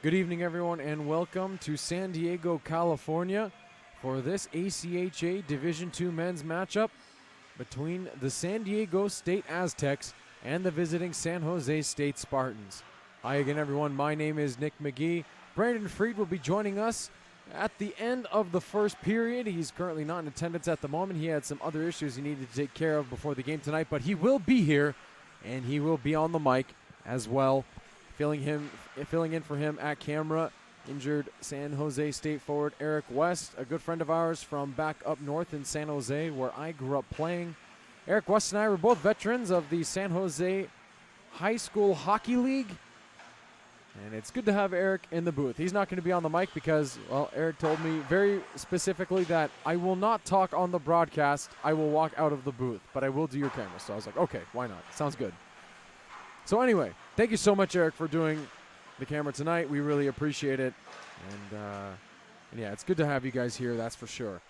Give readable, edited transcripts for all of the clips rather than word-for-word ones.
Good evening, everyone, and welcome to San Diego, California for this ACHA Division II men's matchup between the San Diego State Aztecs and the visiting San Jose State Spartans. Hi again, everyone. My name is Nick McGee. Brandon Freed will be joining us at the end of the first period. He's currently not in attendance at the moment. He had some other issues he needed to take care of before the game tonight, but he will be here, and he will be on the mic as well. Filling in for him at camera, injured San Jose State forward Eric West, a good friend of ours from back up north in San Jose where I grew up playing. Eric West and I were both veterans of the San Jose High School Hockey League, and it's good to have Eric in the booth. He's not going to be on the mic because, well, Eric told me very specifically that I will not talk on the broadcast. I will walk out of the booth, but I will do your camera. So I was like, okay, why not? Sounds good. So anyway, thank you so much, Eric, for doing the camera tonight. We really appreciate it. And yeah, it's good to have you guys here, that's for sure.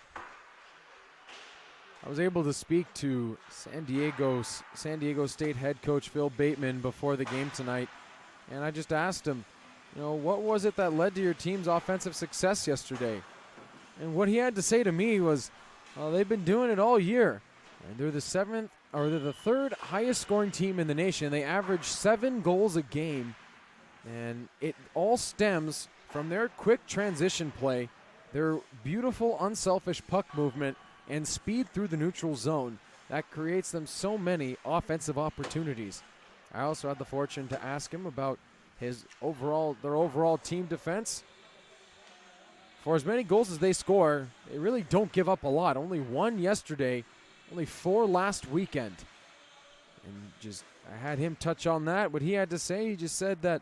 I was able to speak to San Diego State head coach Phil Bateman before the game tonight, and I just asked him, what was it that led to your team's offensive success yesterday? And what he had to say to me was, they've been doing it all year. And they're the third highest scoring team in the nation. They average 7 goals a game. And it all stems from their quick transition play, their beautiful, unselfish puck movement, and speed through the neutral zone. That creates them so many offensive opportunities. I also had the fortune to ask him about their overall team defense. For as many goals as they score, they really don't give up a lot. Only 1 yesterday. Only 4 last weekend. And I had him touch on that. What he had to say, he just said that,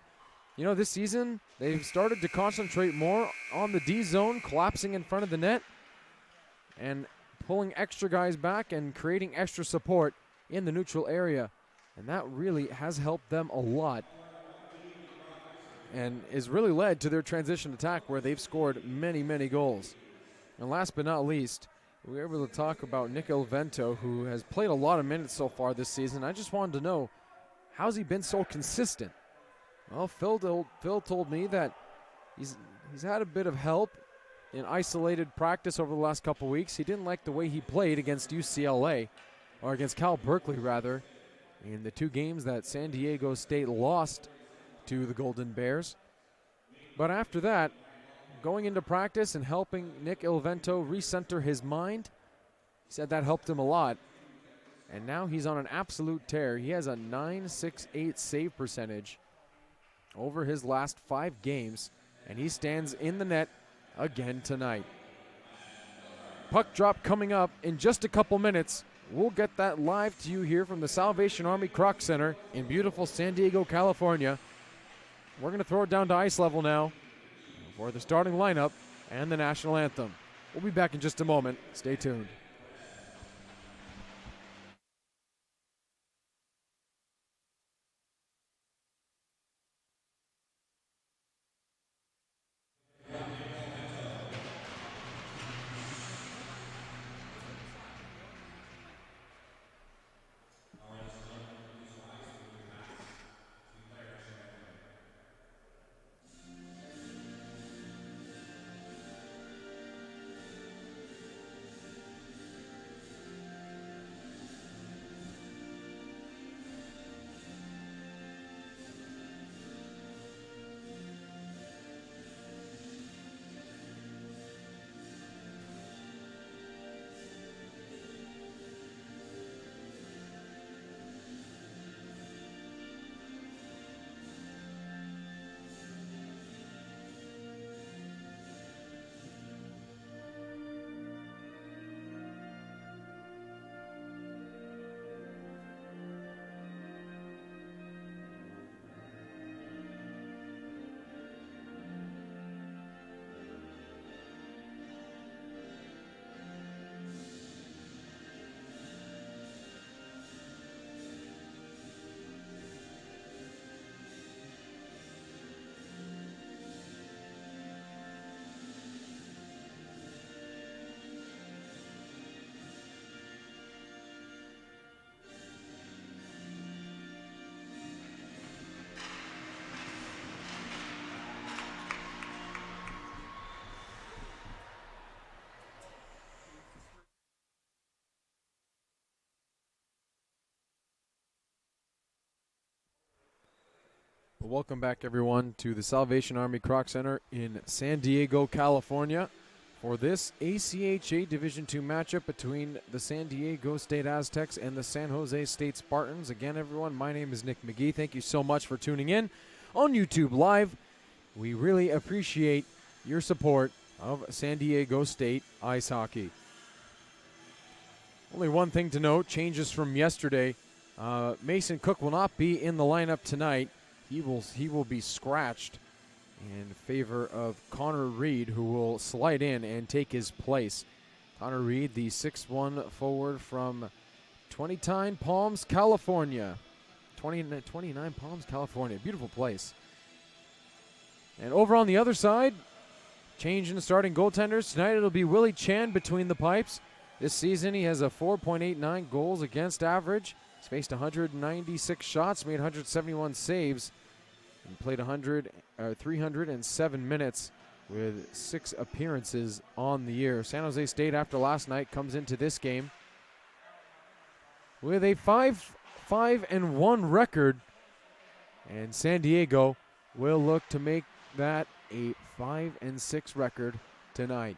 this season they've started to concentrate more on the D zone, collapsing in front of the net, and pulling extra guys back and creating extra support in the neutral area. And that really has helped them a lot and has really led to their transition attack where they've scored many, many goals. And last but not least, we were able to talk about Nick Ilvento, who has played a lot of minutes so far this season. I just wanted to know, how's he been so consistent? Well, Phil told me that he's had a bit of help in isolated practice over the last couple weeks. He didn't like the way he played against UCLA, or against Cal Berkeley, rather, in the 2 games that San Diego State lost to the Golden Bears. But after that, going into practice and helping Nick Ilvento recenter his mind, he said that helped him a lot. And now he's on an absolute tear. He has a .968 save percentage over his last 5 games, and he stands in the net again tonight. Puck drop coming up in just a couple minutes. We'll get that live to you here from the Salvation Army Kroc Center in beautiful San Diego, California. We're going to throw it down to ice level now for the starting lineup and the national anthem. We'll be back in just a moment. Stay tuned. Welcome back, everyone, to the Salvation Army Croc Center in San Diego, California, for this ACHA Division II matchup between the San Diego State Aztecs and the San Jose State Spartans. Again, everyone, my name is Nick McGee. Thank you so much for tuning in on YouTube Live. We really appreciate your support of San Diego State ice hockey. Only one thing to note, changes from yesterday. Mason Cook will not be in the lineup tonight. He will be scratched in favor of Connor Reed, who will slide in and take his place. Connor Reed, the 6'1 forward from 29 Palms, California. 29 Palms, California. Beautiful place. And over on the other side, change in the starting goaltenders. Tonight it'll be Willie Chan between the pipes. This season he has a 4.89 goals against average. He's faced 196 shots, made 171 saves, and played 307 minutes with 6 appearances on the year. San Jose State, after last night, comes into this game with a 5-5-1 record, and San Diego will look to make that a 5-6 record tonight.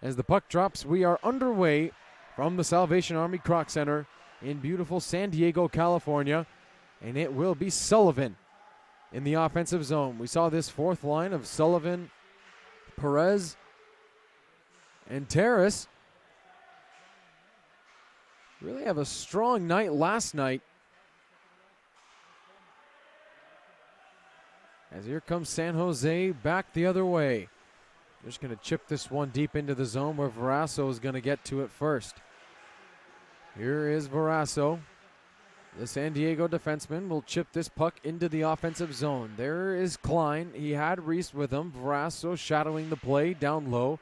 As the puck drops, we are underway from the Salvation Army Croc Center in beautiful San Diego, California, and it will be Sullivan in the offensive zone. We saw this fourth line of Sullivan, Perez, and Terrace really have a strong night last night. As here comes San Jose back the other way. They're just going to chip this one deep into the zone where Verasso is going to get to it first. Here is Verasso. The San Diego defenseman will chip this puck into the offensive zone. There is Klein. He had Reese with him. Verasso shadowing the play down low.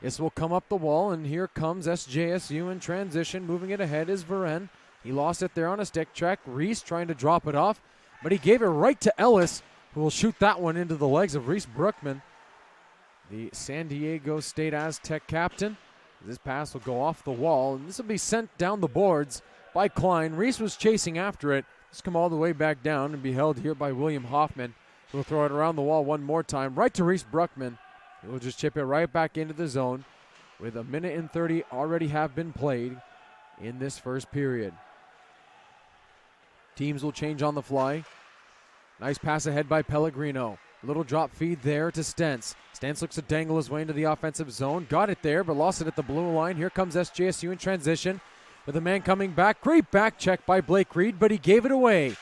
This will come up the wall, and here comes SJSU in transition. Moving it ahead is Varen. He lost it there on a stick check. Reese trying to drop it off, but he gave it right to Ellis, who will shoot that one into the legs of Reese Brookman, the San Diego State Aztec captain. This pass will go off the wall, and this will be sent down the boards by Klein. Reese was chasing after it. Just come all the way back down and be held here by William Hoffman, who will throw it around the wall one more time, right to Reese Brookman. He will just chip it right back into the zone with 1:30 already have been played in this first period. Teams will change on the fly. Nice pass ahead by Pellegrino. Little drop feed there to Stentz. Stentz looks to dangle his way into the offensive zone. Got it there, but lost it at the blue line. Here comes SJSU in transition with a man coming back. Great back check by Blake Reed, but he gave it away.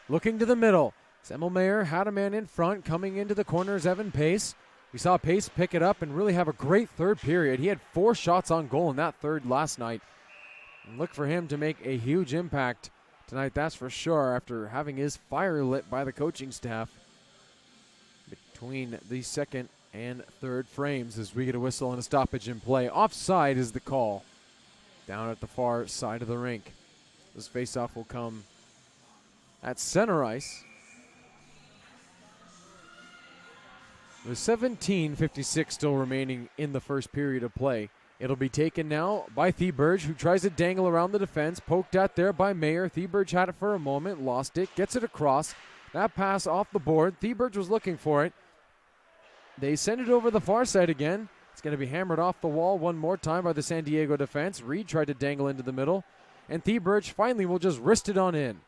Looking to the middle. Semmelmayer had a man in front. Coming into the corner is Evan Pace. We saw Pace pick it up and really have a great third period. He had 4 shots on goal in that third last night. And look for him to make a huge impact tonight, that's for sure, after having his fire lit by the coaching staff between the second and third frames as we get a whistle and a stoppage in play. Offside is the call down at the far side of the rink. This faceoff will come at center ice. With 17:56 still remaining in the first period of play. It'll be taken now by Thieberge, who tries to dangle around the defense. Poked at there by Mayer. Thieberge had it for a moment, lost it, gets it across. That pass off the board. Thieberge was looking for it. They send it over the far side again. It's going to be hammered off the wall one more time by the San Diego defense. Reed tried to dangle into the middle, and Thieberge finally will just wrist it on in.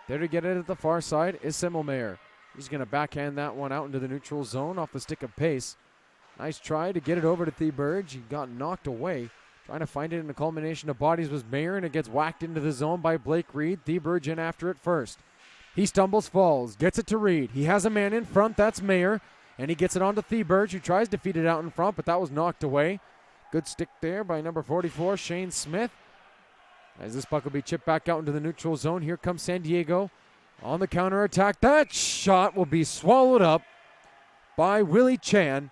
There to get it at the far side is Semmelmayer. He's going to backhand that one out into the neutral zone off the stick of Pace. Nice try to get it over to Thieberge. He got knocked away. Trying to find it in the culmination of bodies was Mayer, and it gets whacked into the zone by Blake Reed. Thieberge in after it first. He stumbles, falls, gets it to Reed. He has a man in front. That's Mayer. And he gets it on to Thieberge, who tries to feed it out in front, but that was knocked away. Good stick there by number 44, Shane Smith. As this puck will be chipped back out into the neutral zone. Here comes San Diego on the counterattack. That shot will be swallowed up by Willie Chan.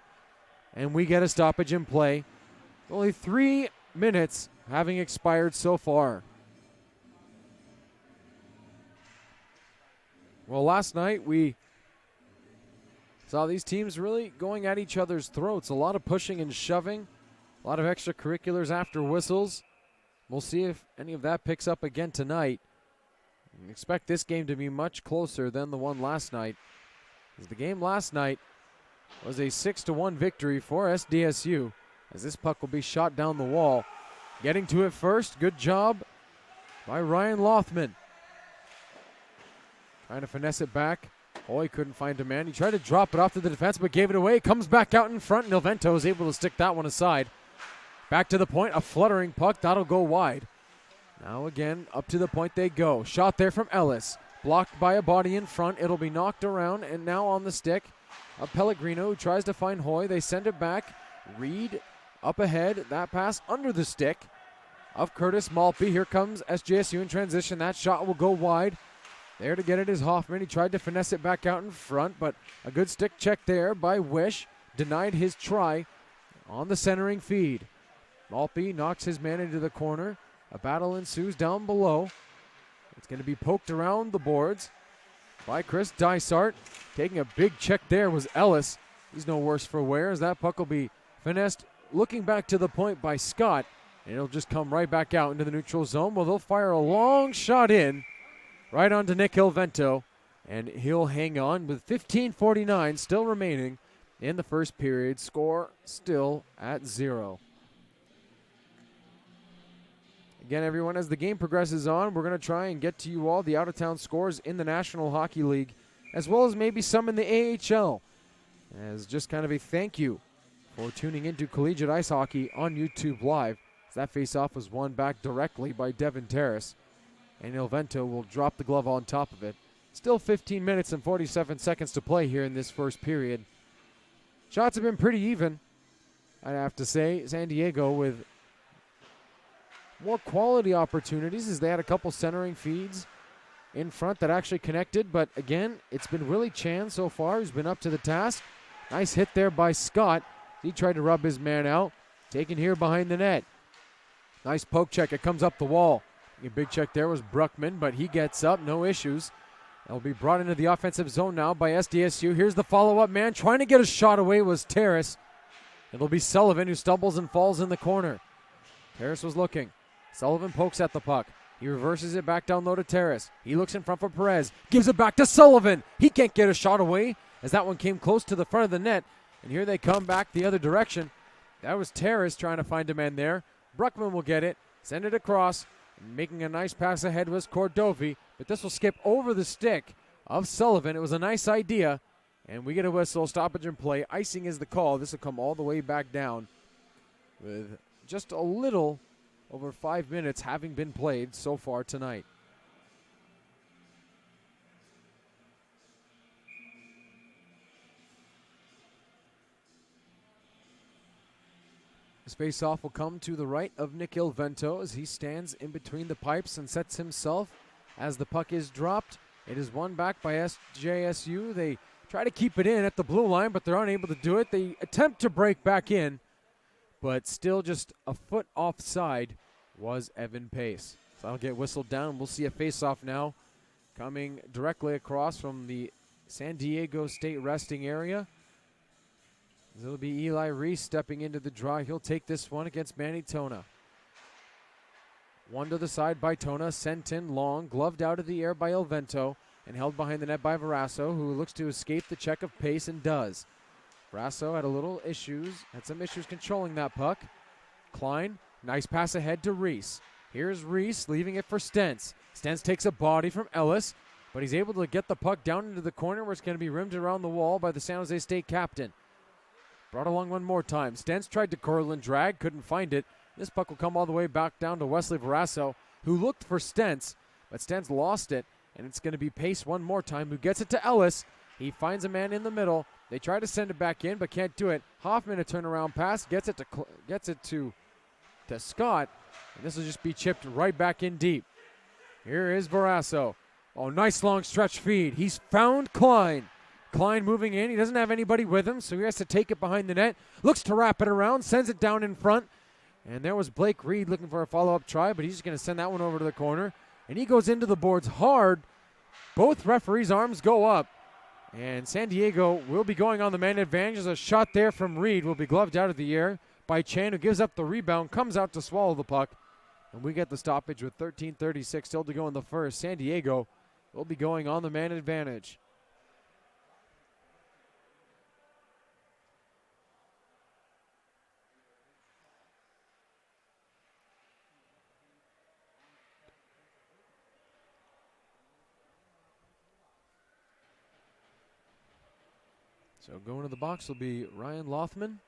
And we get a stoppage in play. Only 3 minutes having expired so far. Well, last night we saw these teams really going at each other's throats. A lot of pushing and shoving. A lot of extracurriculars after whistles. We'll see if any of that picks up again tonight. Expect this game to be much closer than the one last night, as the game last night was a 6-1 victory for SDSU, as this puck will be shot down the wall. Getting to it first, good job by Ryan Lothman. Trying to finesse it back. Oh, he couldn't find a man. He tried to drop it off to the defense, but gave it away. Comes back out in front, and Ilvento is able to stick that one aside. Back to the point, a fluttering puck. That'll go wide. Now again, up to the point they go. Shot there from Ellis. Blocked by a body in front. It'll be knocked around, and now on the stick of Pellegrino, who tries to find Hoy. They send it back. Reed up ahead. That pass under the stick of Curtis Malpe. Here comes SJSU in transition. That shot will go wide. There to get it is Hoffman. He tried to finesse it back out in front, but a good stick check there by Wish. Denied his try on the centering feed. Malpe knocks his man into the corner. A battle ensues down below. It's going to be poked around the boards by Chris Dysart. Taking a big check there was Ellis. He's no worse for wear, as that puck will be finessed looking back to the point by Scott, and it'll just come right back out into the neutral zone. Well, they'll fire a long shot in right onto Nick Ilvento, and he'll hang on with 15:49 still remaining in the first period. Score still at 0. Again, everyone, as the game progresses on, we're going to try and get to you all the out-of-town scores in the National Hockey League, as well as maybe some in the AHL, as just kind of a thank you for tuning into Collegiate Ice Hockey on YouTube Live. As that face-off was won back directly by Devin Terrace, and Ilvento will drop the glove on top of it. Still 15 minutes and 47 seconds to play here in this first period. Shots have been pretty even, I'd have to say. San Diego with more quality opportunities, as they had a couple centering feeds in front that actually connected. But again, it's been Willie Chan so far who's been up to the task. Nice hit there by Scott. He tried to rub his man out. Taken here behind the net. Nice poke check. It comes up the wall. A big check there was Bruckman, but he gets up. No issues. They'll be brought into the offensive zone now by SDSU. Here's the follow-up man. Trying to get a shot away was Terrace. It'll be Sullivan who stumbles and falls in the corner. Terrace was looking. Sullivan pokes at the puck. He reverses it back down low to Terrace. He looks in front for Perez. Gives it back to Sullivan. He can't get a shot away, as that one came close to the front of the net. And here they come back the other direction. That was Terrace trying to find a man there. Bruckman will get it. Send it across. Making a nice pass ahead was Cordovi. But this will skip over the stick of Sullivan. It was a nice idea. And we get a whistle. Stoppage in play. Icing is the call. This will come all the way back down with just a little over 5 minutes having been played so far tonight. This face-off will come to the right of Nick Ilvento as he stands in between the pipes and sets himself as the puck is dropped. It is won back by SJSU. They try to keep it in at the blue line, but they're unable to do it. They attempt to break back in, but still just a foot offside was Evan Pace. So that'll get whistled down. We'll see a face-off now coming directly across from the San Diego State resting area. It'll be Eli Reese stepping into the draw. He'll take this one against Manny Tona. One to the side by Tona, sent in long, gloved out of the air by Ilvento, and held behind the net by Verasso, who looks to escape the check of Pace and does. Verasso had some issues controlling that puck. Klein, nice pass ahead to Reese. Here's Reese leaving it for Stentz. Stentz takes a body from Ellis, but he's able to get the puck down into the corner where it's going to be rimmed around the wall by the San Jose State captain. Brought along one more time. Stentz tried to curl and drag, couldn't find it. This puck will come all the way back down to Wesley Verasso, who looked for Stentz, but Stentz lost it, and it's going to be Pace one more time, who gets it to Ellis. He finds a man in the middle. They try to send it back in, but can't do it. Hoffman, a turnaround pass, gets it to Scott, and this will just be chipped right back in deep. Here is Verasso. Oh, nice long stretch feed. He's found Klein. Klein moving in. He doesn't have anybody with him, so he has to take it behind the net. Looks to wrap it around, sends it down in front. And there was Blake Reed looking for a follow-up try, but he's just going to send that one over to the corner. And he goes into the boards hard. Both referees' arms go up. And San Diego will be going on the man advantage. As a shot there from Reed will be gloved out of the air by Chan, who gives up the rebound, comes out to swallow the puck. And we get the stoppage with 13:36 still to go in the first. San Diego will be going on the man advantage. So going to the box will be Ryan Lothman.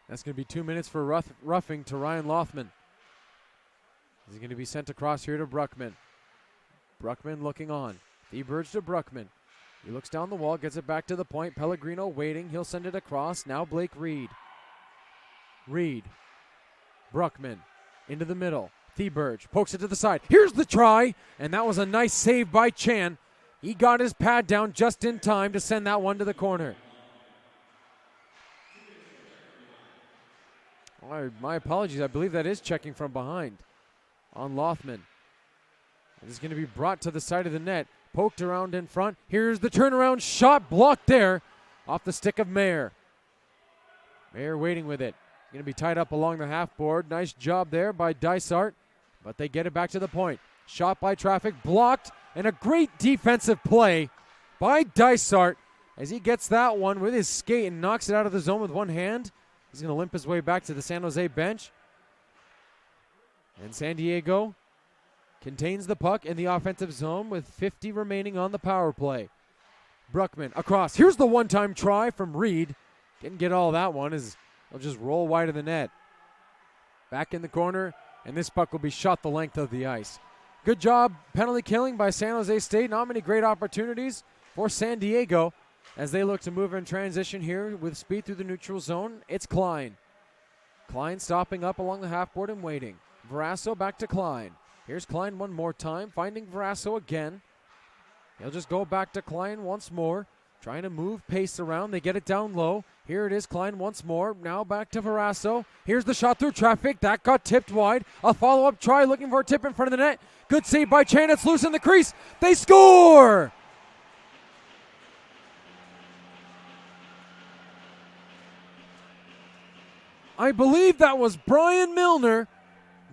That's going to be 2 minutes for roughing to Ryan Lothman. He's going to be sent across here to Bruckman. Bruckman looking on. Thieberge to Bruckman. He looks down the wall, gets it back to the point. Pellegrino waiting. He'll send it across. Now Blake Reed. Reed. Bruckman into the middle. Thieberge pokes it to the side. Here's the try, and that was a nice save by Chan. He got his pad down just in time to send that one to the corner. My apologies. I believe that is checking from behind on Lothman. It is going to be brought to the side of the net. Poked around in front. Here's the turnaround shot blocked there off the stick of Mayer. Mayer waiting with it. Going to be tied up along the half board. Nice job there by Dysart, but they get it back to the point. Shot by Traffic, blocked, and a great defensive play by Dysart as he gets that one with his skate and knocks it out of the zone with one hand. He's going to limp his way back to the San Jose bench. And San Diego contains the puck in the offensive zone with 50 remaining on the power play. Bruckman across. Here's the one-time try from Reed. Didn't get all that one as he'll just roll wide of the net. Back in the corner, and this puck will be shot the length of the ice. Good job penalty killing by San Jose State. Not many great opportunities for San Diego as they look to move in transition here with speed through the neutral zone. It's Klein. Klein stopping up along the half board and waiting. Verasso back to Klein. Here's Klein one more time, finding Verasso again. He'll just go back to Klein once more, trying to move pace around. They get it down low. Here it is, Klein once more. Now back to Verasso. Here's the shot through Traffic. That got tipped wide. A follow-up try looking for a tip in front of the net. Good save by Chan. It's loose in the crease. They score! I believe that was Brian Milner,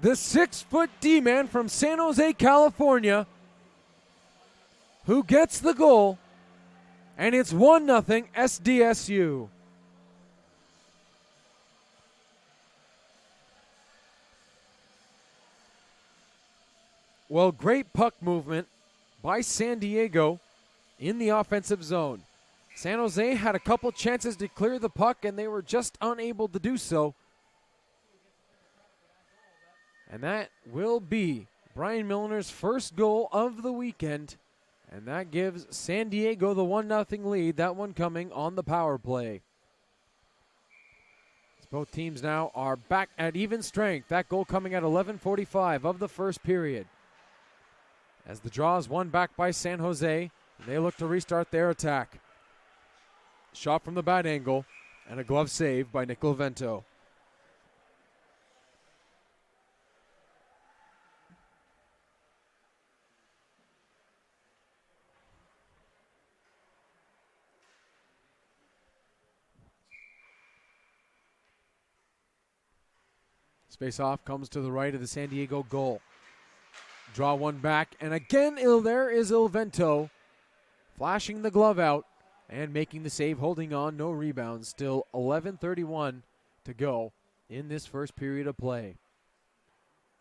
the 6-foot D-man from San Jose, California, who gets the goal. And it's 1-0 SDSU. Well, great puck movement by San Diego in the offensive zone. San Jose had a couple chances to clear the puck, and they were just unable to do so. And that will be Brian Milner's first goal of the weekend. And that gives San Diego the 1-0 lead. That one coming on the power play. As both teams now are back at even strength. That goal coming at 11:45 of the first period. As the draw is won back by San Jose, they look to restart their attack. Shot from the bad angle, and a glove save by Nick Vento. Face-off comes to the right of the San Diego goal. Draw one back, and again there is Vento flashing the glove out and making the save, holding on, no rebounds. Still 11:31 to go in this first period of play.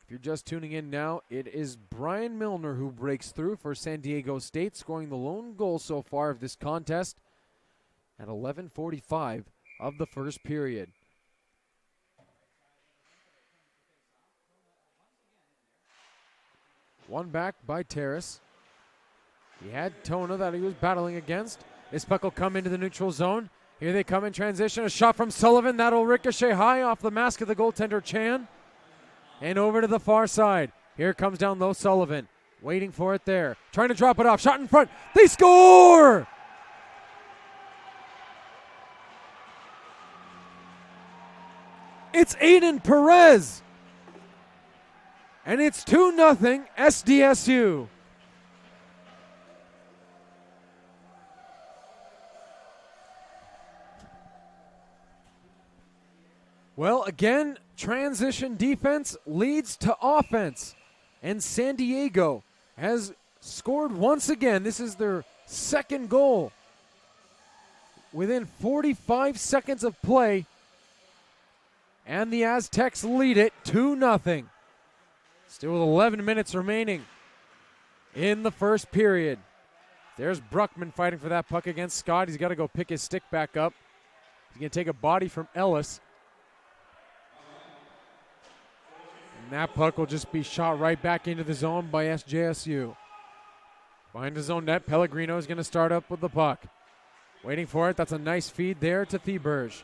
If you're just tuning in now, it is Brian Milner who breaks through for San Diego State, scoring the lone goal so far of this contest at 11:45 of the first period. One back by Terrace. He had Tona that he was battling against. This puck will come into the neutral zone. Here they come in transition. A shot from Sullivan. That'll ricochet high off the mask of the goaltender Chan. And over to the far side. Here comes down low Sullivan. Waiting for it there. Trying to drop it off. Shot in front. They score! It's Aiden Perez. And it's 2-0 SDSU. Well, again, transition defense leads to offense. And San Diego has scored once again. This is their second goal. Within 45 seconds of play, and the Aztecs lead it 2-0. Still with 11 minutes remaining in the first period. There's Bruckman fighting for that puck against Scott. He's got to go pick his stick back up. He's going to take a body from Ellis. And that puck will just be shot right back into the zone by SJSU. Behind his own net, Pellegrino is going to start up with the puck. Waiting for it. That's a nice feed there to Theberge.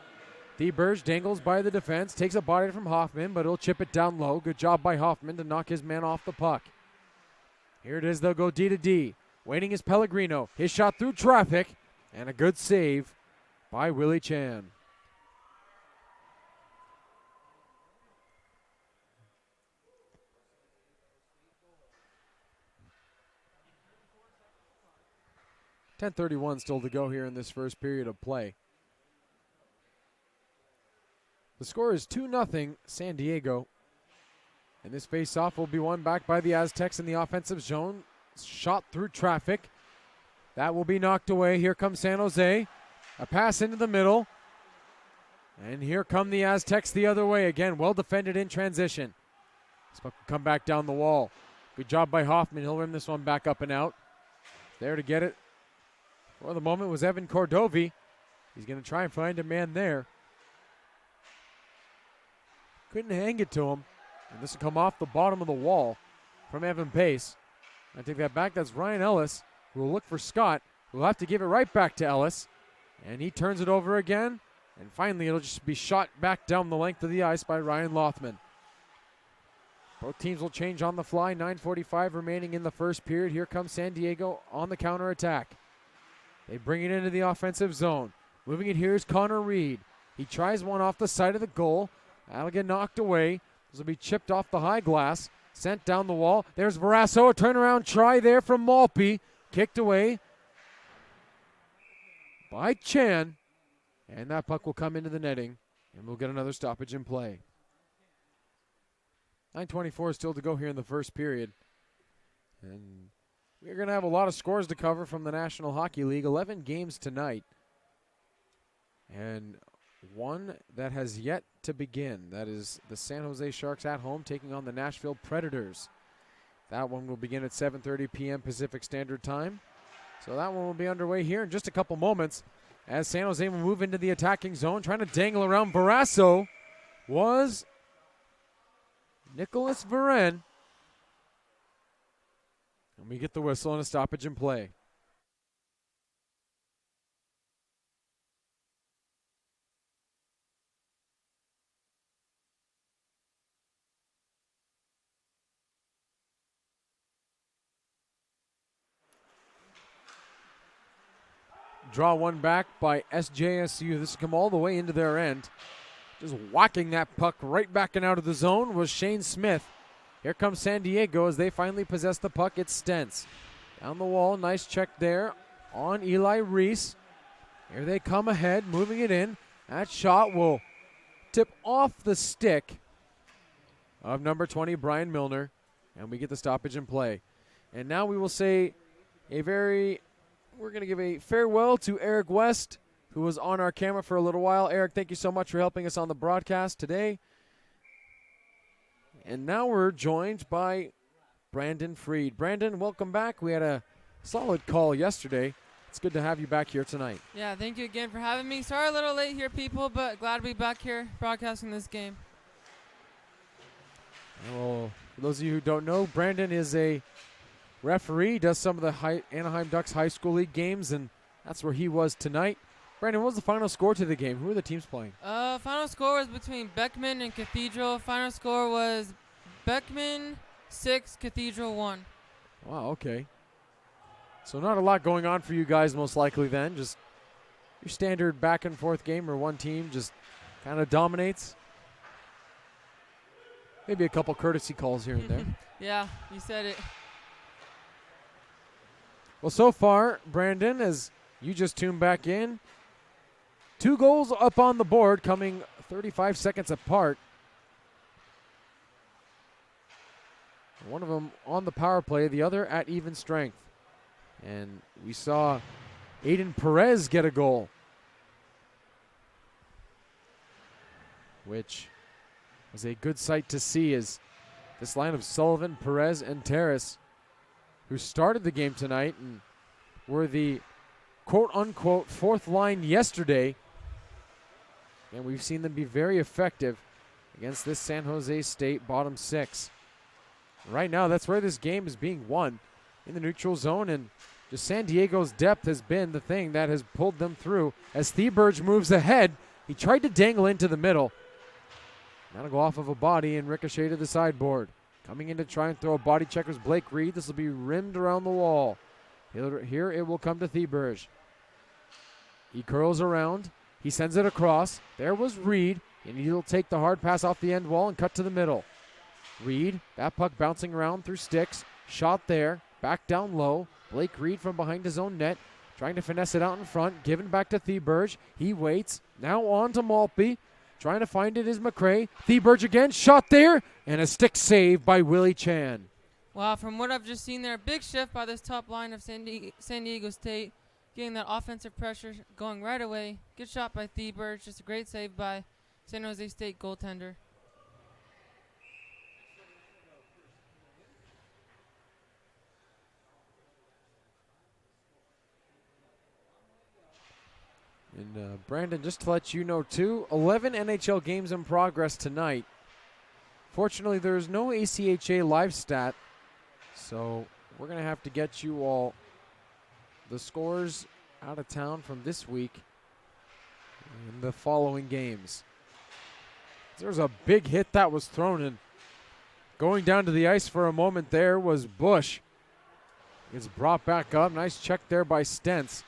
Theberge dangles by the defense, takes a body from Hoffman, but he'll chip it down low. Good job by Hoffman to knock his man off the puck. Here it is. They'll go D to D. Waiting is Pellegrino. His shot through traffic, and a good save by Willie Chan. .10:31 still to go here in this first period of play. The score is 2-0 San Diego. And this face-off will be won back by the Aztecs in the offensive zone. Shot through traffic. That will be knocked away. Here comes San Jose. A pass into the middle. And here come the Aztecs the other way. Again, well defended in transition. This puck will come back down the wall. Good job by Hoffman. He'll rim this one back up and out. There to get it for the moment was Evan Cordovi. He's going to try and find a man there. Couldn't hang it to him. And this will come off the bottom of the wall from Evan Pace. I take that back. That's Ryan Ellis, who will look for Scott, who will have to give it right back to Ellis. And he turns it over again. And finally, it'll just be shot back down the length of the ice by Ryan Lothman. Both teams will change on the fly. 9:45 remaining in the first period. Here comes San Diego on the counterattack. They bring it into the offensive zone. Moving it here is Connor Reed. He tries one off the side of the goal. That'll get knocked away. This will be chipped off the high glass. Sent down the wall. There's Barrasso. A turnaround try there from Malpe. Kicked away by Chan. And that puck will come into the netting. And we'll get another stoppage in play. 9:24 still to go here in the first period. And we're going to have a lot of scores to cover from the National Hockey League. 11 games tonight. And one that has yet to begin. That is the San Jose Sharks at home taking on the Nashville Predators. That one will begin at 7:30 p.m. Pacific Standard Time. So that one will be underway here in just a couple moments as San Jose will move into the attacking zone. Trying to dangle around Barrasso was Nicholas Varen. And we get the whistle and a stoppage in play. Draw one back by SJSU. This will come all the way into their end. Just whacking that puck right back and out of the zone was Shane Smith. Here comes San Diego as they finally possess the puck. It's Stentz. Down the wall, nice check there on Eli Reese. Here they come ahead, moving it in. That shot will tip off the stick of number 20, Brian Milner. And we get the stoppage in play. And now we will say we're going to give a farewell to Eric West, who was on our camera for a little while. Eric, thank you so much for helping us on the broadcast today. And now we're joined by Brandon Freed. Brandon, welcome back. We had a solid call yesterday. It's good to have you back here tonight. Yeah, thank you again for having me. Sorry a little late here, people, but glad to be back here broadcasting this game. Well, for those of you who don't know, Brandon is a referee, does some of the Anaheim Ducks High School League games, and that's where he was tonight. Brandon, what was the final score to the game? Who are the teams playing? Final score was between Beckman and Cathedral. Final score was Beckman 6, Cathedral 1. Wow, okay. So not a lot going on for you guys most likely then. Just your standard back and forth game where one team just kind of dominates. Maybe a couple courtesy calls here and there. Yeah, you said it. Well, so far, Brandon, as you just tuned back in, 2 goals up on the board coming 35 seconds apart. One of them on the power play, the other at even strength. And we saw Aiden Perez get a goal, which was a good sight to see, as this line of Sullivan, Perez, and Terrace, who started the game tonight and were the quote-unquote fourth line yesterday, and we've seen them be very effective against this San Jose State bottom six. Right now, that's where this game is being won, in the neutral zone, and just San Diego's depth has been the thing that has pulled them through. As Theberge moves ahead, he tried to dangle into the middle. That'll go off of a body and ricochet to the sideboard. Coming in to try and throw a body check was Blake Reed. This will be rimmed around the wall. Here it will come to Theberge. He curls around. He sends it across. There was Reed, and he'll take the hard pass off the end wall and cut to the middle. Reed, that puck bouncing around through sticks. Shot there, back down low. Blake Reed from behind his own net, trying to finesse it out in front. Given back to Theberge. He waits. Now on to Maltby. Trying to find it is McRae. Theberge again, shot there, and a stick save by Willie Chan. Wow, from what I've just seen there, big shift by this top line of San Diego State, getting that offensive pressure going right away. Good shot by Theberge, just a great save by San Jose State goaltender. And Brandon, just to let you know too, 11 NHL games in progress tonight. Fortunately, there's no ACHA live stat, so we're going to have to get you all the scores out of town from this week in the following games. There's a big hit that was thrown in. Going down to the ice for a moment there was Bush. It's brought back up. Nice check there by Stentz.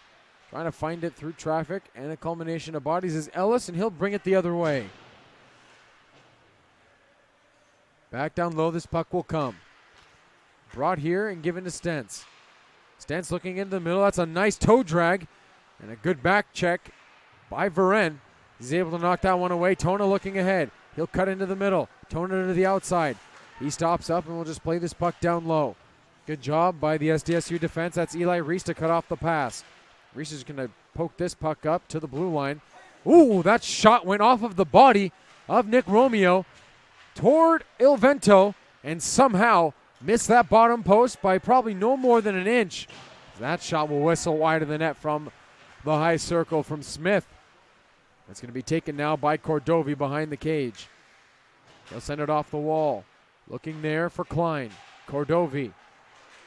Trying to find it through traffic, and a culmination of bodies is Ellis, and he'll bring it the other way. Back down low, this puck will come. Brought here and given to Stentz. Stentz looking into the middle. That's a nice toe drag, and a good back check by Varen. He's able to knock that one away. Tona looking ahead. He'll cut into the middle. Tona to the outside. He stops up and will just play this puck down low. Good job by the SDSU defense. That's Eli Reese to cut off the pass. Reese is going to poke this puck up to the blue line. Ooh, that shot went off of the body of Nick Romeo toward Ilvento and somehow missed that bottom post by probably no more than an inch. That shot will whistle wide of the net from the high circle from Smith. That's going to be taken now by Cordovi behind the cage. He'll send it off the wall. Looking there for Klein. Cordovi.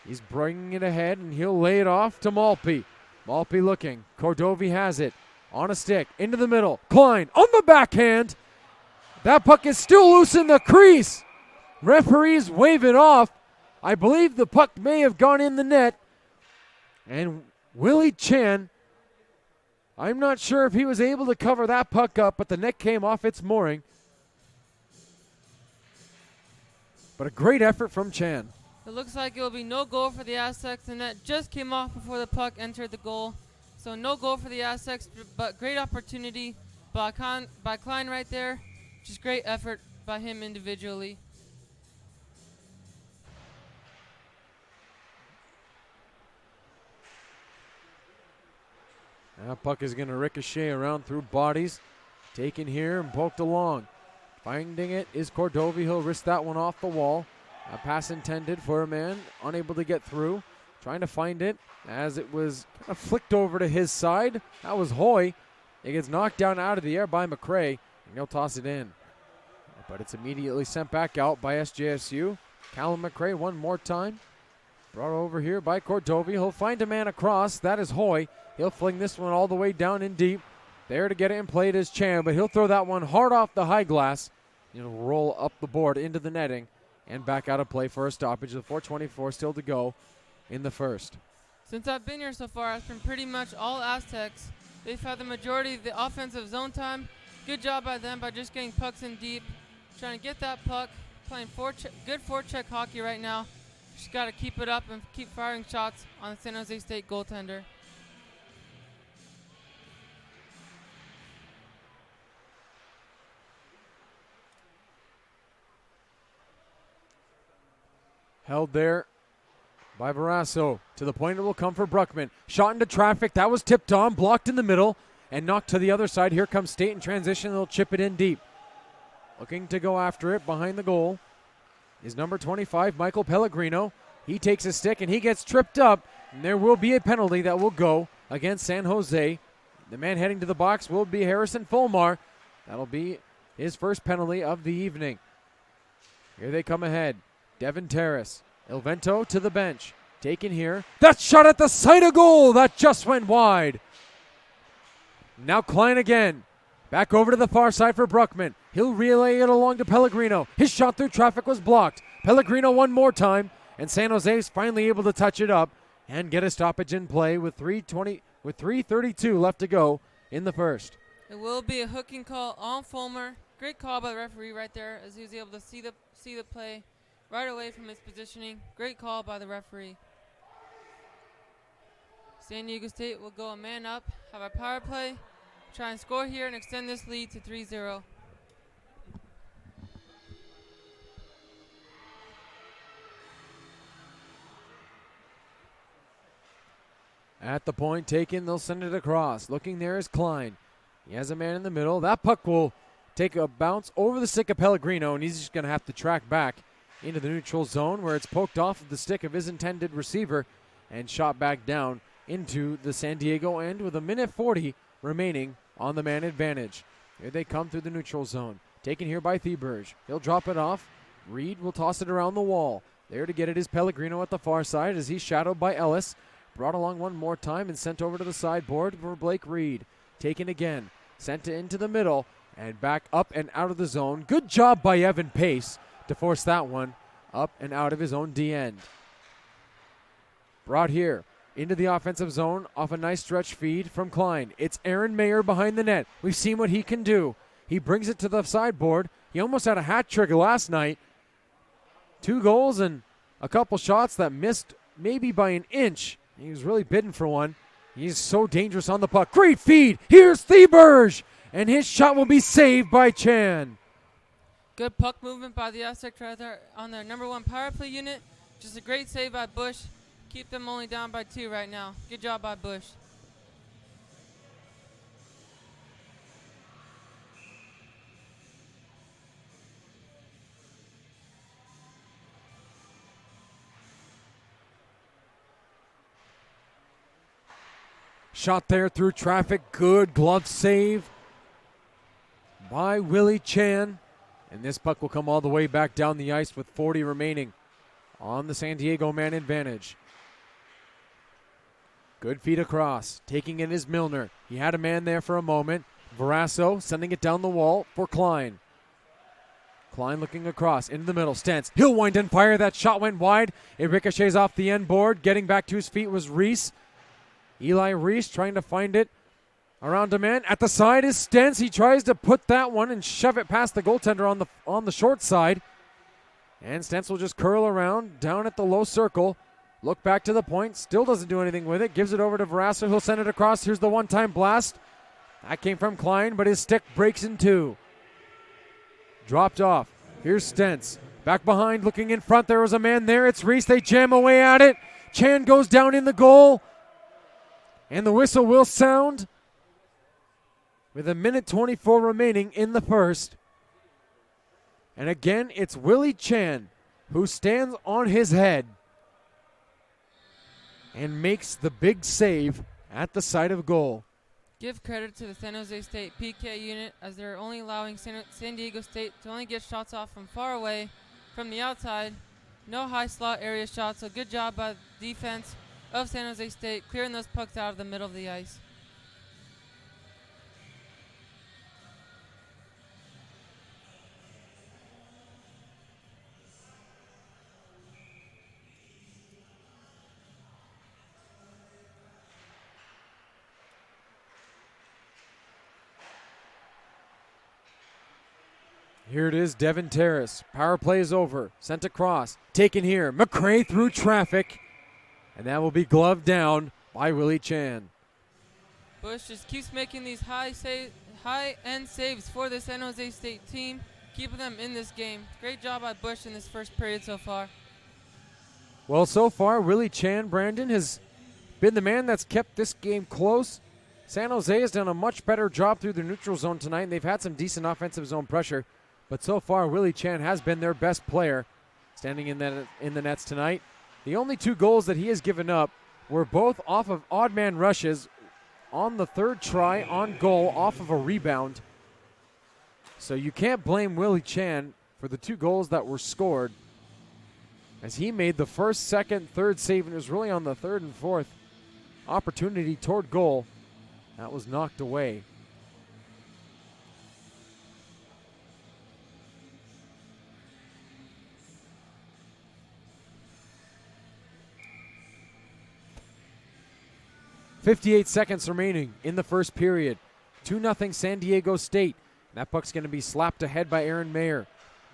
He's bringing it ahead, and he'll lay it off to Maltby. Maltby looking. Cordovi has it. On a stick. Into the middle. Klein on the backhand. That puck is still loose in the crease. Referees wave it off. I believe the puck may have gone in the net. And Willie Chan, I'm not sure if he was able to cover that puck up, but the net came off its mooring. But a great effort from Chan. It looks like it will be no goal for the Aztecs, and that just came off before the puck entered the goal. So no goal for the Aztecs, but great opportunity by Klein right there. Just great effort by him individually. That puck is going to ricochet around through bodies. Taken here and poked along. Finding it is Cordovi. He'll wrist that one off the wall. A pass intended for a man unable to get through. Trying to find it as it was kind of flicked over to his side. That was Hoy. It gets knocked down out of the air by McRae, and he'll toss it in. But it's immediately sent back out by SJSU. Callum McRae one more time. Brought over here by Cordovi. He'll find a man across. That is Hoy. He'll fling this one all the way down in deep. There to get it in play is Chan, but he'll throw that one hard off the high glass. It'll roll up the board into the netting and back out of play for a stoppage. The 4:24 still to go in the first. Since I've been here so far, it's been pretty much all Aztecs. They've had the majority of the offensive zone time. Good job by them by just getting pucks in deep, trying to get that puck, playing good forecheck hockey right now. Just got to keep it up and keep firing shots on the San Jose State goaltender. Held there by Barrasso. To the point it will come for Bruckman. Shot into traffic. That was tipped on, blocked in the middle, and knocked to the other side. Here comes State in transition. They'll chip it in deep. Looking to go after it behind the goal is number 25, Michael Pellegrino. He takes a stick and he gets tripped up, and there will be a penalty that will go against San Jose. The man heading to the box will be Harrison Fulmar. That'll be his first penalty of the evening. Here they come ahead. Devin Terrace. El Vento to the bench. Taken here. That shot at the side of goal. That just went wide. Now Klein again. Back over to the far side for Bruckman. He'll relay it along to Pellegrino. His shot through traffic was blocked. Pellegrino one more time, and San Jose is finally able to touch it up and get a stoppage in play with 3:32 left to go in the first. It will be a hooking call on Fulmer. Great call by the referee right there, as he was able to see the play right away from his positioning. Great call by the referee. San Diego State will go a man up, have a power play, try and score here and extend this lead to 3-0. At the point taken, they'll send it across. Looking there is Klein. He has a man in the middle. That puck will take a bounce over the stick of Pellegrino, and he's just going to have to track back into the neutral zone where it's poked off of the stick of his intended receiver and shot back down into the San Diego end with 1:40 remaining on the man advantage. Here they come through the neutral zone. Taken here by Thieberge. He'll drop it off. Reed will toss it around the wall. There to get it is Pellegrino at the far side as he's shadowed by Ellis. Brought along one more time and sent over to the sideboard for Blake Reed. Taken again. Sent it into the middle and back up and out of the zone. Good job by Evan Pace to force that one up and out of his own D end. Brought here into the offensive zone off a nice stretch feed from Klein. It's Aaron Mayer behind the net. We've seen what he can do. He brings it to the sideboard. He almost had a hat trick last night. 2 goals and a couple shots that missed maybe by an inch. He was really bidding for one. He's so dangerous on the puck. Great feed. Here's Thieberge. And his shot will be saved by Chan. Good puck movement by the Aztecs right there on their number 1 power play unit. Just a great save by Bush. Keep them only down by 2 right now. Good job by Bush. Shot there through traffic. Good glove save by Willie Chan. And this puck will come all the way back down the ice with 40 remaining on the San Diego man advantage. Good feed across. Taking it is Milner. He had a man there for a moment. Barrasso sending it down the wall for Klein. Klein looking across into the middle. Stentz. He'll wind and fire. That shot went wide. It ricochets off the end board. Getting back to his feet was Reese. Eli Reese trying to find it around a man. At the side is Stentz. He tries to put that one and shove it past the goaltender on the short side. And Stentz will just curl around down at the low circle. Look back to the point. Still doesn't do anything with it. Gives it over to Barrasso. He'll send it across. Here's the one-time blast. That came from Klein, but his stick breaks in 2. Dropped off. Here's Stentz. Back behind, looking in front. There was a man there. It's Reese. They jam away at it. Chan goes down in the goal. And the whistle will sound with 1:24 remaining in the first. And again, it's Willie Chan who stands on his head and makes the big save at the side of goal. Give credit to the San Jose State PK unit, as they're only allowing San Diego State to only get shots off from far away from the outside. No high slot area shots, so good job by the defense of San Jose State, clearing those pucks out of the middle of the ice. Here it is, Devin Terrace. Power play is over. Sent across. Taken here. McRae through traffic. And that will be gloved down by Willie Chan. Bush just keeps making these high-end saves for the San Jose State team, keeping them in this game. Great job by Bush in this first period so far. Well, so far, Willie Chan, Brandon, has been the man that's kept this game close. San Jose has done a much better job through the neutral zone tonight, and they've had some decent offensive zone pressure. But so far, Willie Chan has been their best player standing in the nets tonight. The only 2 goals that he has given up were both off of odd man rushes on the 3rd try on goal off of a rebound. So you can't blame Willie Chan for the 2 goals that were scored, as he made the 1st, 2nd, 3rd save, and it was really on the 3rd and 4th opportunity toward goal that was knocked away. .58 seconds remaining in the first period. 2-0 San Diego State. That puck's going to be slapped ahead by Aaron Mayer.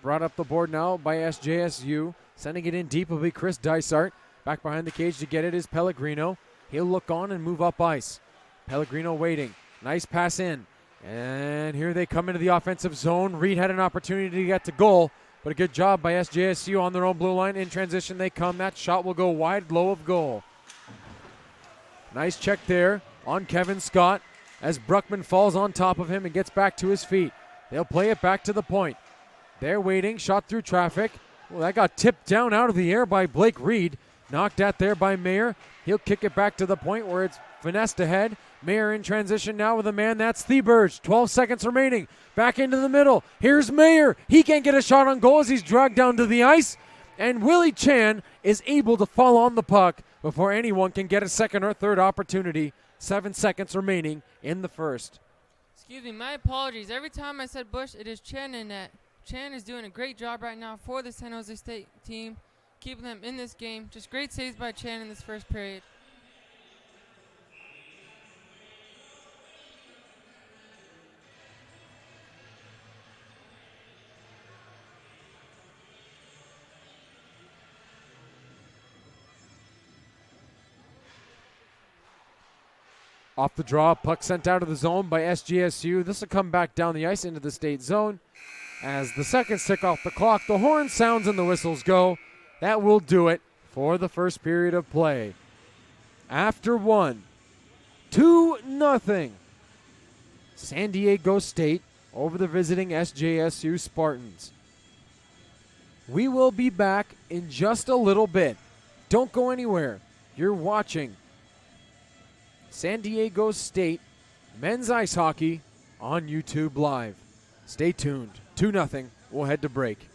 Brought up the board now by SJSU. Sending it in deep will be Chris Dysart. Back behind the cage to get it is Pellegrino. He'll look on and move up ice. Pellegrino waiting. Nice pass in. And here they come into the offensive zone. Reed had an opportunity to get to goal, but a good job by SJSU on their own blue line. In transition they come. That shot will go wide, low of goal. Nice check there on Kevin Scott as Bruckman falls on top of him and gets back to his feet. They'll play it back to the point. They're waiting. Shot through traffic. Well, that got tipped down out of the air by Blake Reed. Knocked at there by Mayer. He'll kick it back to the point where it's finessed ahead. Mayer in transition now with a man. That's Theberge. 12 seconds remaining. Back into the middle. Here's Mayer. He can't get a shot on goal as he's dragged down to the ice. And Willie Chan is able to fall on the puck before anyone can get a second or third opportunity. 7 seconds remaining in the first. Excuse me, my apologies. Every time I said Bush, it is Chan in net. Chan is doing a great job right now for the San Jose State team, keeping them in this game. Just great saves by Chan in this first period. Off the draw, puck sent out of the zone by SGSU. This will come back down the ice into the state zone. As the seconds tick off the clock, the horn sounds and the whistles go. That will do it for the first period of play. After 1, 2-0. San Diego State over the visiting SJSU Spartans. We will be back in just a little bit. Don't go anywhere. You're watching San Diego State men's ice hockey on YouTube Live. Stay tuned. 2-0. We'll head to break.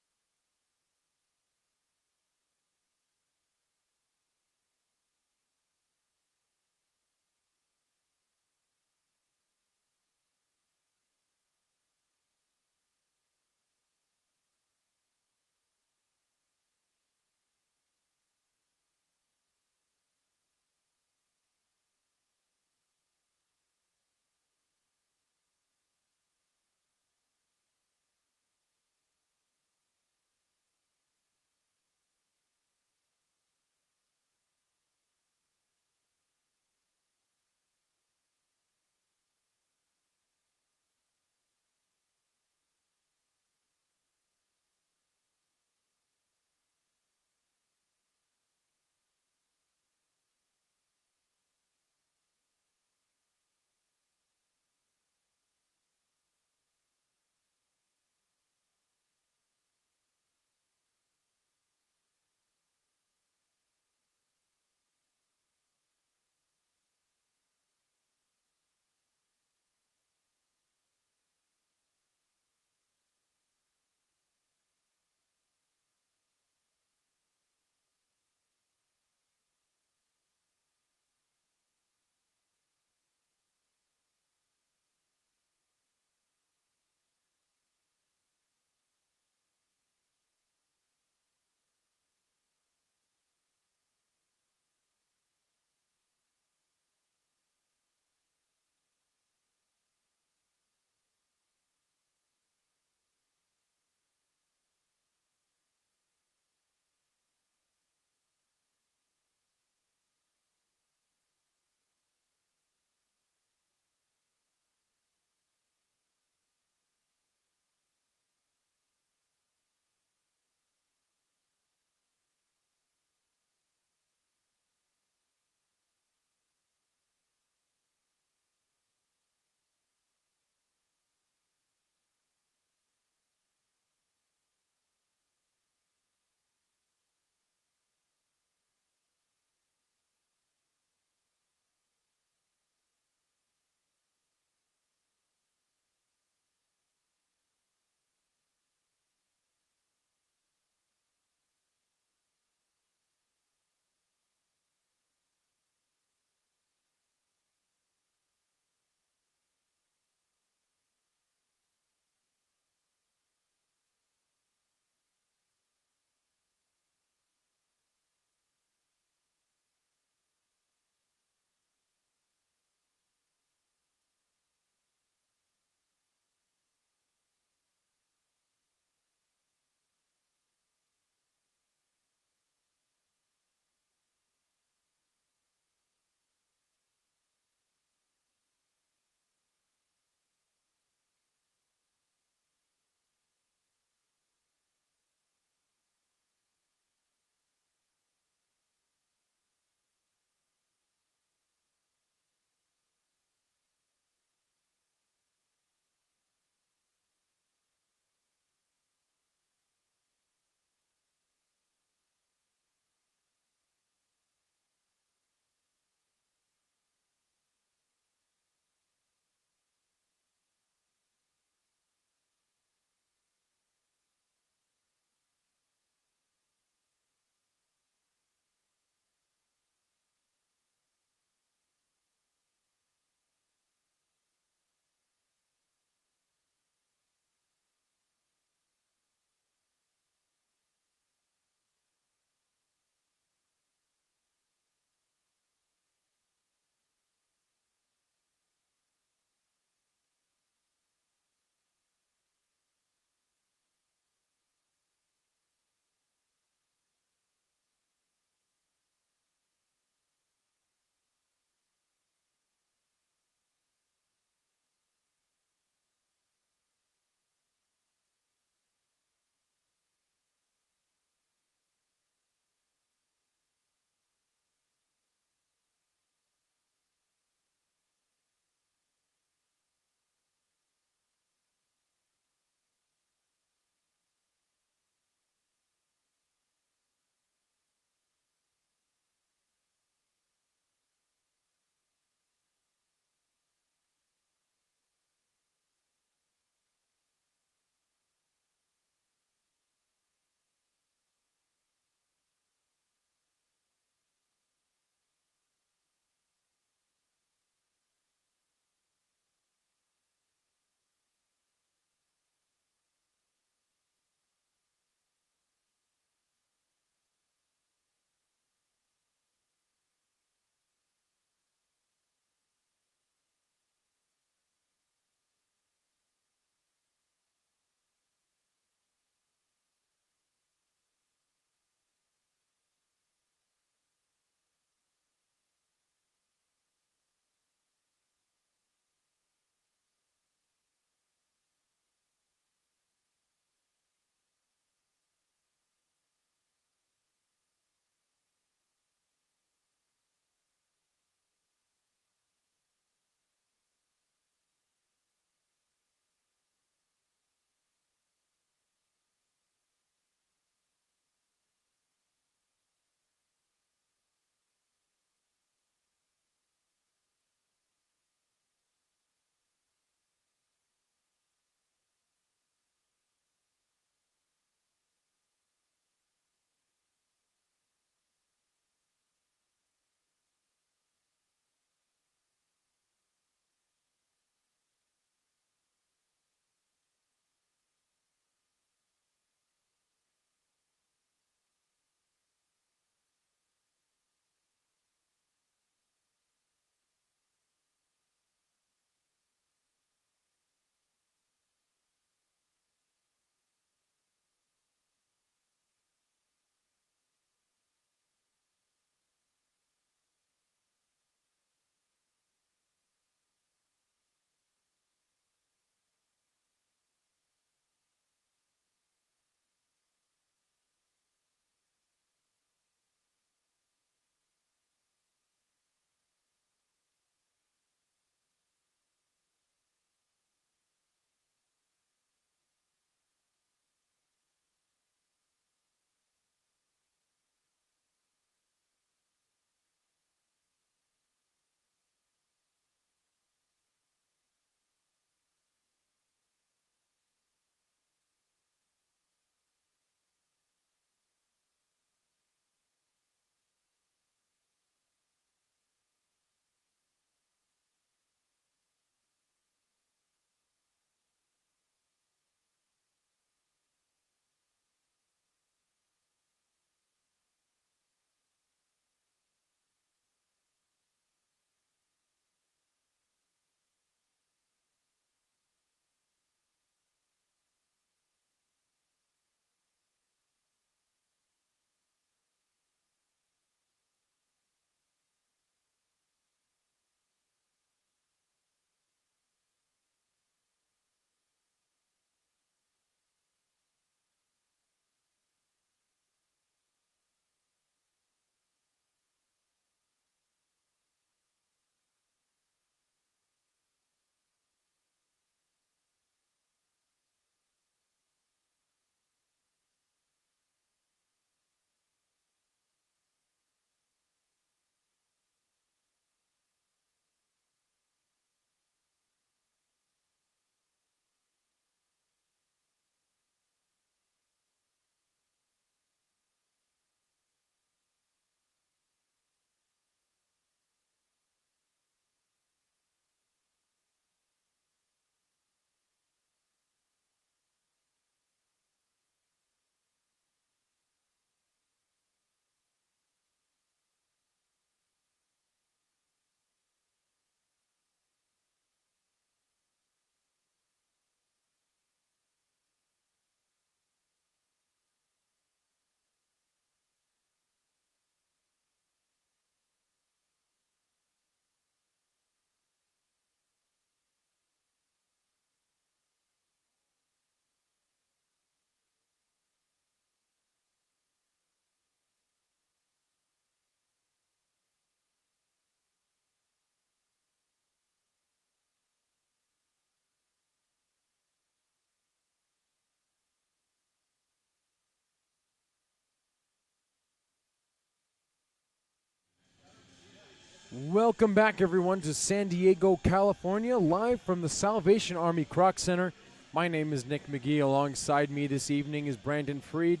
Welcome back, everyone, to San Diego, California, live from the Salvation Army Kroc Center. My name is Nick McGee. Alongside me this evening is Brandon Freed.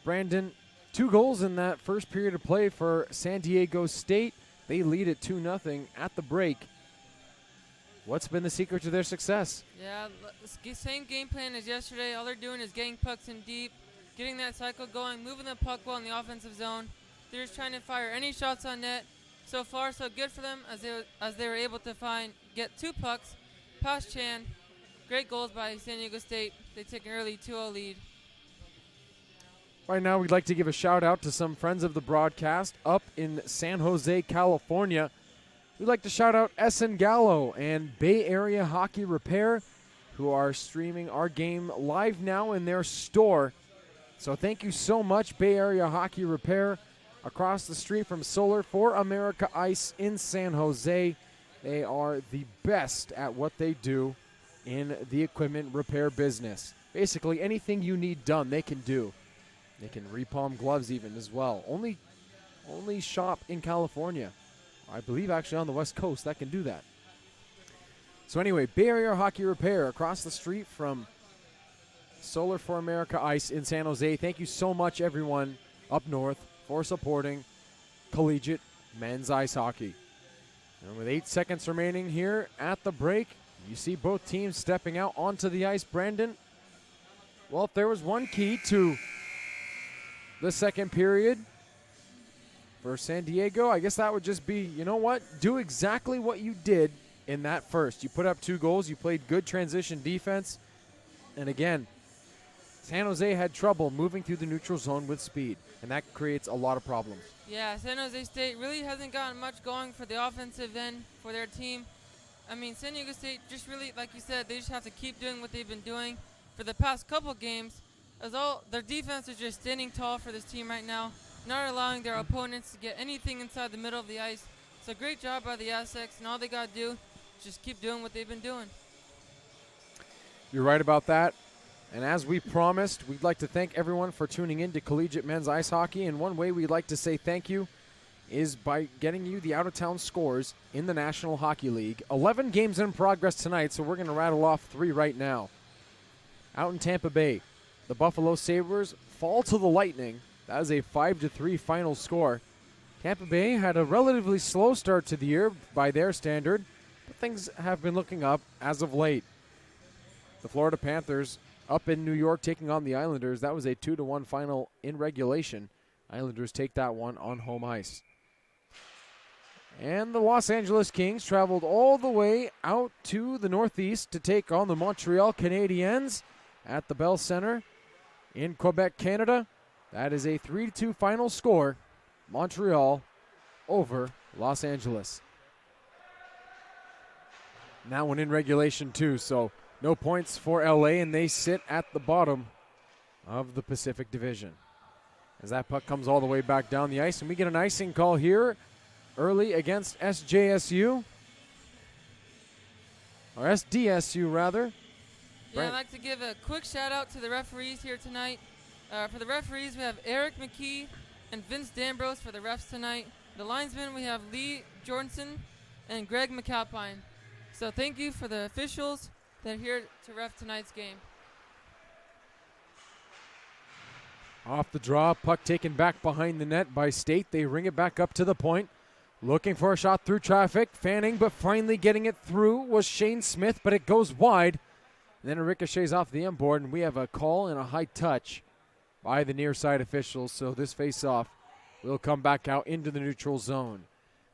Brandon, 2 goals in that first period of play for San Diego State. They lead it 2-0 at the break. What's been the secret to their success? Yeah, same game plan as yesterday. All they're doing is getting pucks in deep, getting that cycle going, moving the puck well in the offensive zone. They're just trying to fire any shots on net. So far, so good for them as they were able to get 2 pucks past Chan. Great goals by San Diego State. They take an early 2-0 lead. Right now, we'd like to give a shout out to some friends of the broadcast up in San Jose, California. We'd like to shout out Essen Gallo and Bay Area Hockey Repair, who are streaming our game live now in their store. So thank you so much, Bay Area Hockey Repair, across the street from Solar for America Ice in San Jose. They are the best at what they do in the equipment repair business. Basically, anything you need done, they can do. They can repalm gloves even as well. Only shop in California, I believe actually on the West Coast, that can do that. So anyway, Bay Area Hockey Repair across the street from Solar for America Ice in San Jose. Thank you so much, everyone up north, for supporting collegiate men's ice hockey. And with 8 seconds remaining here at the break, you see both teams stepping out onto the ice. Brandon, well, if there was one key to the second period for San Diego, I guess that would just be, you know what? Do exactly what you did in that first. You put up 2 goals. You played good transition defense. And again, San Jose had trouble moving through the neutral zone with speed, and that creates a lot of problems. Yeah, San Jose State really hasn't gotten much going for the offensive end for their team. I mean, San Diego State just really, like you said, they just have to keep doing what they've been doing for the past couple games. Their defense is just standing tall for this team right now, not allowing their opponents to get anything inside the middle of the ice. It's a great job by the Aztecs, and all they got to do is just keep doing what they've been doing. You're right about that. And as we promised, we'd like to thank everyone for tuning in to Collegiate Men's Ice Hockey. And one way we'd like to say thank you is by getting you the out-of-town scores in the National Hockey League. 11 games in progress tonight, so we're going to rattle off 3 right now. Out in Tampa Bay, the Buffalo Sabres fall to the Lightning. That is a 5-3 final score. Tampa Bay had a relatively slow start to the year by their standard, but things have been looking up as of late. The Florida Panthers up in New York taking on the Islanders. That was a 2-1 final in regulation. Islanders take that one on home ice. And the Los Angeles Kings traveled all the way out to the Northeast to take on the Montreal Canadiens at the Bell Center in Quebec, Canada. That is a 3-2 final score. Montreal over Los Angeles. That one in regulation too, so no points for LA, and they sit at the bottom of the Pacific Division. As that puck comes all the way back down the ice, and we get an icing call here early against SJSU. Or SDSU, rather. Yeah, I'd like to give a quick shout-out to the referees here tonight. For the referees, we have Eric McKee and Vince D'Ambrose for the refs tonight. The linesmen, we have Lee Jorgensen and Greg McAlpine. So thank you for the officials that are here to ref tonight's game. Off the draw, puck taken back behind the net by State. They ring it back up to the point. Looking for a shot through traffic. Fanning, but finally getting it through was Shane Smith, but it goes wide. And then it ricochets off the end board, and we have a call and a high touch by the near side officials. So this face-off will come back out into the neutral zone.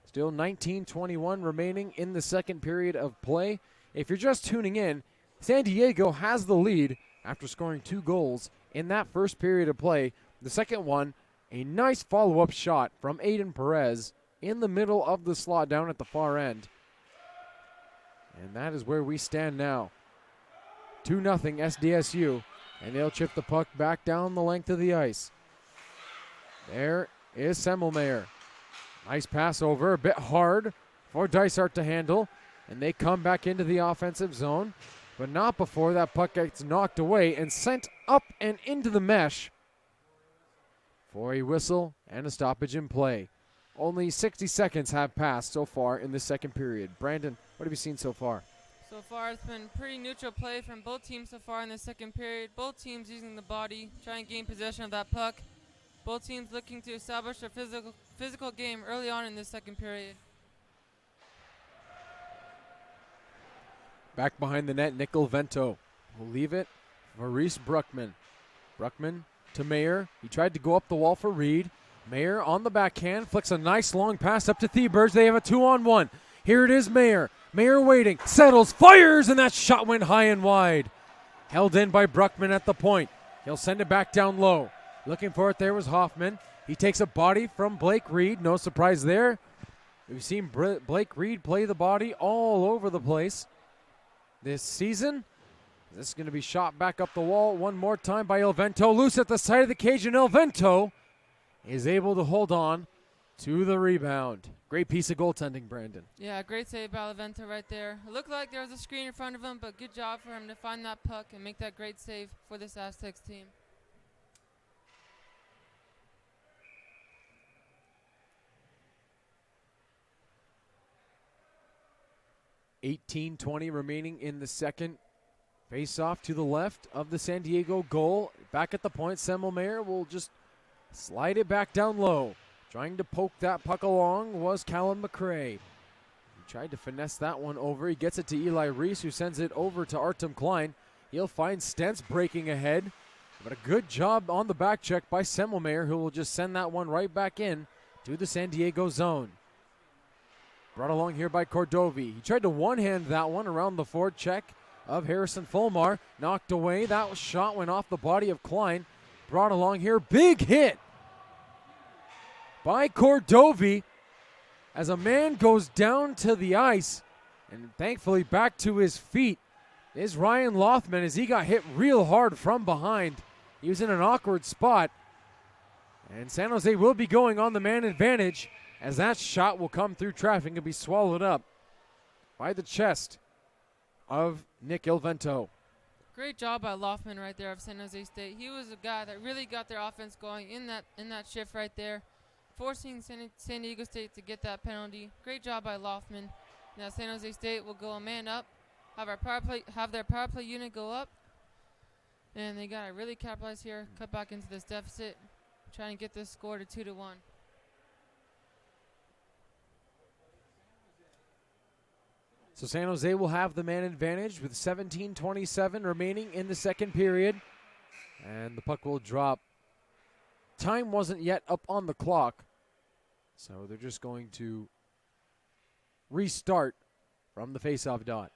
Still 19:21 remaining in the second period of play. If you're just tuning in, San Diego has the lead after scoring 2 goals in that first period of play. The second one, a nice follow-up shot from Aiden Perez in the middle of the slot down at the far end. And that is where we stand now. 2-0 SDSU, and they'll chip the puck back down the length of the ice. There is Semmelmayer. Nice pass over, a bit hard for Dysart to handle. And they come back into the offensive zone, but not before that puck gets knocked away and sent up and into the mesh for a whistle and a stoppage in play. Only 60 seconds have passed so far in the second period. Brandon, what have you seen so far? So far, it's been pretty neutral play from both teams so far in the second period. Both teams using the body, trying to gain possession of that puck. Both teams looking to establish their physical game early on in the second period. Back behind the net, Nickel Vento will leave it for Reese Bruckman. Bruckman to Mayer. He tried to go up the wall for Reed. Mayer on the backhand, flicks a nice long pass up to Thieberge. They have a 2-on-1. Here it is, Mayer. Mayer waiting, settles, fires, and that shot went high and wide. Held in by Bruckman at the point. He'll send it back down low. Looking for it there was Hoffman. He takes a body from Blake Reed. No surprise there. We've seen Blake Reed play the body all over the place this season. This is going to be shot back up the wall one more time by El Vento. Loose at the side of the cage, and El Vento is able to hold on to the rebound. Great piece of goaltending, Brandon. Yeah, great save by El Vento right there. It looked like there was a screen in front of him, but good job for him to find that puck and make that great save for this Aztecs team. $18:20 remaining in the second. Face off to the left of the San Diego goal. Back at the point, Semmelmayer will just slide it back down low. Trying to poke that puck along was Callum McRae. He tried to finesse that one over. He gets it to Eli Reese, who sends it over to Artem Klein. He'll find Stentz breaking ahead. But a good job on the back check by Semmelmayer, who will just send that one right back in to the San Diego zone. Brought along here by Cordovi. He tried to one-hand that one around the forward check of Harrison Fulmar. Knocked away. That shot went off the body of Klein. Brought along here. Big hit by Cordovi as a man goes down to the ice. And thankfully back to his feet is Ryan Lothman as he got hit real hard from behind. He was in an awkward spot. And San Jose will be going on the man advantage as that shot will come through traffic and be swallowed up by the chest of Nick Ilvento. Great job by Lothman right there of San Jose State. He was a guy that really got their offense going in that shift right there, forcing San Diego State to get that penalty. Great job by Lothman. Now San Jose State will go a man up, have their power play unit go up, and they got to really capitalize here, cut back into this deficit, try and get this score to 2-1. So San Jose will have the man advantage with 17:27 remaining in the second period. And the puck will drop. Time wasn't yet up on the clock, so they're just going to restart from the faceoff dot.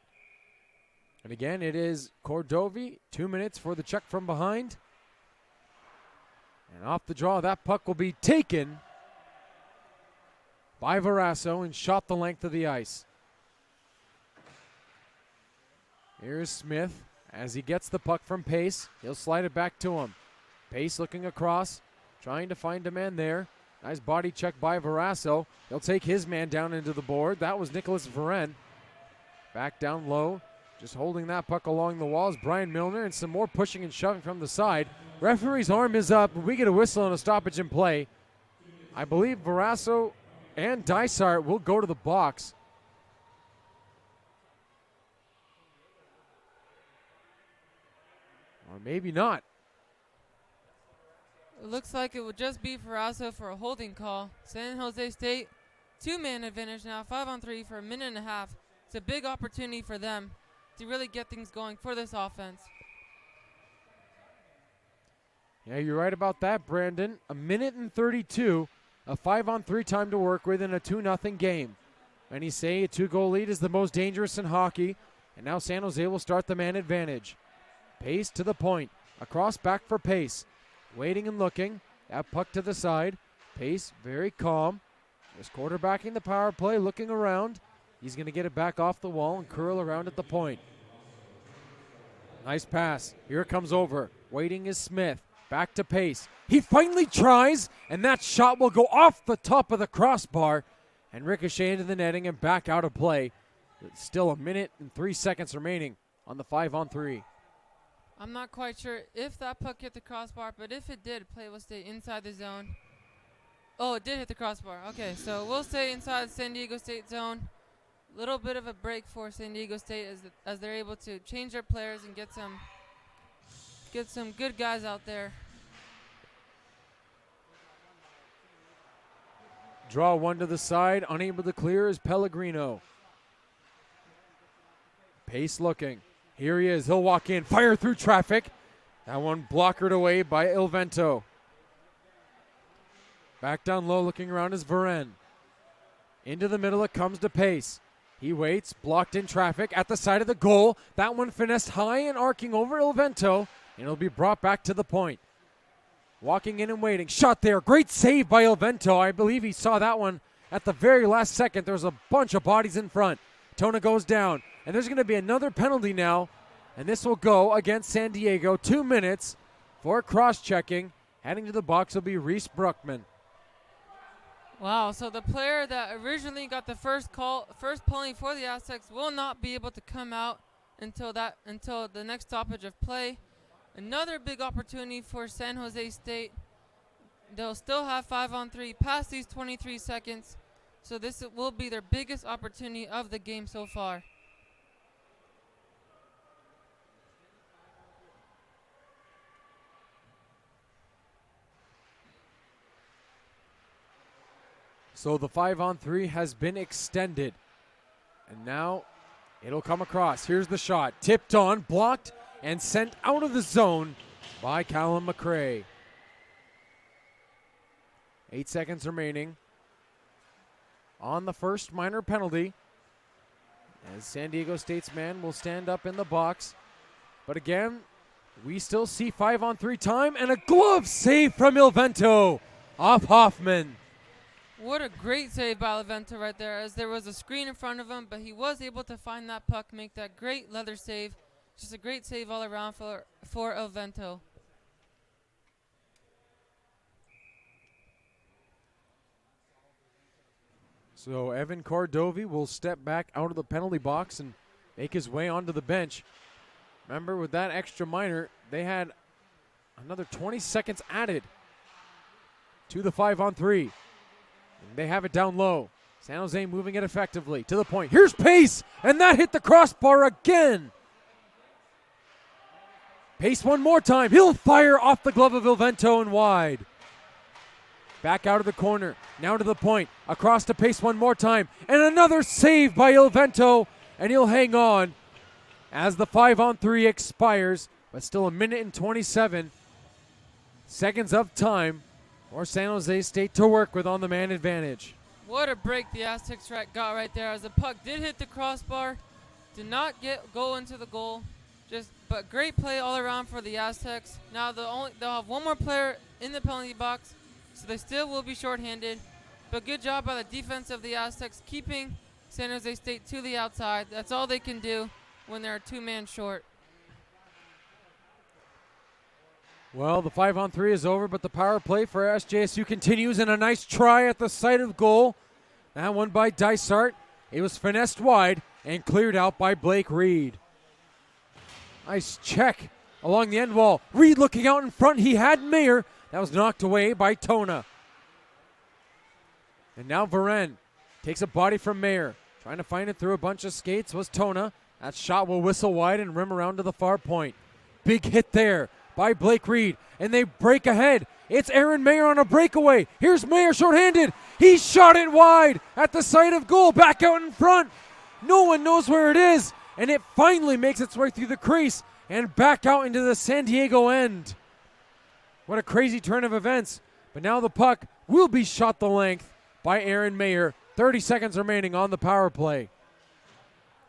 And again, it is Cordovi, 2 minutes for the check from behind. And off the draw, that puck will be taken by Varasso and shot the length of the ice. Here's Smith as he gets the puck from Pace. He'll slide it back to him. Pace looking across, trying to find a man there. Nice body check by Varasso. He'll take his man down into the board. That was Nicholas Varen. Back down low, just holding that puck along the walls. Brian Milner and some more pushing and shoving from the side. Referee's arm is up. We get a whistle and a stoppage in play. I believe Varasso and Dysart will go to the box. Or maybe not. It looks like it would just be Varasso for a holding call. San Jose State, two-man advantage now, 5-on-3 for a minute and a half. It's a big opportunity for them to really get things going for this offense. Yeah, you're right about that, Brandon. A minute and 32, a 5-on-3 time to work with in a 2-0 game. Many say a 2-goal lead is the most dangerous in hockey, and now San Jose will start the man advantage. Pace to the point, across back for Pace. Waiting and looking, that puck to the side. Pace very calm, just quarterbacking the power play, looking around. He's going to get it back off the wall and curl around at the point. Nice pass, here it comes over. Waiting is Smith, back to Pace. He finally tries, and that shot will go off the top of the crossbar and ricochet into the netting and back out of play. It's still a minute and 3 seconds remaining on the 5-on-3. I'm not quite sure if that puck hit the crossbar, but if it did, play will stay inside the zone. Oh, it did hit the crossbar. Okay, so we'll stay inside San Diego State zone. Little bit of a break for San Diego State as they're able to change their players and get some good guys out there. Draw one to the side, unable to clear is Pellegrino. Pace looking. Here he is. He'll walk in, fire through traffic. That one blockered away by Ilvento. Back down low, looking around is Varen. Into the middle it comes to Pace. He waits, blocked in traffic at the side of the goal. That one finessed high and arcing over Ilvento, and it'll be brought back to the point. Walking in and waiting. Shot there. Great save by Ilvento. I believe he saw that one at the very last second. There's a bunch of bodies in front. Tona goes down, and there's going to be another penalty now, and this will go against San Diego. 2 minutes for cross-checking. Heading to the box will be Reese Bruckman. Wow, so the player that originally got the first penalty for the Aztecs will not be able to come out until the next stoppage of play. Another big opportunity for San Jose State. They'll still have 5-on-3 past these 23 seconds, so this will be their biggest opportunity of the game so far. So the 5-on-3 has been extended. And now it'll come across. Here's the shot. Tipped on, blocked, and sent out of the zone by Callum McRae. 8 seconds remaining on the first minor penalty. As San Diego State's man will stand up in the box. But again, we still see 5-on-3 time, and a glove save from Ilvento off Hoffman. What a great save by Ilvento right there, as there was a screen in front of him, but he was able to find that puck, make that great leather save. Just a great save all around for Ilvento. So Evan Cordovi will step back out of the penalty box and make his way onto the bench. Remember, with that extra minor, they had another 20 seconds added to the 5-on-3. They have it down low. San Jose moving it effectively to the point. Here's Pace, and that hit the crossbar again. Pace one more time. He'll fire off the glove of Ilvento and wide. Back out of the corner. Now to the point. Across to Pace one more time. And another save by Ilvento, and he'll hang on as the 5-on-3 expires, but still 1:27 seconds of time for San Jose State to work with on the man advantage. What a break the Aztecs got right there, as the puck did hit the crossbar, did not go into the goal. But great play all around for the Aztecs. Now they'll have one more player in the penalty box, so they still will be shorthanded. But good job by the defense of the Aztecs, keeping San Jose State to the outside. That's all they can do when they're 2-man short. Well, the 5-on-3 is over, but the power play for SJSU continues, and a nice try at the side of goal. That one by Dysart. It was finessed wide and cleared out by Blake Reed. Nice check along the end wall. Reed looking out in front. He had Mayer. That was knocked away by Tona. And now Varen takes a body from Mayer. Trying to find it through a bunch of skates was Tona. That shot will whistle wide and rim around to the far point. Big hit there by Blake Reed, and they break ahead. It's Aaron Mayer on a breakaway. Here's Mayer shorthanded. He shot it wide at the side of goal, back out in front. No one knows where it is, and it finally makes its way through the crease and back out into the San Diego end. What a crazy turn of events. But now the puck will be shot the length by Aaron Mayer. 30 seconds remaining on the power play.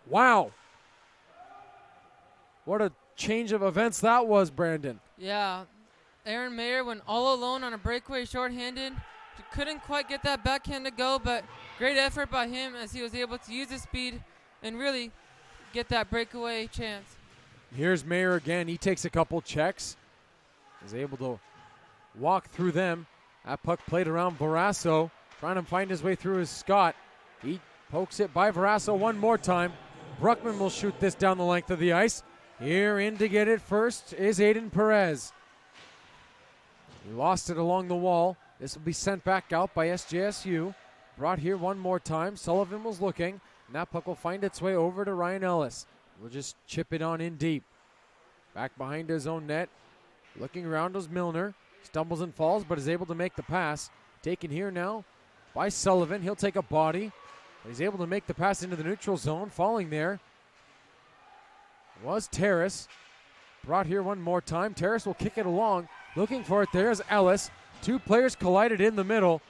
Wow. What a change of events that was, Brandon. Yeah, Aaron Mayer went all alone on a breakaway shorthanded. Couldn't quite get that backhand to go, but great effort by him as he was able to use his speed and really get that breakaway chance. Here's Mayer again. He takes a couple checks. Is able to walk through them. That puck played around Varasso, trying to find his way through his Scott. He pokes it by Varasso one more time. Bruckman will shoot this down the length of the ice. Here in to get it first is Aiden Perez. He lost it along the wall. This will be sent back out by SDSU. Brought here one more time. Sullivan was looking. And that puck will find its way over to Ryan Ellis. We'll just chip it on in deep. Back behind his own net. Looking around was Milner. Stumbles and falls, but is able to make the pass. Taken here now by Sullivan. He'll take a body. But he's able to make the pass into the neutral zone. Falling there was Terrace. Brought here one more time. Terrace will kick it along. Looking for it. There's Ellis. Two players collided in the middle.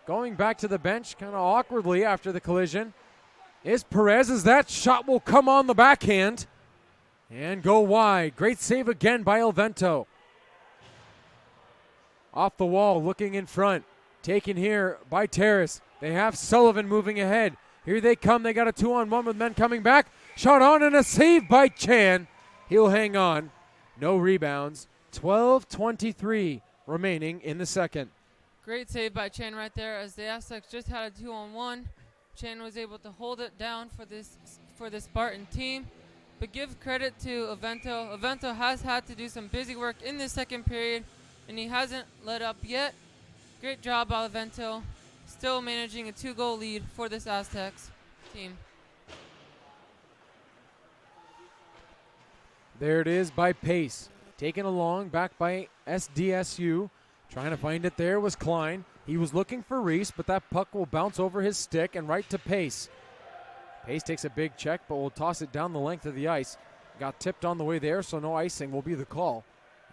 Going back to the bench kind of awkwardly after the collision is Perez, as that shot will come on the backhand and go wide. Great save again by Elvento. Off the wall, looking in front. Taken here by Terrace. They have Sullivan moving ahead. Here they come. They got a 2-on-1 with men coming back. Shot on and a save by Chan. He'll hang on. No rebounds. 12:23 remaining in the second. Great save by Chan right there, as the Aztecs just had a 2-on-1. Chan was able to hold it down for the Spartan team. But give credit to Avento. Avento has had to do some busy work in the second period, and he hasn't let up yet. Great job by Avento. Still managing a 2-goal lead for this Aztecs team. There it is by Pace. Taken along back by SDSU. Trying to find it there was Klein. He was looking for Reese, but that puck will bounce over his stick and right to Pace. Pace takes a big check, but will toss it down the length of the ice. Got tipped on the way there, so no icing will be the call.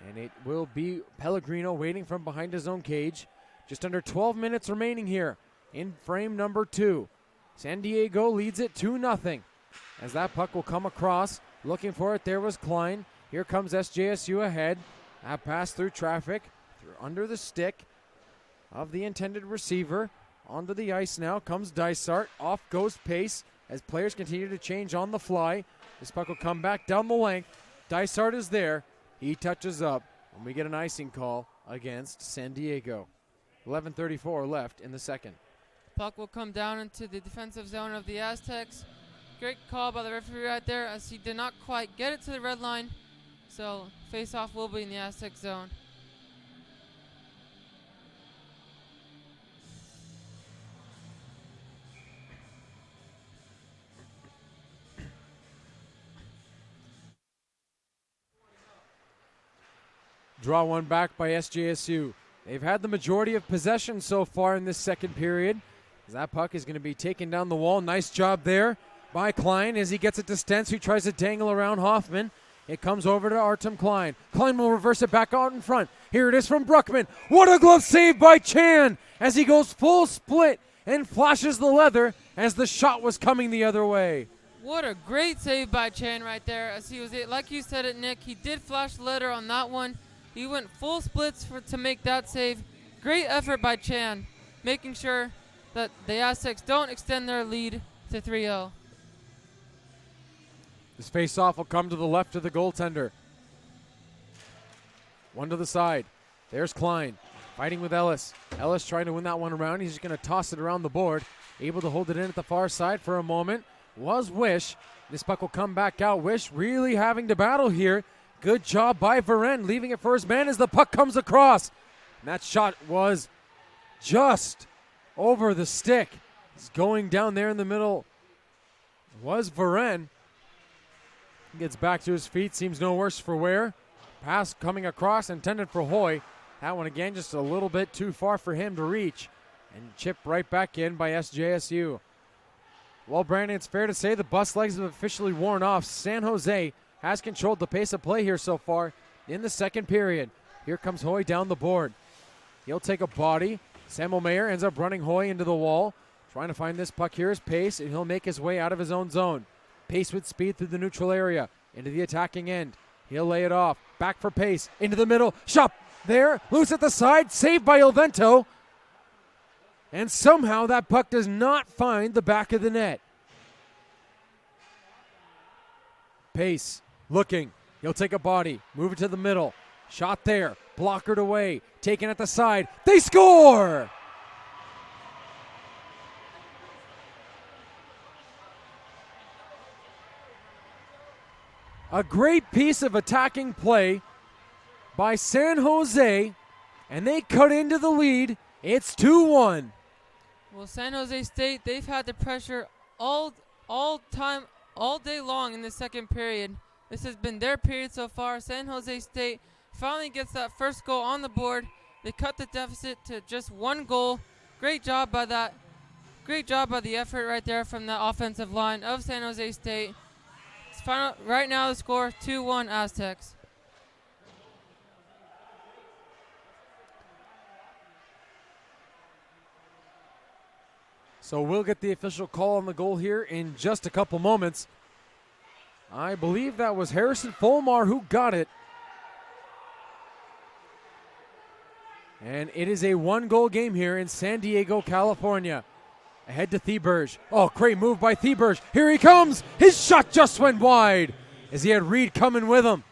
And it will be Pellegrino waiting from behind his own cage. Just under 12 minutes remaining here in frame number 2. San Diego leads it 2-0. As that puck will come across, looking for it, there was Klein. Here comes SJSU ahead. That pass through traffic, under the stick of the intended receiver. Onto the ice now comes Dysart. Off goes Pace as players continue to change on the fly. This puck will come back down the length. Dysart is there. He touches up, and we get an icing call against San Diego. 11:34 left in the second. Puck will come down into the defensive zone of the Aztecs. Great call by the referee right there, as he did not quite get it to the red line. So face-off will be in the Aztec zone. Draw one back by SJSU. They've had the majority of possession so far in this second period. As that puck is going to be taken down the wall. Nice job there by Klein as he gets it to Stentz, who tries to dangle around Hoffman. It comes over to Artem Klein. Klein will reverse it back out in front. Here it is from Bruckman. What a glove save by Chan as he goes full split and flashes the leather as the shot was coming the other way. What a great save by Chan right there, as he was, like you said it, Nick, he did flash the leather on that one. He went full splits to make that save. Great effort by Chan, making sure that the Aztecs don't extend their lead to 3-0. This face-off will come to the left of the goaltender. One to the side. There's Klein fighting with Ellis. Ellis trying to win that one around. He's just going to toss it around the board. Able to hold it in at the far side for a moment was Wish. This puck will come back out. Wish really having to battle here. Good job by Varen, leaving it for his man as the puck comes across. And that shot was just over the stick. He's going down there in the middle. Was Varen. Gets back to his feet, seems no worse for wear. Pass coming across, intended for Hoy. That one again just a little bit too far for him to reach. And chipped right back in by SJSU. Well, Brandon, it's fair to say the bus legs have officially worn off. San Jose has controlled the pace of play here so far in the second period. Here comes Hoy down the board. He'll take a body. Samuel Mayer ends up running Hoy into the wall. Trying to find this puck here is Pace, and he'll make his way out of his own zone. Pace with speed through the neutral area into the attacking end. He'll lay it off. Back for Pace. Into the middle. Shot there. Loose at the side. Saved by Elvento. And somehow that puck does not find the back of the net. Pace looking. He'll take a body. Move it to the middle. Shot there. Blockered away. Taken at the side. They score! A great piece of attacking play by San Jose, and they cut into the lead It's 2-1. Well, San Jose State, they've had the pressure all day long in the second period. This has been their period so far. San Jose State finally gets that first goal on the board. They cut the deficit to just 1 goal. Great job by that. Great job by the effort right there from that offensive line of San Jose State. It's final, right now the score 2-1 Aztecs. So we'll get the official call on the goal here in just a couple moments. I believe that was Harrison Fulmar who got it. And it is a 1-goal game here in San Diego, California. Ahead to Theberge. Oh, great move by Theberge. Here he comes. His shot just went wide as he had Reed coming with him.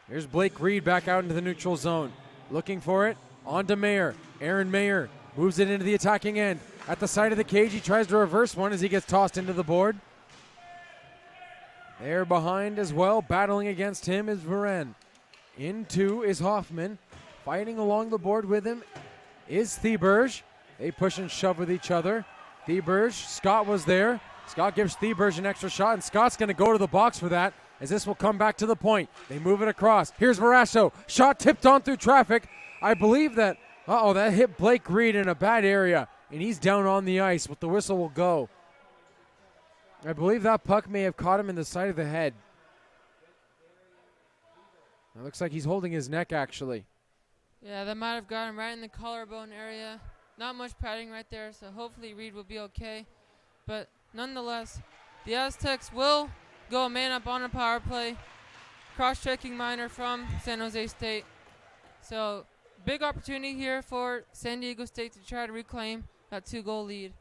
Here's Blake Reed back out into the neutral zone. Looking for it. On to Mayer. Aaron Mayer moves it into the attacking end. At the side of the cage, he tries to reverse one as he gets tossed into the board. There behind as well, battling against him is Varen. In two is Hoffman. Fighting along the board with him is Theberge. They push and shove with each other. Theberge, Scott was there. Scott gives Theberge an extra shot, and Scott's going to go to the box for that, as this will come back to the point. They move it across. Here's Marasco. Shot tipped on through traffic. I believe that, that hit Blake Reed in a bad area, and he's down on the ice, but the whistle will go. I believe that puck may have caught him in the side of the head. It looks like he's holding his neck, actually. Yeah, that might have got him right in the collarbone area. Not much padding right there, so hopefully Reed will be okay. But nonetheless, the Aztecs will go a man up on a power play. Cross-checking minor from San Jose State. So big opportunity here for San Diego State to try to reclaim that 2-goal lead.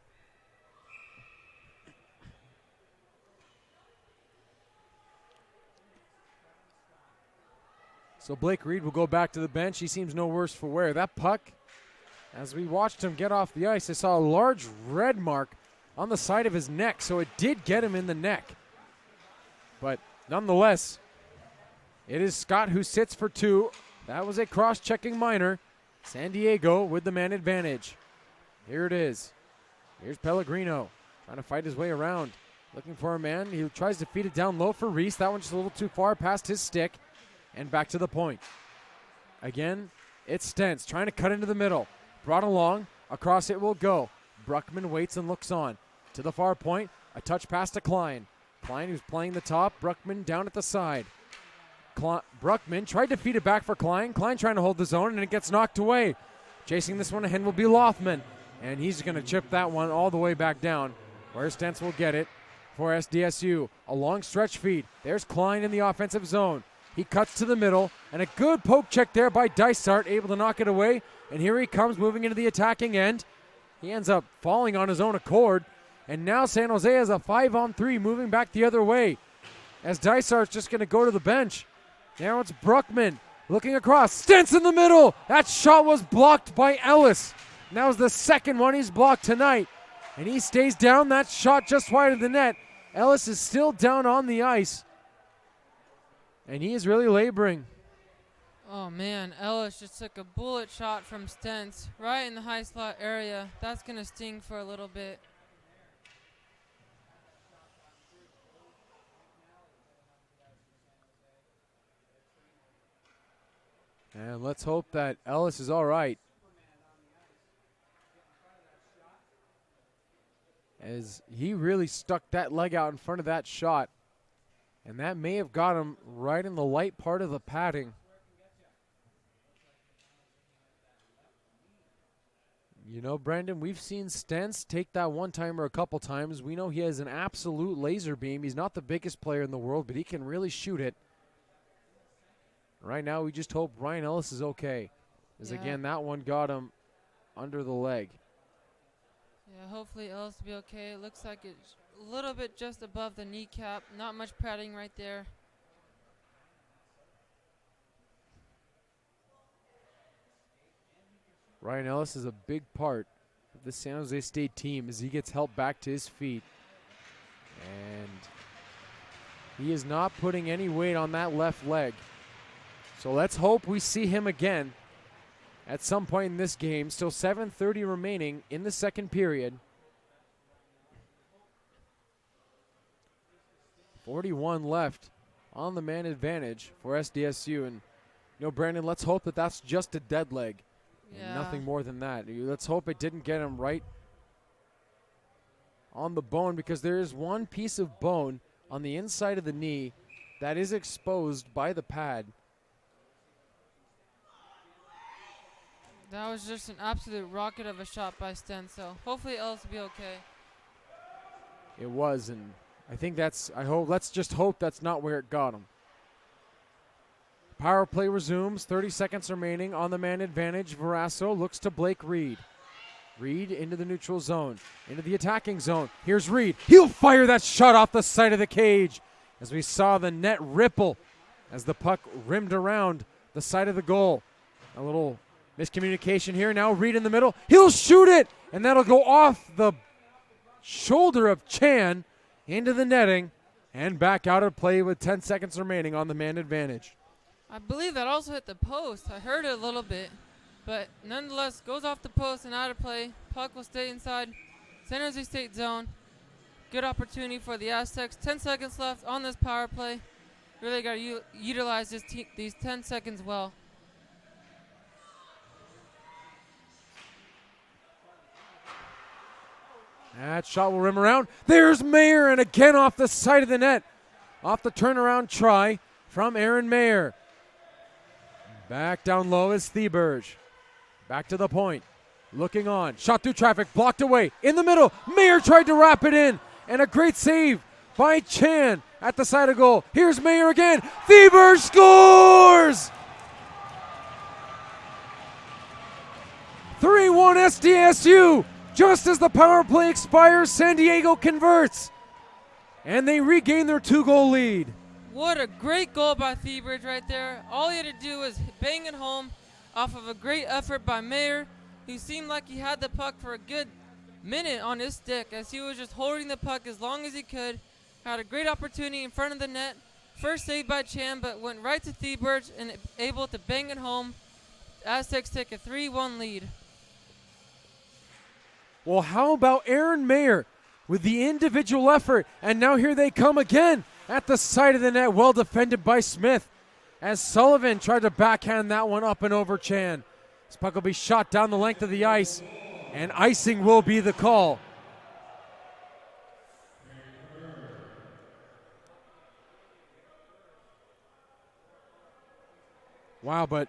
So Blake Reed will go back to the bench. He seems no worse for wear. That puck, as we watched him get off the ice, I saw a large red mark on the side of his neck, so it did get him in the neck. But nonetheless, it is Scott who sits for 2. That was a cross-checking minor. San Diego with the man advantage. Here it is. Here's Pellegrino trying to fight his way around. Looking for a man. He tries to feed it down low for Reese. That one's just a little too far past his stick. And back to the point. Again, it's Stentz trying to cut into the middle. Brought along. Across it will go. Bruckman waits and looks on. To the far point. A touch pass to Klein. Klein who's playing the top. Bruckman down at the side. Bruckman tried to feed it back for Klein. Klein trying to hold the zone, and it gets knocked away. Chasing this one ahead will be Lothman. And he's going to chip that one all the way back down, where Stentz will get it for SDSU. A long stretch feed. There's Klein in the offensive zone. He cuts to the middle, and a good poke check there by Dysart, able to knock it away. And here he comes, moving into the attacking end. He ends up falling on his own accord. And now San Jose has a 5-on-3 moving back the other way, as Dysart's just going to go to the bench. Now it's Bruckman looking across. Stentz in the middle. That shot was blocked by Ellis. And that was the second one he's blocked tonight. And he stays down. That shot just wide of the net. Ellis is still down on the ice. And he is really laboring. Oh, man. Ellis just took a bullet shot from Stentz right in the high slot area. That's going to sting for a little bit. And let's hope that Ellis is all right, as he really stuck that leg out in front of that shot. And that may have got him right in the light part of the padding. You know, Brandon, we've seen Stentz take that one-timer a couple times. We know he has an absolute laser beam. He's not the biggest player in the world, but he can really shoot it. Right now, we just hope Ryan Ellis is okay. As again, that one got him under the leg. Yeah, hopefully Ellis will be okay. It looks like it's a little bit just above the kneecap. Not much padding right there. Ryan Ellis is a big part of the San Jose State team as he gets helped back to his feet. And he is not putting any weight on that left leg. So let's hope we see him again at some point in this game. Still 7:30 remaining in the second period. 41 left on the man advantage for SDSU. And, Brandon, let's hope that that's just a dead leg. Yeah. Nothing more than that. Let's hope it didn't get him right on the bone, because there is one piece of bone on the inside of the knee that is exposed by the pad. That was just an absolute rocket of a shot by Sten, so hopefully Ellis will be okay. It was, and let's just hope that's not where it got him. Power play resumes, 30 seconds remaining on the man advantage. Verasso looks to Blake Reed. Reed into the neutral zone, into the attacking zone. Here's Reed. He'll fire that shot off the side of the cage, as we saw the net ripple as the puck rimmed around the side of the goal. A little miscommunication here. Now Reed in the middle. He'll shoot it, and that'll go off the shoulder of Chan into the netting and back out of play with 10 seconds remaining on the man advantage. I believe that also hit the post. I heard it a little bit, but nonetheless goes off the post and out of play. Puck will stay inside San Jose State zone. Good opportunity for the Aztecs. 10 seconds left on this power play. Really got to utilize these 10 seconds well. That shot will rim around. There's Mayer, and again off the side of the net. Off the turnaround try from Aaron Mayer. Back down low is Theberge. Back to the point. Looking on. Shot through traffic. Blocked away. In the middle. Mayer tried to wrap it in. And a great save by Chan at the side of goal. Here's Mayer again. Theberge scores! 3-1 SDSU. Just as the power play expires, San Diego converts. And they regain their 2-goal lead. What a great goal by Theberge right there. All he had to do was bang it home off of a great effort by Mayer, who seemed like he had the puck for a good minute on his stick as he was just holding the puck as long as he could. Had a great opportunity in front of the net. First save by Chan, but went right to Theberge and able to bang it home. Aztecs take a 3-1 lead. Well, how about Aaron Mayer with the individual effort? And now here they come again at the side of the net. Well defended by Smith as Sullivan tried to backhand that one up and over Chan. This puck will be shot down the length of the ice, and icing will be the call. Wow, but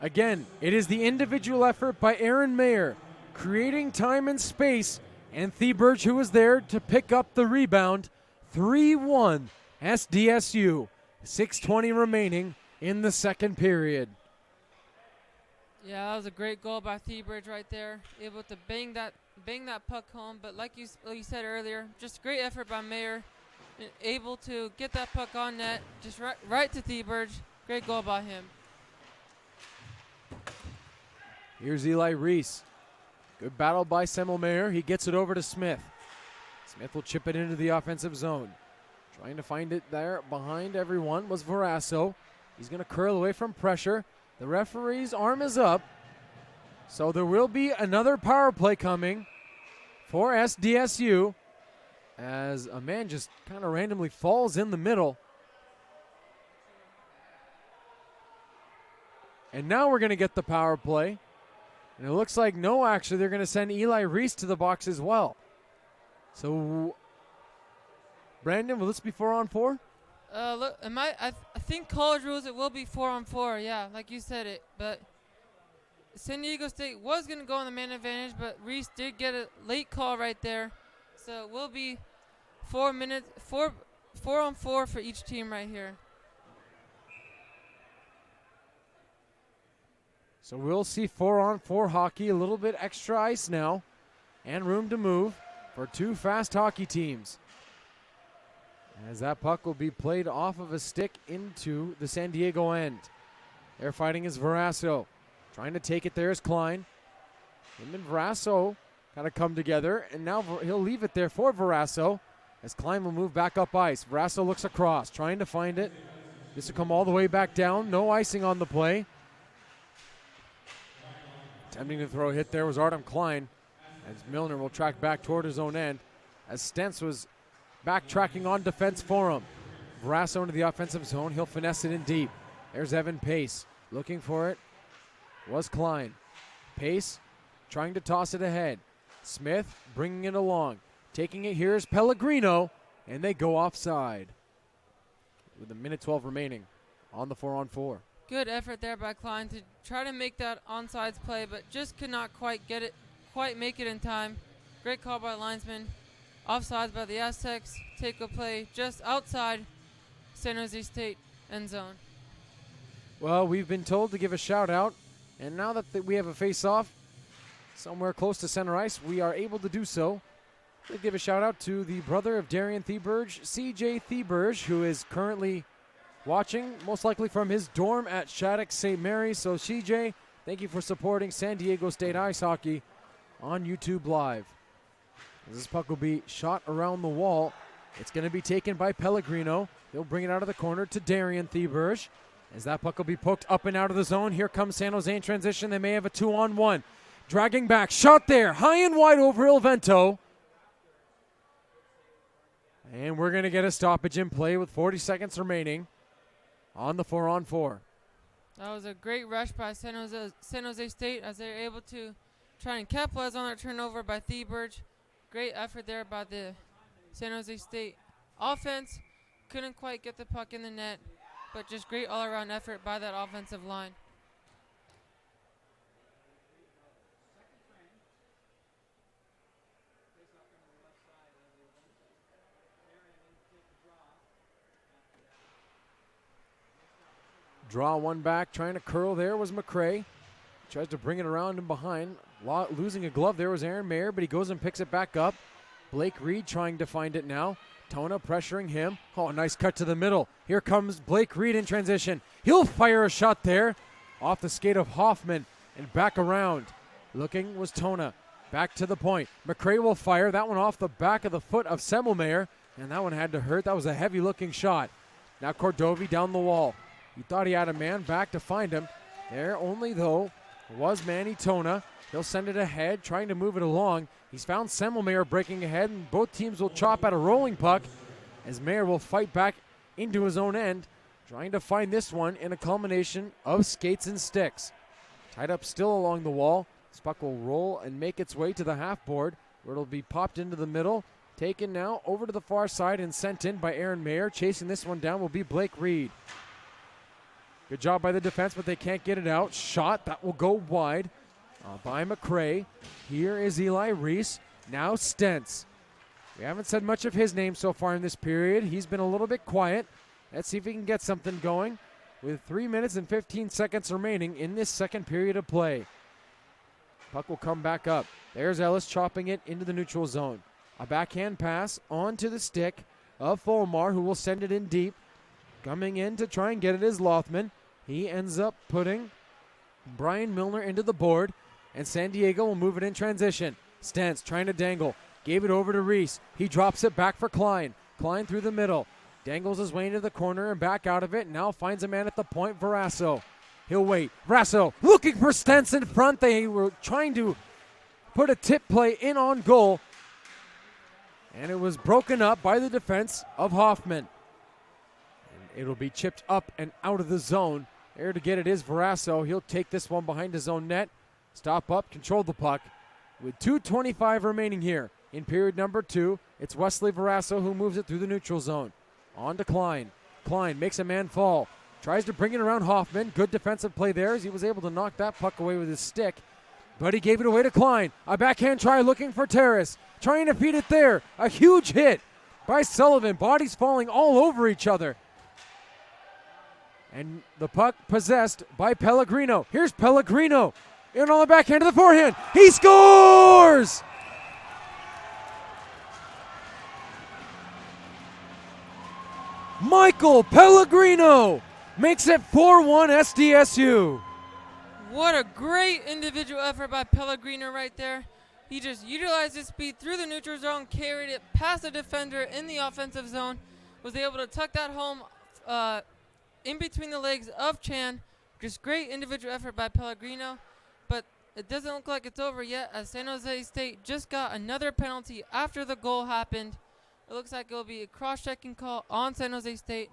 again, it is the individual effort by Aaron Mayer, creating time and space, and Theberge, who was there to pick up the rebound. 3-1 SDSU. 6:20 remaining in the second period. Yeah, that was a great goal by Theberge right there. Able to bang that puck home, but like you said earlier, just great effort by Mayer. Able to get that puck on net, just right to Theberge. Great goal by him. Here's Eli Reese. Good battle by Semmelmayer. He gets it over to Smith. Smith will chip it into the offensive zone. Trying to find it there behind everyone was Verasso. He's going to curl away from pressure. The referee's arm is up. So there will be another power play coming for SDSU as a man just kind of randomly falls in the middle. And now we're going to get the power play. And it looks like actually they're going to send Eli Reese to the box as well. So, Brandon, will this be 4-on-4? Look, I think college rules it will be 4-on-4. Yeah, like you said it. But San Diego State was going to go on the man advantage, but Reese did get a late call right there. So it will be 4-on-4 for each team right here. So we'll see 4-on-4 hockey, a little bit extra ice now, and room to move for two fast hockey teams. As that puck will be played off of a stick into the San Diego end. They're fighting is Verasso. Trying to take it there is Klein. Him and Verasso kind of come together, and now he'll leave it there for Verasso as Klein will move back up ice. Verasso looks across, trying to find it. This will come all the way back down. No icing on the play. Attempting to throw a hit there was Artem Klein, as Milner will track back toward his own end, as Stentz was backtracking on defense for him. Varasso into the offensive zone. He'll finesse it in deep. There's Evan Pace looking for it. Was Klein. Pace trying to toss it ahead. Smith bringing it along. Taking it here is Pellegrino, and they go offside with a minute 12 remaining on the 4-on-4. Good effort there by Klein to try to make that onside play, but just could not quite make it in time. Great call by linesman. Offsides by the Aztecs. Take a play just outside San Jose State end zone. Well, we've been told to give a shout out, and now that we have a face-off somewhere close to center ice, we are able to do so. We'll give a shout out to the brother of Darian Thieberge, CJ Thieberge, who is currently watching, most likely from his dorm at Shattuck St. Mary's. So CJ, thank you for supporting San Diego State Ice Hockey on YouTube Live. This puck will be shot around the wall. It's going to be taken by Pellegrino. He'll bring it out of the corner to Darian Thieberge. As that puck will be poked up and out of the zone. Here comes San Jose in transition. They may have a 2-on-1. Dragging back. Shot there. High and wide over Ilvento. And we're going to get a stoppage in play with 40 seconds remaining on the 4-on-4. That was a great rush by San Jose State as they were able to try and capitalize on that turnover by Thieberge. Great effort there by the San Jose State offense. Couldn't quite get the puck in the net, but just great all-around effort by that offensive line. Draw one back, trying to curl there was McCray. Tries to bring it around and behind. Losing a glove there was Aaron Mayer, but he goes and picks it back up. Blake Reed trying to find it now. Tona pressuring him. Oh, nice cut to the middle. Here comes Blake Reed in transition. He'll fire a shot there off the skate of Hoffman and back around. Looking was Tona. Back to the point. McCray will fire. That one off the back of the foot of Semmelmayer, and that one had to hurt. That was a heavy-looking shot. Now Cordovi down the wall. He thought he had a man back to find him. There only, though, was Manny Tona. He'll send it ahead, trying to move it along. He's found Semmelmayer breaking ahead, and both teams will chop at a rolling puck as Mayer will fight back into his own end, trying to find this one in a culmination of skates and sticks. Tied up still along the wall. This puck will roll and make its way to the half board, where it'll be popped into the middle. Taken now over to the far side and sent in by Aaron Mayer. Chasing this one down will be Blake Reed. Good job by the defense, but they can't get it out. Shot, that will go wide by McCray. Here is Eli Reese. Now Stentz. We haven't said much of his name so far in this period. He's been a little bit quiet. Let's see if he can get something going with 3 minutes and 15 seconds remaining in this second period of play. Puck will come back up. There's Ellis chopping it into the neutral zone. A backhand pass onto the stick of Folmar, who will send it in deep. Coming in to try and get it is Lothman. He ends up putting Brian Milner into the board, and San Diego will move it in transition. Stentz trying to dangle. Gave it over to Reese. He drops it back for Klein. Klein through the middle. Dangles his way into the corner and back out of it. Now finds a man at the point, Varasso. He'll wait. Varasso looking for Stentz in front. They were trying to put a tip play in on goal, and it was broken up by the defense of Hoffman. And it'll be chipped up and out of the zone. There to get it is Varasso. He'll take this one behind his own net. Stop up, control the puck. With 2:25 remaining here in period number 2, it's Wesley Varasso who moves it through the neutral zone. On to Klein. Klein makes a man fall. Tries to bring it around Hoffman. Good defensive play there as he was able to knock that puck away with his stick. But he gave it away to Klein. A backhand try looking for Terrace. Trying to feed it there. A huge hit by Sullivan. Bodies falling all over each other. And the puck possessed by Pellegrino. Here's Pellegrino. In on the backhand to the forehand. He scores! Michael Pellegrino makes it 4-1 SDSU. What a great individual effort by Pellegrino right there. He just utilized his speed through the neutral zone, carried it past the defender in the offensive zone, was able to tuck that home in between the legs of Chan. Just great individual effort by Pellegrino. But it doesn't look like it's over yet, as San Jose State just got another penalty after the goal happened. It looks like it will be a cross-checking call on San Jose State.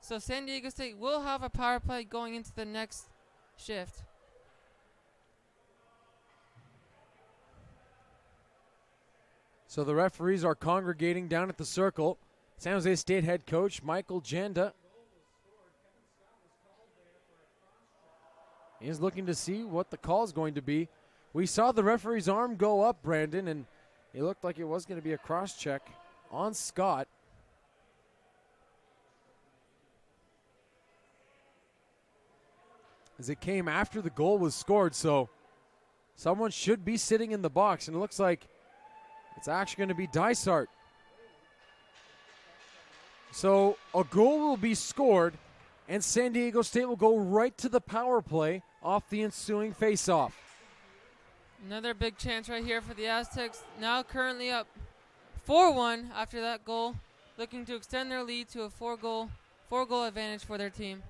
So San Diego State will have a power play going into the next shift. So the referees are congregating down at the circle. San Jose State head coach Michael Janda is looking to see what the call is going to be. We saw the referee's arm go up, Brandon, and it looked like it was going to be a cross-check on Scott. As it came after the goal was scored, so someone should be sitting in the box, and it looks like it's actually going to be Dysart. So a goal will be scored, and San Diego State will go right to the power play off the ensuing faceoff. Another big chance right here for the Aztecs. Now currently up 4-1 after that goal, looking to extend their lead to a four-goal advantage for their team.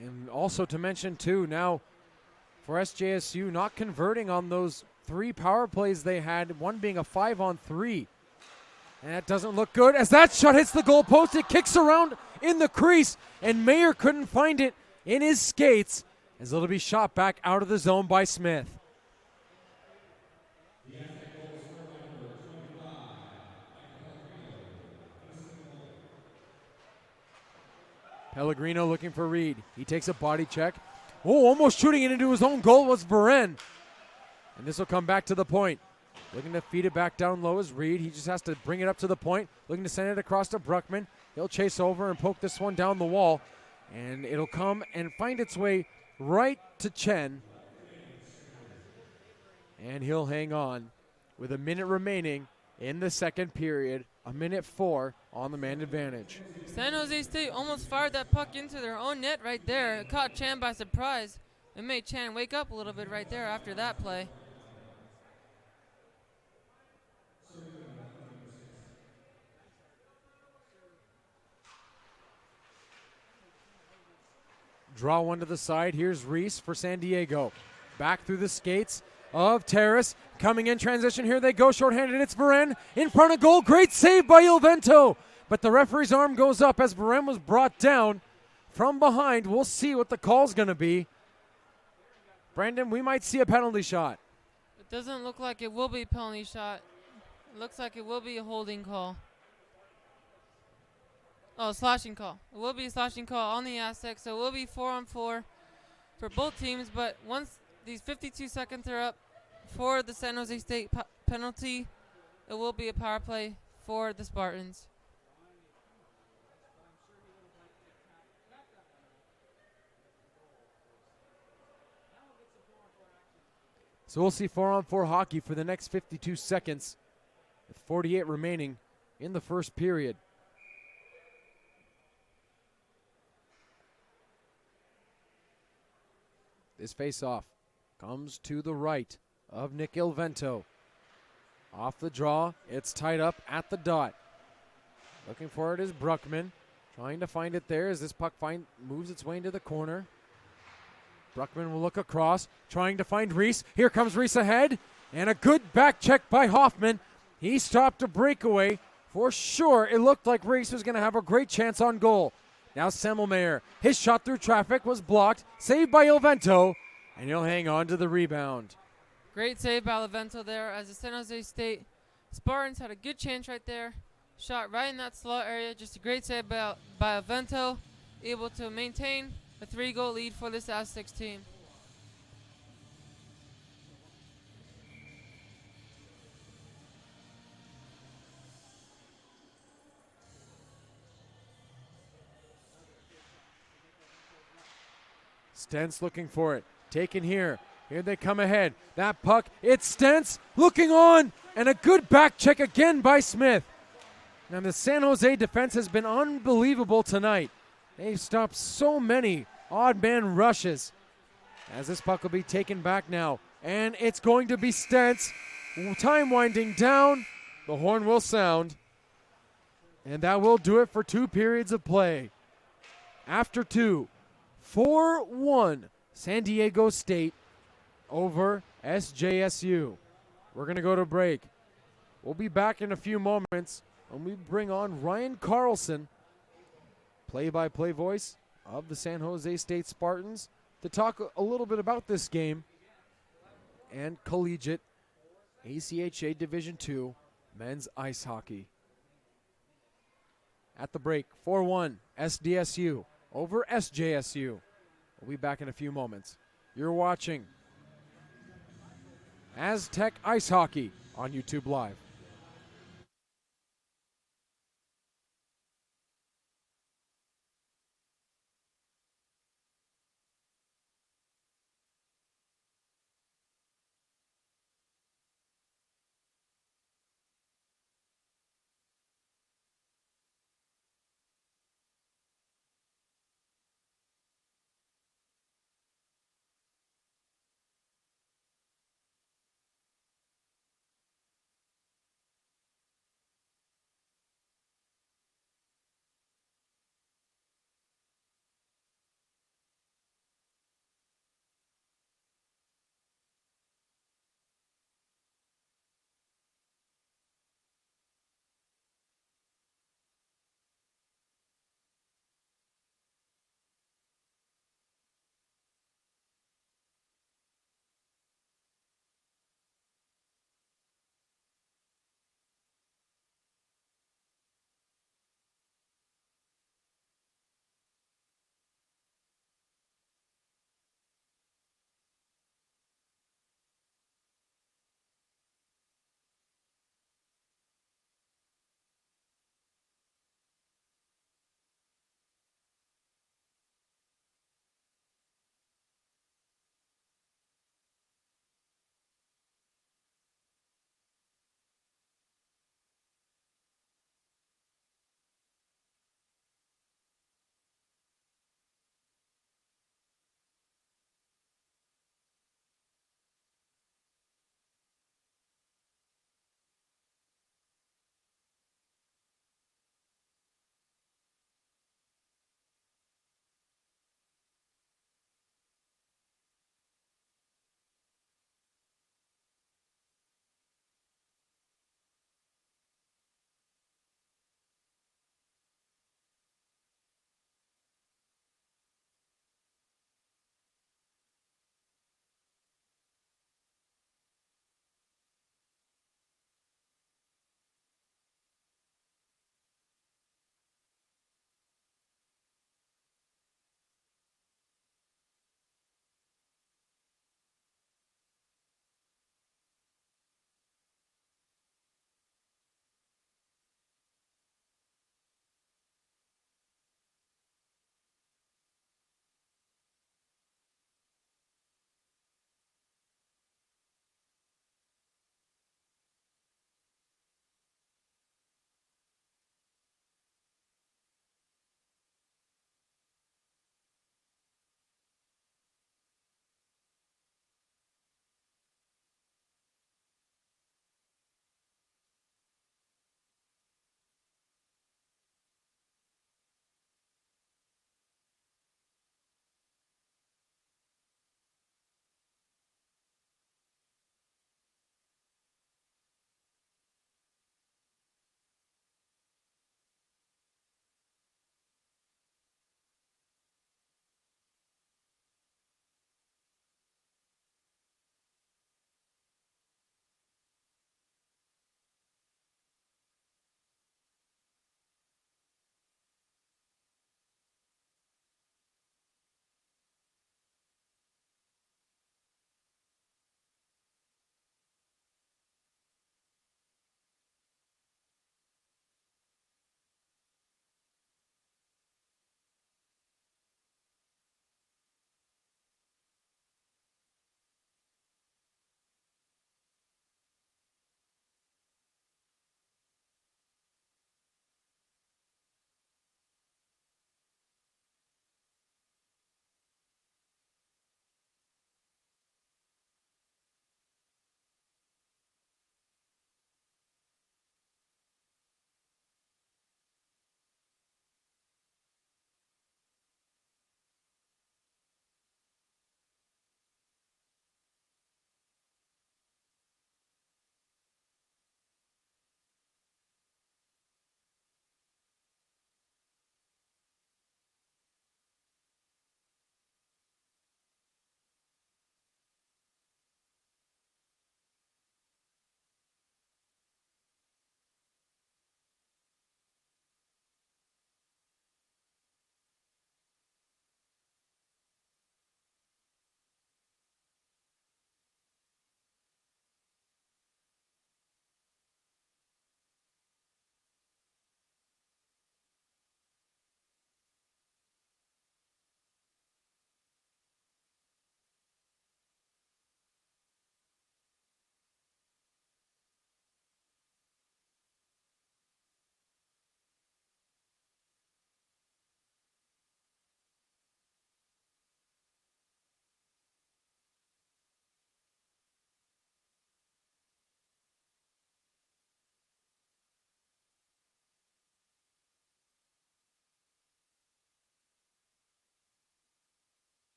And also to mention, too, now for SJSU not converting on those 3 power plays they had, one being a 5-on-3. And that doesn't look good as that shot hits the goal post. It kicks around in the crease, and Mayer couldn't find it in his skates as it'll be shot back out of the zone by Smith. Pellegrino looking for Reed. He takes a body check. Oh, almost shooting it into his own goal was Varen. And this will come back to the point. Looking to feed it back down low is Reed. He just has to bring it up to the point. Looking to send it across to Bruckman. He'll chase over and poke this one down the wall. And it'll come and find its way right to Chen. And he'll hang on with a minute remaining in the second period. A minute 4 on the man advantage. San Jose State almost fired that puck into their own net right there. It caught Chan by surprise. It made Chan wake up a little bit right there after that play. Draw one to the side. Here's Reese for San Diego. Back through the skates of Terrace. Coming in transition. Here they go. Shorthanded. It's Varen in front of goal. Great save by Ilvento. But the referee's arm goes up as Varen was brought down from behind. We'll see what the call's going to be. Brandon, we might see a penalty shot. It doesn't look like it will be a penalty shot. It looks like it will be a holding call. Oh, slashing call. It will be a slashing call on the Aztecs, so it will be 4-on-4 for both teams. But once these 52 seconds are up for the San Jose State penalty, it will be a power play for the Spartans. So we'll see 4-on-4 hockey for the next 52 seconds with 48 remaining in the first period. This face-off comes to the right of Nick Ilvento. Off the draw, it's tied up at the dot. Looking for it is Bruckman, trying to find it there as this puck moves its way into the corner. Bruckman will look across, trying to find Reese. Here comes Reese ahead, and a good back check by Hoffman. He stopped a breakaway. For sure, it looked like Reese was going to have a great chance on goal. Now Semmelmayer, his shot through traffic was blocked, saved by Ilvento, and he'll hang on to the rebound. Great save by Ilvento there as the San Jose State Spartans had a good chance right there. Shot right in that slot area. Just a great save by Ilvento, able to maintain a 3-goal lead for this Aztecs team. Stentz looking for it. Taken here. Here they come ahead. That puck, it's Stentz looking on, and a good back check again by Smith. Now the San Jose defense has been unbelievable tonight. They've stopped so many odd man rushes. As this puck will be taken back now, and it's going to be Stentz. Time winding down. The horn will sound, and that will do it for 2 periods of play. After 2, 4-1 San Diego State over SJSU. We're going to go to break. We'll be back in a few moments when we bring on Ryan Carlson, play-by-play voice of the San Jose State Spartans, to talk a little bit about this game and collegiate ACHA Division II men's ice hockey. At the break, 4-1 SDSU over SJSU. We'll be back in a few moments. You're watching Aztec Ice Hockey on YouTube Live.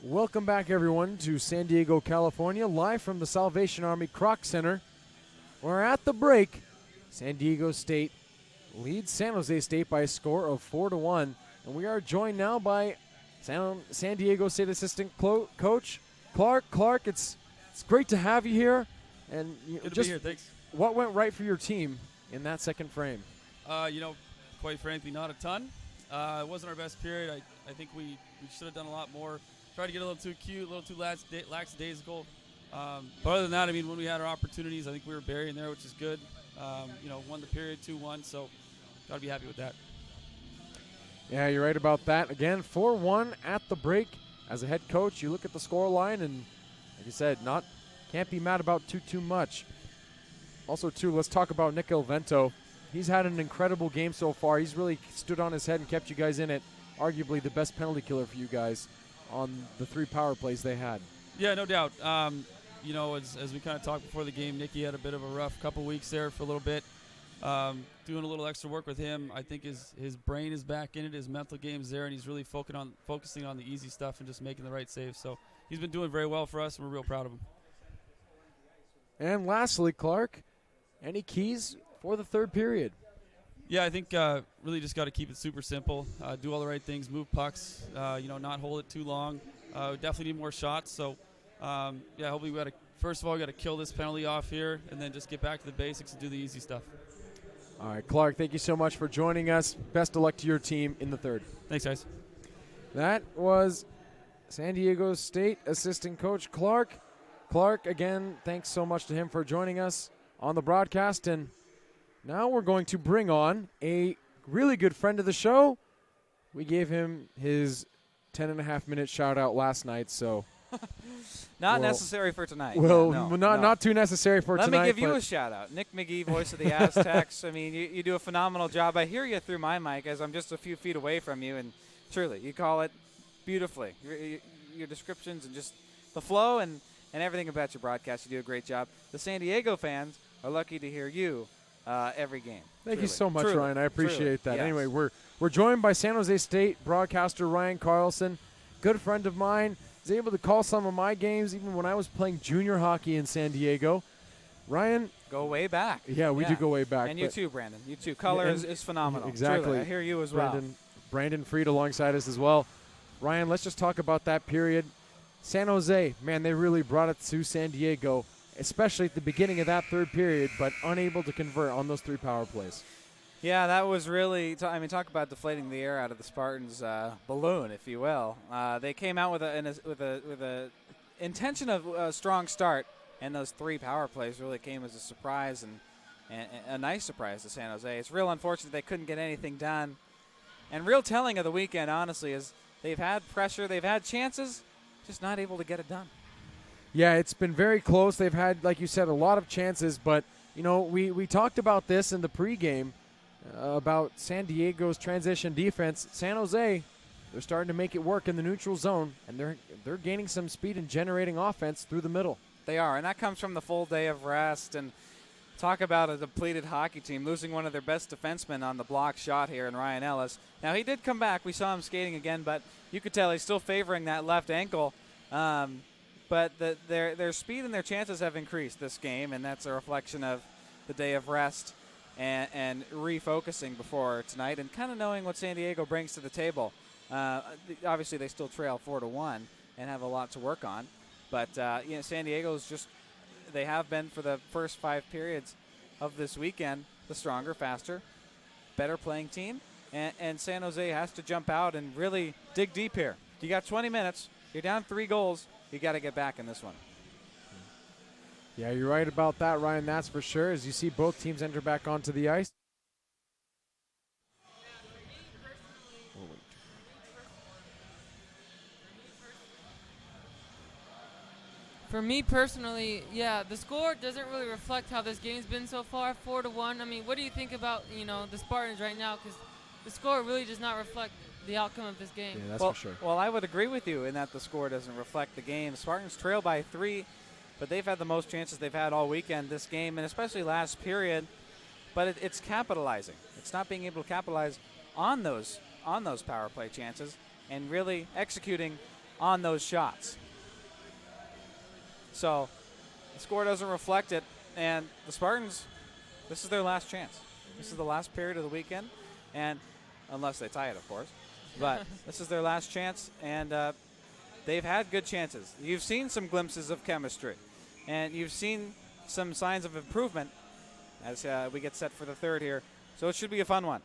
Welcome back, everyone, to San Diego, California, live from the Salvation Army Kroc Center. We're at the break. San Diego State leads San Jose State by a score of 4-1, and we are joined now by San Diego State assistant coach Clark. Clark, it's great to have you here. And Good to be here. Thanks. What went right for your team in that second frame? Quite frankly, not a ton. It wasn't our best period. I think we should have done a lot more. Tried to get a little too cute, a little too lackadaisical. But other than that, I mean, when we had our opportunities, I think we were burying there, which is good. Won the period 2-1, so got to be happy with that. Yeah, you're right about that. Again, 4-1 at the break. As a head coach, you look at the score line, and like you said, can't be mad about too much. Also, too, let's talk about Nick Elvento. He's had an incredible game so far. He's really stood on his head and kept you guys in it. Arguably the best penalty killer for you guys on the 3 power plays they had. Yeah, no doubt. As we kind of talked before the game, Nicky had a bit of a rough couple weeks there for a little bit. Doing a little extra work with him. I think his brain is back in it. His mental game's there, and he's really focusing on the easy stuff and just making the right saves. So he's been doing very well for us, and we're real proud of him. And lastly, Clark, any keys for the third period? Yeah, I think really just got to keep it super simple. Do all the right things, move pucks, not hold it too long. We definitely need more shots. So, hopefully first of all, we got to kill this penalty off here and then just get back to the basics and do the easy stuff. All right, Clark, thank you so much for joining us. Best of luck to your team in the third. Thanks, guys. That was San Diego State assistant coach Clark. Clark, again, thanks so much to him for joining us on the broadcast. And now we're going to bring on a really good friend of the show. We gave him his 10.5-minute shout-out last night, so not necessary for tonight. Not too necessary for tonight. Let me give you a shout-out. Nick McGee, voice of the Aztecs. I mean, you do a phenomenal job. I hear you through my mic as I'm just a few feet away from you, and truly, you call it beautifully. Your descriptions and just the flow and everything about your broadcast, you do a great job. The San Diego fans are lucky to hear you every game. Thank you so much, Ryan. I appreciate that. Yes. Anyway, we're joined by San Jose State broadcaster Ryan Carlson, good friend of mine. He's able to call some of my games even when I was playing junior hockey in San Diego. Ryan, go way back. Yeah, we do go way back. And you too, Brandon. You too. Color is phenomenal. Exactly. Truly. I hear you as well. Brandon Freed alongside us as well. Ryan, let's just talk about that period. San Jose, man, they really brought it to San Diego, especially at the beginning of that third period, but unable to convert on those 3 power plays. Yeah, that was really talk about deflating the air out of the Spartans' balloon, if you will. They came out with a intention of a strong start, and those 3 power plays really came as a surprise and a nice surprise to San Jose. It's real unfortunate they couldn't get anything done. And real telling of the weekend, honestly, is they've had pressure, they've had chances, just not able to get it done. Yeah, it's been very close. They've had, like you said, a lot of chances, but we talked about this in the pregame. About San Diego's transition defense. San Jose, they're starting to make it work in the neutral zone, and they're gaining some speed and generating offense through the middle. They are, and that comes from the full day of rest. And talk about a depleted hockey team, losing one of their best defensemen on the block shot here in Ryan Ellis. Now, he did come back. We saw him skating again, but you could tell he's still favoring that left ankle. But their speed and their chances have increased this game, and that's a reflection of the day of rest and refocusing before tonight and kind of knowing what San Diego brings to the table. Obviously, they still trail 4-1 and have a lot to work on. But, San Diego's they have been for the first 5 periods of this weekend the stronger, faster, better playing team. And San Jose has to jump out and really dig deep here. You got 20 minutes. You're down 3 goals. You got to get back in this one. Yeah, you're right about that, Ryan. That's for sure. As you see both teams enter back onto the ice. For me personally, the score doesn't really reflect how this game's been so far, 4-1. I mean, what do you think about, the Spartans right now? Because the score really does not reflect the outcome of this game. Yeah, that's for sure. Well, I would agree with you in that the score doesn't reflect the game. Spartans trail by 3, but they've had the most chances they've had all weekend this game, and especially last period. But it's capitalizing. It's not being able to capitalize on those power play chances and really executing on those shots. So the score doesn't reflect it, and the Spartans, this is their last chance. This is the last period of the weekend, and unless they tie it, of course. But this is their last chance, and they've had good chances. You've seen some glimpses of chemistry, and you've seen some signs of improvement as we get set for the third here. So it should be a fun one.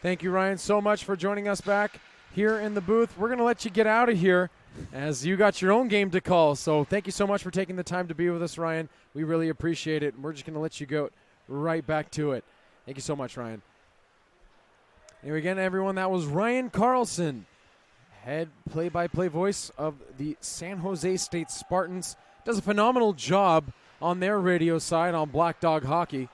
Thank you, Ryan, so much for joining us back here in the booth. We're going to let you get out of here as you got your own game to call. So thank you so much for taking the time to be with us, Ryan. We really appreciate it. We're just going to let you go right back to it. Thank you so much, Ryan. Anyway, again, everyone, that was Ryan Carlson, head play-by-play voice of the San Jose State Spartans. Does a phenomenal job on their radio side on Black Dog Hockey.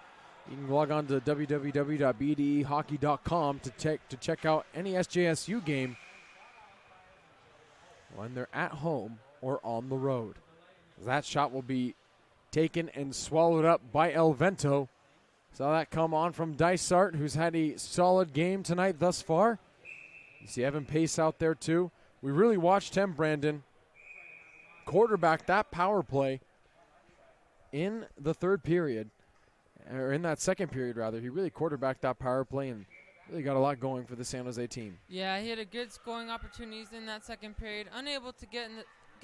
You can log on to www.bdehockey.com to check out any SJSU game when they're at home or on the road. That shot will be taken and swallowed up by El Vento. Saw that come on from Dysart, who's had a solid game tonight thus far. You see Evan Pace out there too. We really watched him, Brandon, quarterback that power play in the third period, or in that second period rather. He really quarterbacked that power play and really got a lot going for the San Jose team. Yeah, he had a good scoring opportunities in that second period. Unable to get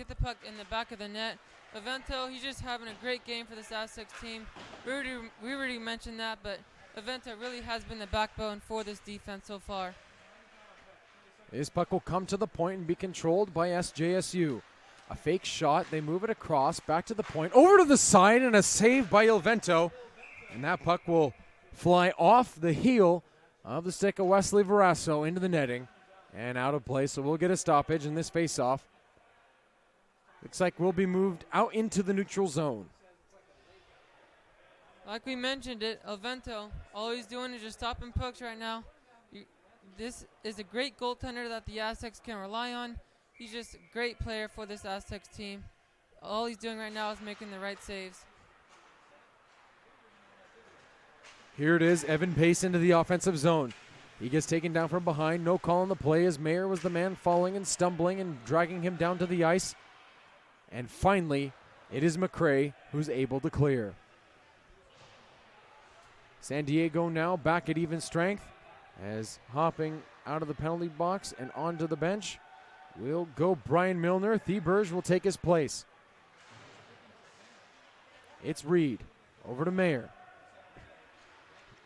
the puck in the back of the net. Avento, he's just having a great game for this Aztecs team. We already mentioned that, but Avento really has been the backbone for this defense so far. This puck will come to the point and be controlled by SJSU. A fake shot. They move it across, back to the point, over to the side, and a save by Il Vento. And that puck will fly off the heel of the stick of Wesley Verasso into the netting and out of play. So we'll get a stoppage in this faceoff. Looks like we'll be moved out into the neutral zone. Like we mentioned it, El Vento, all he's doing is just stopping pucks right now. This is a great goaltender that the Aztecs can rely on. He's just a great player for this Aztecs team. All he's doing right now is making the right saves. Here it is, Evan Pace into the offensive zone. He gets taken down from behind. No call on the play as Mayer was the man falling and stumbling and dragging him down to the ice. And finally, it is McCray who's able to clear. San Diego now back at even strength as hopping out of the penalty box and onto the bench will go Brian Milner. Thieberge will take his place. It's Reed. Over to Mayer.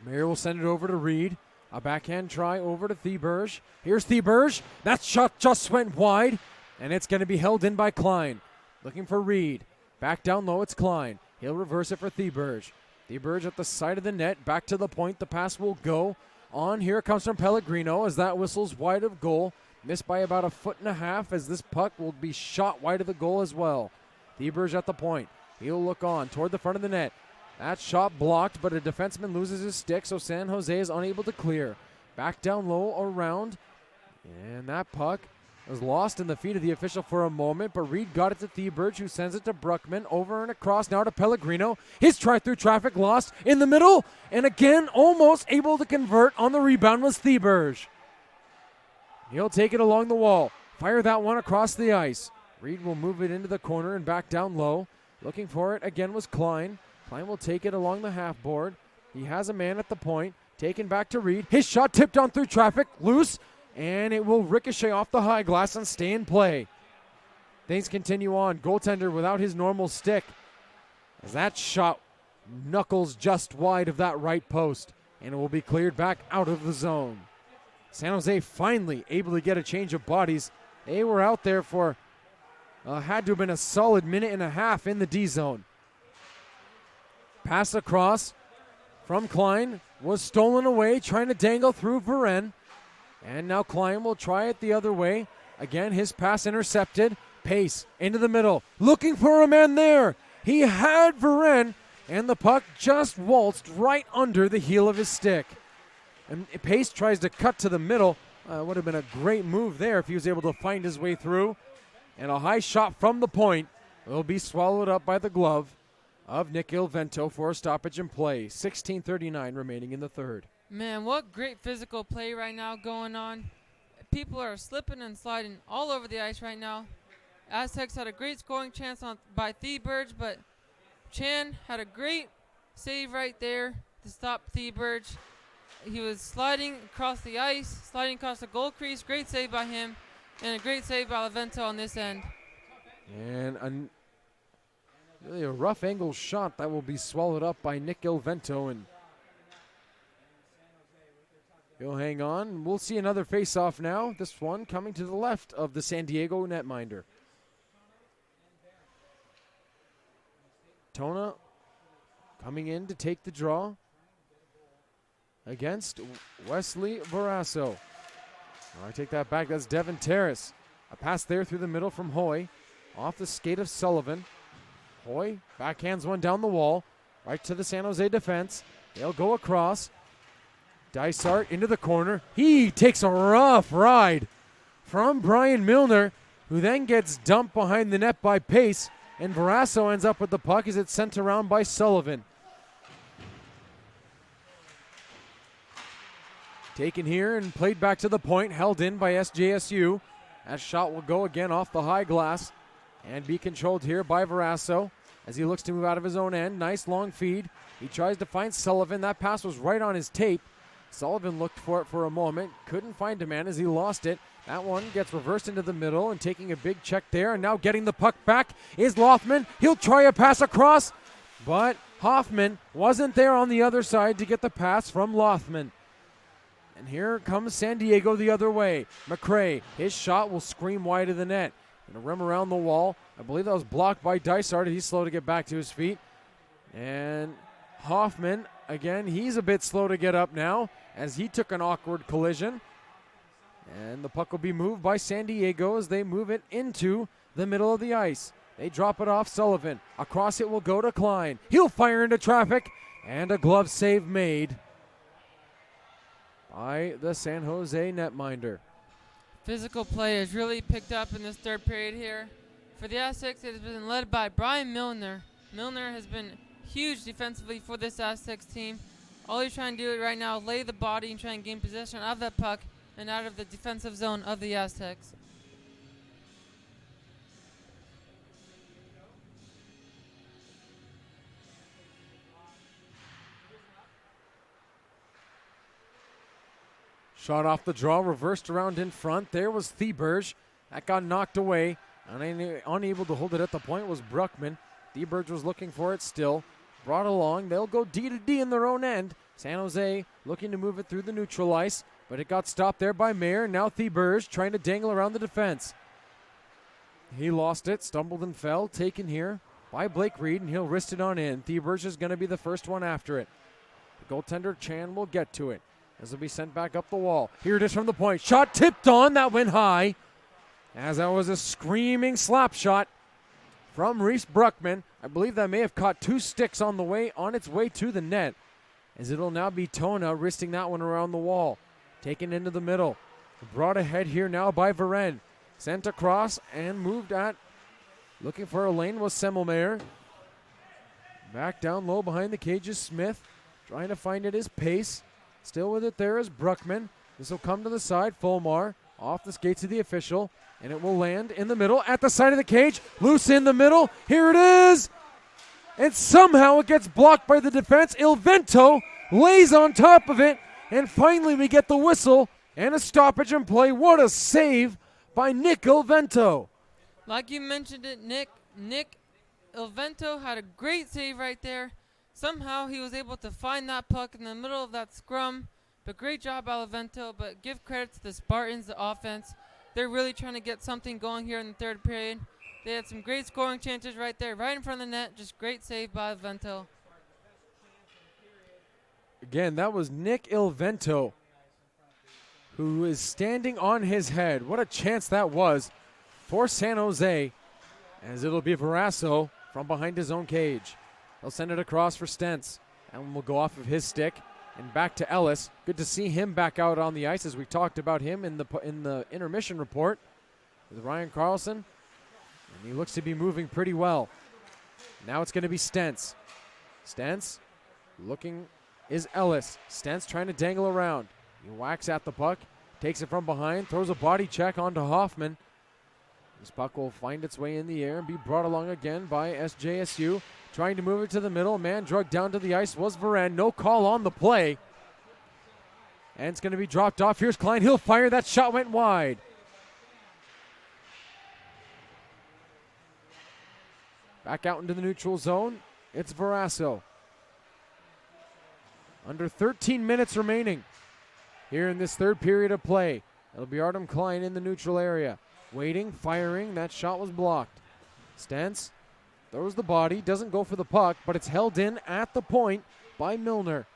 Mayer will send it over to Reed. A backhand try over to Thieberge. Here's Thieberge. That shot just went wide, and it's going to be held in by Klein. Looking for Reed. Back down low, it's Klein. He'll reverse it for Thieberge. Thieberge at the side of the net. Back to the point. The pass will go on. Here comes from Pellegrino as that whistles wide of goal. Missed by about 1.5 feet as this puck will be shot wide of the goal as well. Thieberge at the point. He'll look on toward the front of the net. That shot blocked, but a defenseman loses his stick, so San Jose is unable to clear. Back down low around, and that puck was lost in the feet of the official for a moment, but Reed got it to Thieberge, who sends it to Bruckman, over and across now to Pellegrino. His try through traffic lost in the middle, and again almost able to convert on the rebound was Thieberge. He'll take it along the wall, fire that one across the ice. Reed will move it into the corner and back down low. Looking for it again was Klein. Klein will take it along the half board. He has a man at the point. Taken back to Reed. His shot tipped on through traffic. Loose. And it will ricochet off the high glass and stay in play. Things continue on. Goaltender without his normal stick. As that shot knuckles just wide of that right post. And it will be cleared back out of the zone. San Jose finally able to get a change of bodies. They were out there for had to have been a solid 1.5 minutes in the D zone. Pass across from Klein was stolen away, trying to dangle through Varen. And now Klein will try it the other way. Again, his pass intercepted. Pace into the middle, looking for a man there. He had Varen, and the puck just waltzed right under the heel of his stick. And Pace tries to cut to the middle. Would have been a great move there if he was able to find his way through. And a high shot from the point will be swallowed up by the glove of Nick Il Vento for a stoppage in play. 16:39 remaining in the third. Man, what great physical play right now going on. people are slipping and sliding all over the ice right now. Aztecs had a great scoring chance by Thieberge, but Chan had a great save right there to stop Thieberge. He was sliding across the ice, sliding across the goal crease. Great save by him, and a great save by Levento on this end. And really a rough angle shot that will be swallowed up by Nick Ilvento, and he'll hang on. We'll see another face-off now. This one coming to the left of the San Diego netminder. Tona coming in to take the draw against Wesley Varasso. I take that back. That's Devin Terrace. A pass there through the middle from Hoy. Off the skate of Sullivan. Hoy backhands one down the wall. Right to the San Jose defense. They'll go across. Dysart into the corner. He takes a rough ride from Brian Milner, who then gets dumped behind the net by Pace. And Varasso ends up with the puck as it's sent around by Sullivan. Taken here and played back to the point, held in by SJSU. That shot will go again off the high glass and be controlled here by Varasso as he looks to move out of his own end. Nice long feed. He tries to find Sullivan. That pass was right on his tape. Sullivan looked for it for a moment. Couldn't find a man as he lost it. That one gets reversed into the middle and taking a big check there. And now getting the puck back is Lothman. He'll try a pass across, but Hoffman wasn't there on the other side to get the pass from Lothman. And here comes San Diego the other way. McRae, his shot will scream wide of the net. Gonna rim around the wall. I believe that was blocked by Dysart. He's slow to get back to his feet. And Hoffman, again, he's a bit slow to get up now as he took an awkward collision. And the puck will be moved by San Diego as they move it into the middle of the ice. They drop it off Sullivan. Across it will go to Klein. He'll fire into traffic. And a glove save made by the San Jose netminder. Physical play has really picked up in this third period here. For the Aztecs, it has been led by Brian Milner. Milner has been huge defensively for this Aztecs team. All he's trying to do right now is lay the body and try and gain possession of that puck and out of the defensive zone of the Aztecs. Shot off the draw, reversed around in front. There was Thieberge. That got knocked away. Unable to hold it at the point was Bruckman. Thieberge was looking for it still. Brought along. They'll go D to D in their own end. San Jose looking to move it through the neutral ice, but it got stopped there by Mayer. Now Thieberge trying to dangle around the defense. He lost it, stumbled and fell. Taken here by Blake Reed, and he'll wrist it on in. Thieberge is going to be the first one after it. The goaltender Chan will get to it. This will be sent back up the wall. Here it is from the point. Shot tipped on. That went high. As that was a screaming slap shot from Reese Bruckman. I believe that may have caught two sticks on its way to the net. As it'll now be Tona wristing that one around the wall. Taken into the middle. Brought ahead here now by Varen. Sent across and moved at. Looking for a lane was Semmelmayer. Back down low behind the cages, Smith. Trying to find it is Pace. Still with it there is Bruckman. This will come to the side. Fulmar off the skates of the official. And it will land in the middle at the side of the cage. Loose in the middle. Here it is. And somehow it gets blocked by the defense. Ilvento lays on top of it. And finally we get the whistle and a stoppage in play. What a save by Nick Ilvento. Like you mentioned it, Nick Ilvento had a great save right there. Somehow he was able to find that puck in the middle of that scrum. But great job by Ilvento. But give credit to the Spartans, the offense. They're really trying to get something going here in the third period. They had some great scoring chances right there, right in front of the net. Just great save by Ilvento. Again, that was Nick Ilvento, who is standing on his head. What a chance that was for San Jose, as it'll be Varasso from behind his own cage. They'll send it across for Stentz, and will go off of his stick and back to Ellis. Good to see him back out on the ice, as we talked about him in the intermission report with Ryan Carlson, and he looks to be moving pretty well. Now it's going to be Stentz. Stentz looking is Ellis. Stentz trying to dangle around. He whacks at the puck. Takes it from behind, throws a body check onto Hoffman. This puck will find its way in the air and be brought along again by SJSU. Trying to move it to the middle. Man drugged down to the ice was Varane. No call on the play. And it's going to be dropped off. Here's Klein. He'll fire. That shot went wide. Back out into the neutral zone. It's Verasso. Under 13 minutes remaining here in this third period of play. It'll be Artem Klein in the neutral area. Waiting, firing. That shot was blocked. Stentz throws the body. Doesn't go for the puck, but it's held in at the point by Milner.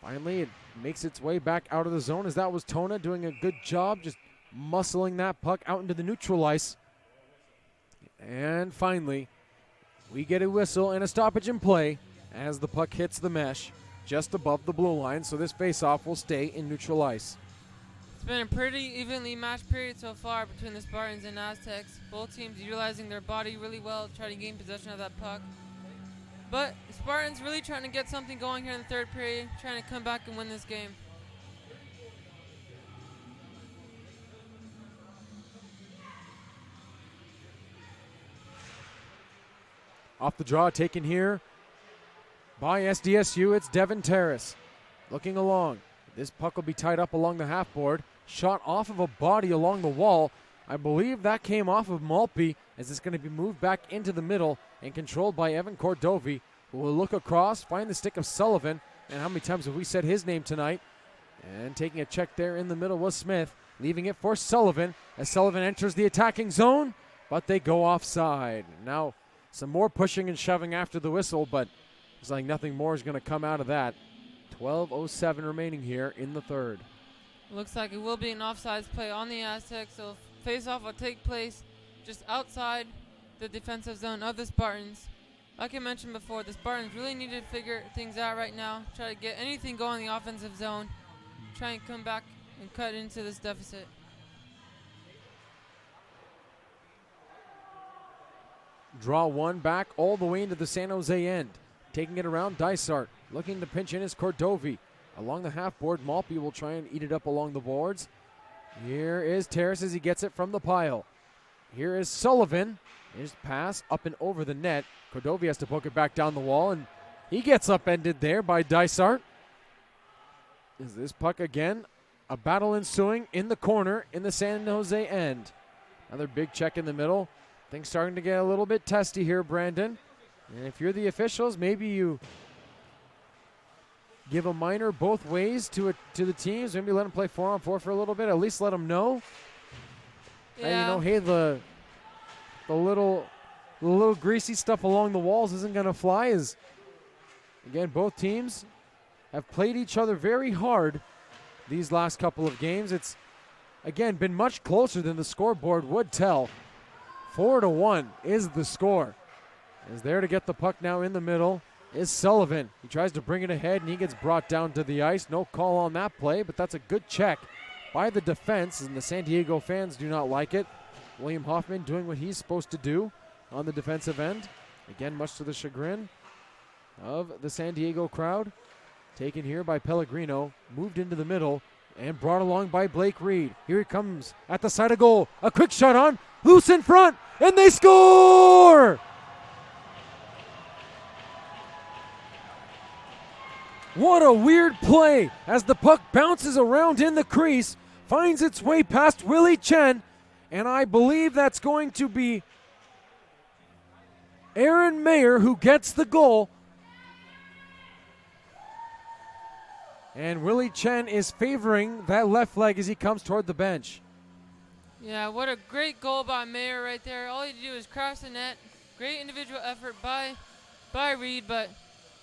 Finally, it makes its way back out of the zone as that was Tona doing a good job just muscling that puck out into the neutral ice. And finally, we get a whistle and a stoppage in play as the puck hits the mesh just above the blue line, so this faceoff will stay in neutral ice. It's been a pretty evenly matched period so far between the Spartans and Aztecs. Both teams utilizing their body really well to try to gain possession of that puck. But the Spartans really trying to get something going here in the third period, trying to come back and win this game. Off the draw, taken here by SDSU. It's Devin Terrace looking along. This puck will be tied up along the half board. Shot off of a body along the wall. I believe that came off of Maltby as it's going to be moved back into the middle and controlled by Evan Cordovi, who will look across, find the stick of Sullivan. And how many times have we said his name tonight? And taking a check there in the middle was Smith, leaving it for Sullivan as Sullivan enters the attacking zone, but they go offside. Now some more pushing and shoving after the whistle, but it's like nothing more is going to come out of that. 12:07 remaining here in the third. Looks like it will be an offsides play on the Aztecs, so face-off will take place just outside the defensive zone of the Spartans. Like I mentioned before, the Spartans really need to figure things out right now, try to get anything going in the offensive zone, try and come back and cut into this deficit. Draw one back all the way into the San Jose end. Taking it around, Dysart looking to pinch in is Cordovi. Along the half board, Maltby will try and eat it up along the boards. Here is Terrace as he gets it from the pile. Here is Sullivan. His pass up and over the net. Cordovi has to poke it back down the wall, and he gets upended there by Dysart. Is this puck again? A battle ensuing in the corner in the San Jose end. Another big check in the middle. Things starting to get a little bit testy here, Brandon. And if you're the officials, maybe you give a minor both ways to the teams. Maybe let them play 4-on-4 for a little bit. At least let them know. Yeah. Hey, the little greasy stuff along the walls isn't going to fly. As again, both teams have played each other very hard these last couple of games. It's again been much closer than the scoreboard would tell. 4-1 is the score. Is there to get the puck now in the middle is Sullivan. He tries to bring it ahead, and he gets brought down to the ice. No call on that play, but that's a good check by the defense, and the San Diego fans do not like it. William Hoffman doing what he's supposed to do on the defensive end. Again, much to the chagrin of the San Diego crowd. Taken here by Pellegrino, moved into the middle, and brought along by Blake Reed. Here he comes at the side of goal. A quick shot on, loose in front, and they score! What a weird play as the puck bounces around in the crease, finds its way past Willie Chen, and I believe that's going to be Aaron Mayer who gets the goal. And Willie Chen is favoring that left leg as he comes toward the bench. Yeah, what a great goal by Mayer right there. All he had to do is cross the net. Great individual effort by Reed, but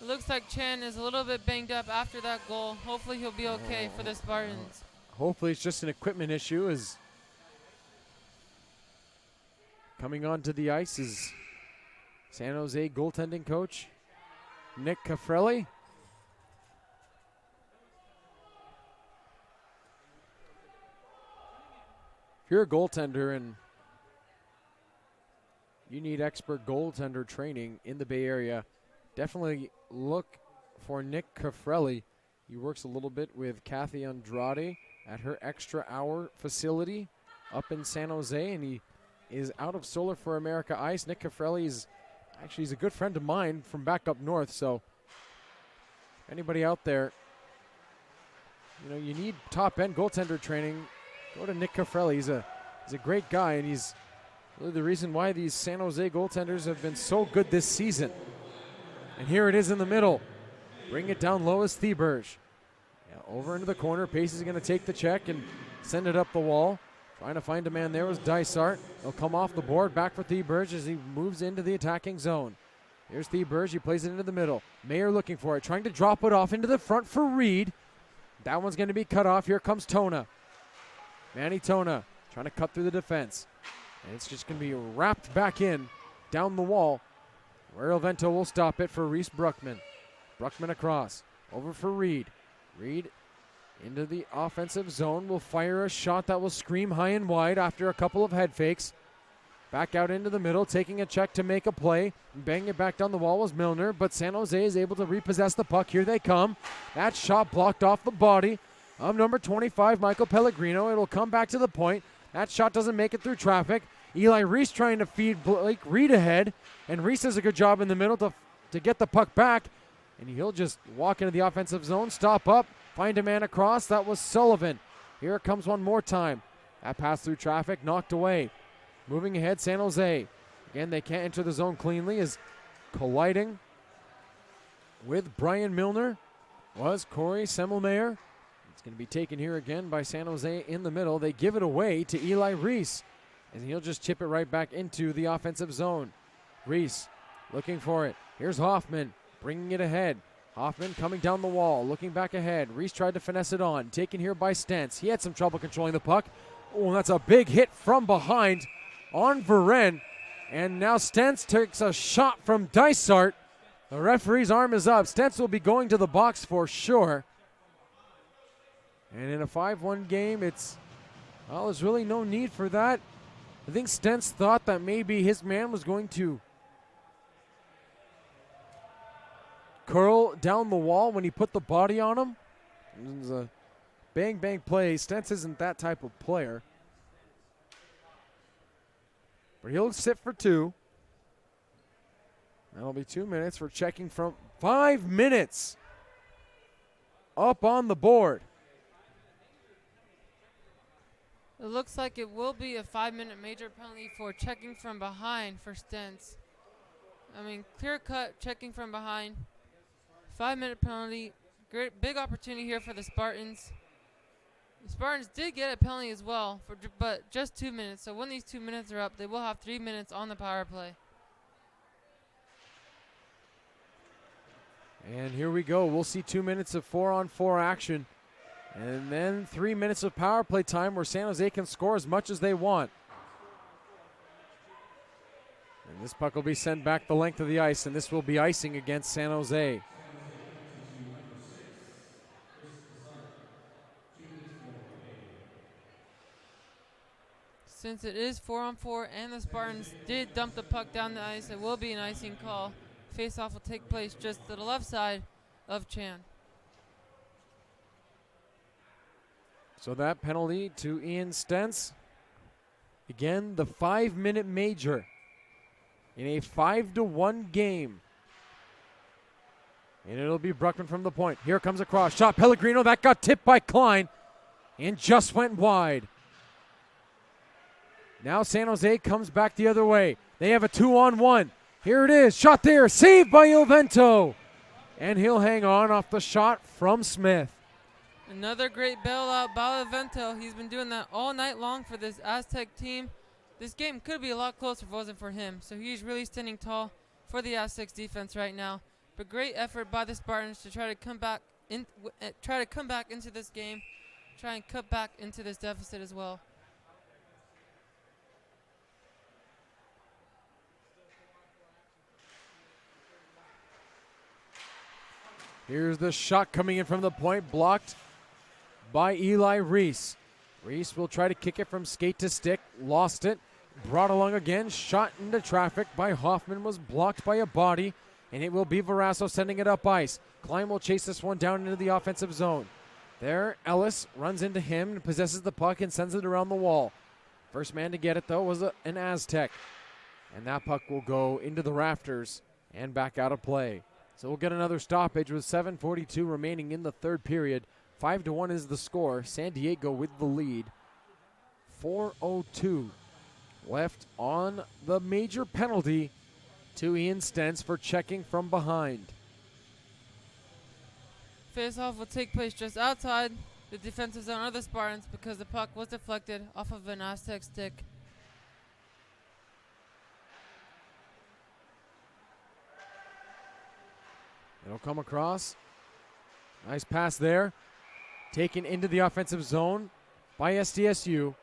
it looks like Chen is a little bit banged up after that goal. Hopefully he'll be okay for the Spartans. Hopefully it's just an equipment issue. As coming onto the ice is San Jose goaltending coach Nick Caffrelli. If you're a goaltender and you need expert goaltender training in the Bay Area, definitely look for Nick Caffrelli. He works a little bit with Kathy Andrade at her extra hour facility up in San Jose, and he is out of Solar for America Ice. Nick Cafrelli is actually, he's a good friend of mine from back up north, so anybody out there, you know, you need top-end goaltender training, go to Nick Cafrelli. He's a great guy, and he's really the reason why these San Jose goaltenders have been so good this season. And here it is in the middle. Bring it down low as Thieberge. Yeah, over into the corner. Pace is going to take the check and send it up the wall. Trying to find a man there was Dysart. He'll come off the board. Back for Thieberge as he moves into the attacking zone. Here's Thieberge. He plays it into the middle. Mayer looking for it. Trying to drop it off into the front for Reed. That one's going to be cut off. Here comes Tona. Manny Tona trying to cut through the defense. And it's just going to be wrapped back in down the wall. Where Vento will stop it for Reese Bruckman. Bruckman across. Over for Reed. Reed into the offensive zone. Will fire a shot that will scream high and wide after a couple of head fakes. Back out into the middle, taking a check to make a play. Banging it back down the wall was Milner, but San Jose is able to repossess the puck. Here they come. That shot blocked off the body of number 25, Michael Pellegrino. It'll come back to the point. That shot doesn't make it through traffic. Eli Reese trying to feed Blake Reed ahead, and Reese does a good job in the middle to get the puck back, and he'll just walk into the offensive zone, stop up, find a man across. That was Sullivan. Here it comes one more time. That pass through traffic, knocked away. Moving ahead, San Jose. Again, they can't enter the zone cleanly as colliding with Brian Milner was Corey Semmelmayer. It's going to be taken here again by San Jose in the middle. They give it away to Eli Reese, and he'll just chip it right back into the offensive zone. Reese looking for it. Here's Hoffman bringing it ahead. Hoffman coming down the wall, looking back ahead. Reese tried to finesse it on. Taken here by Stentz. He had some trouble controlling the puck. Oh, that's a big hit from behind on Varen. And now Stentz takes a shot from Dysart. The referee's arm is up. Stentz will be going to the box for sure. And in a 5-1 game, there's really no need for that. I think Stentz thought that maybe his man was going to curl down the wall when he put the body on him. It was a bang play. Stentz isn't that type of player. But he'll sit for 2. That'll be 2 minutes for checking from 5 minutes up on the board. It looks like it will be a 5-minute major penalty for checking from behind for Stentz. I mean, clear cut, checking from behind. 5-minute penalty. Great, big opportunity here for the Spartans. The Spartans did get a penalty as well, but just 2 minutes. So when these 2 minutes are up, they will have 3 minutes on the power play. And here we go. We'll see 2 minutes of 4-on-4 action. And then 3 minutes of power play time where San Jose can score as much as they want. And this puck will be sent back the length of the ice, and this will be icing against San Jose. Since it is 4-on-4 and the Spartans did dump the puck down the ice, it will be an icing call. Face-off will take place just to the left side of Chan. So that penalty to Ian Stentz. Again, the 5-minute major in a 5-1 game. And it'll be Bruckman from the point. Here comes a cross shot. Pellegrino, that got tipped by Klein and just went wide. Now San Jose comes back the other way. They have a 2-on-1. Here it is. Shot there. Saved by Ilvento. And he'll hang on off the shot from Smith. Another great bailout by Vento. He's been doing that all night long for this Aztec team. This game could be a lot closer if it wasn't for him. So he's really standing tall for the Aztecs defense right now. But great effort by the Spartans to try to come back into this game, try and cut back into this deficit as well. Here's the shot coming in from the point, blocked by Eli Reese. Reese will try to kick it from skate to stick, lost it, brought along again, shot into traffic by Hoffman, was blocked by a body, and it will be Verasso sending it up ice. Klein will chase this one down into the offensive zone. There, Ellis runs into him and possesses the puck and sends it around the wall. First man to get it, though, was an Aztec. And that puck will go into the rafters and back out of play. So we'll get another stoppage with 7:42 remaining in the third period. 5-1 is the score. San Diego with the lead. 4:02 left on the major penalty to Ian Stentz for checking from behind. Face-off will take place just outside the defensive zone of the Spartans because the puck was deflected off of an Aztec stick. It'll come across. Nice pass there. Taken into the offensive zone by SDSU,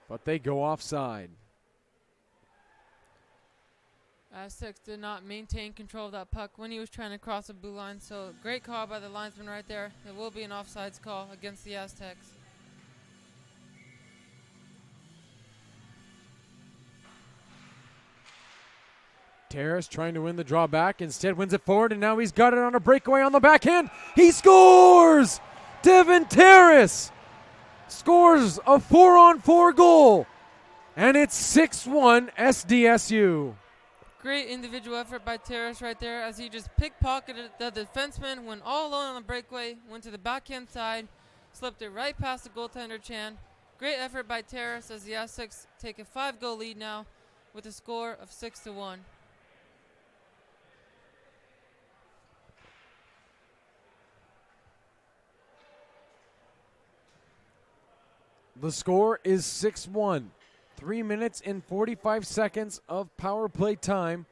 but they go offside. Aztecs did not maintain control of that puck when he was trying to cross the blue line, so great call by the linesman right there. It will be an offsides call against the Aztecs. Terrace trying to win the draw back, instead wins it forward, and now he's got it on a breakaway on the backhand. He scores! Devin Terrace scores a 4-on-4 goal, and it's 6-1 SDSU. Great individual effort by Terrace right there as he just pickpocketed the defenseman, went all alone on the breakaway, went to the backhand side, slipped it right past the goaltender Chan. Great effort by Terrace as the Aztecs take a 5-goal lead now with a score of 6-1. The score is 6-1. 3 minutes and 45 seconds of power play time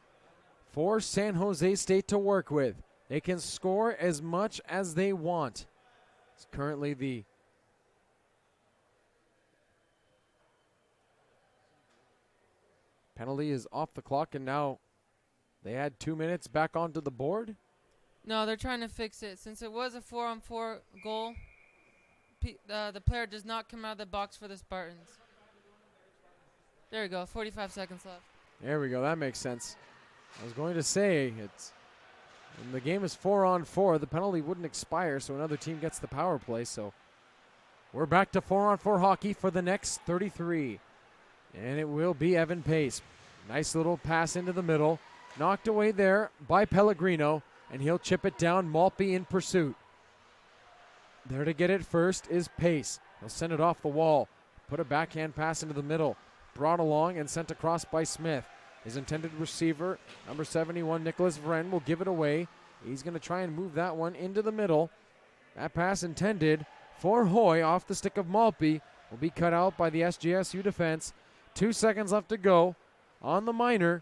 for San Jose State to work with. They can score as much as they want. It's currently the penalty is off the clock, and now they add 2 minutes back onto the board. No, they're trying to fix it. Since it was a 4-on-4 goal, the player does not come out of the box for the Spartans. There we go, 45 seconds left. There we go, that makes sense. I was going to say, when the game is 4-on-4, the penalty wouldn't expire, so another team gets the power play. So we're back to 4-on-4 hockey for the next 33. And it will be Evan Pace. Nice little pass into the middle. Knocked away there by Pellegrino, and he'll chip it down. Maltby in pursuit. There to get it first is Pace. He'll send it off the wall. Put a backhand pass into the middle. Brought along and sent across by Smith. His intended receiver, number 71, Nicholas Vren, will give it away. He's going to try and move that one into the middle. That pass intended for Hoy off the stick of Maltby will be cut out by the SGSU defense. 2 seconds left to go on the minor.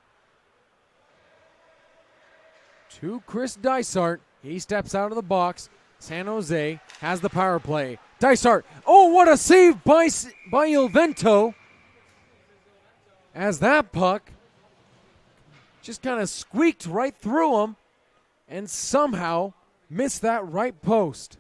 To Chris Dysart. He steps out of the box. San Jose has the power play. Dysart. Oh, what a save by Ilvento. As that puck just kind of squeaked right through him and somehow missed that right post.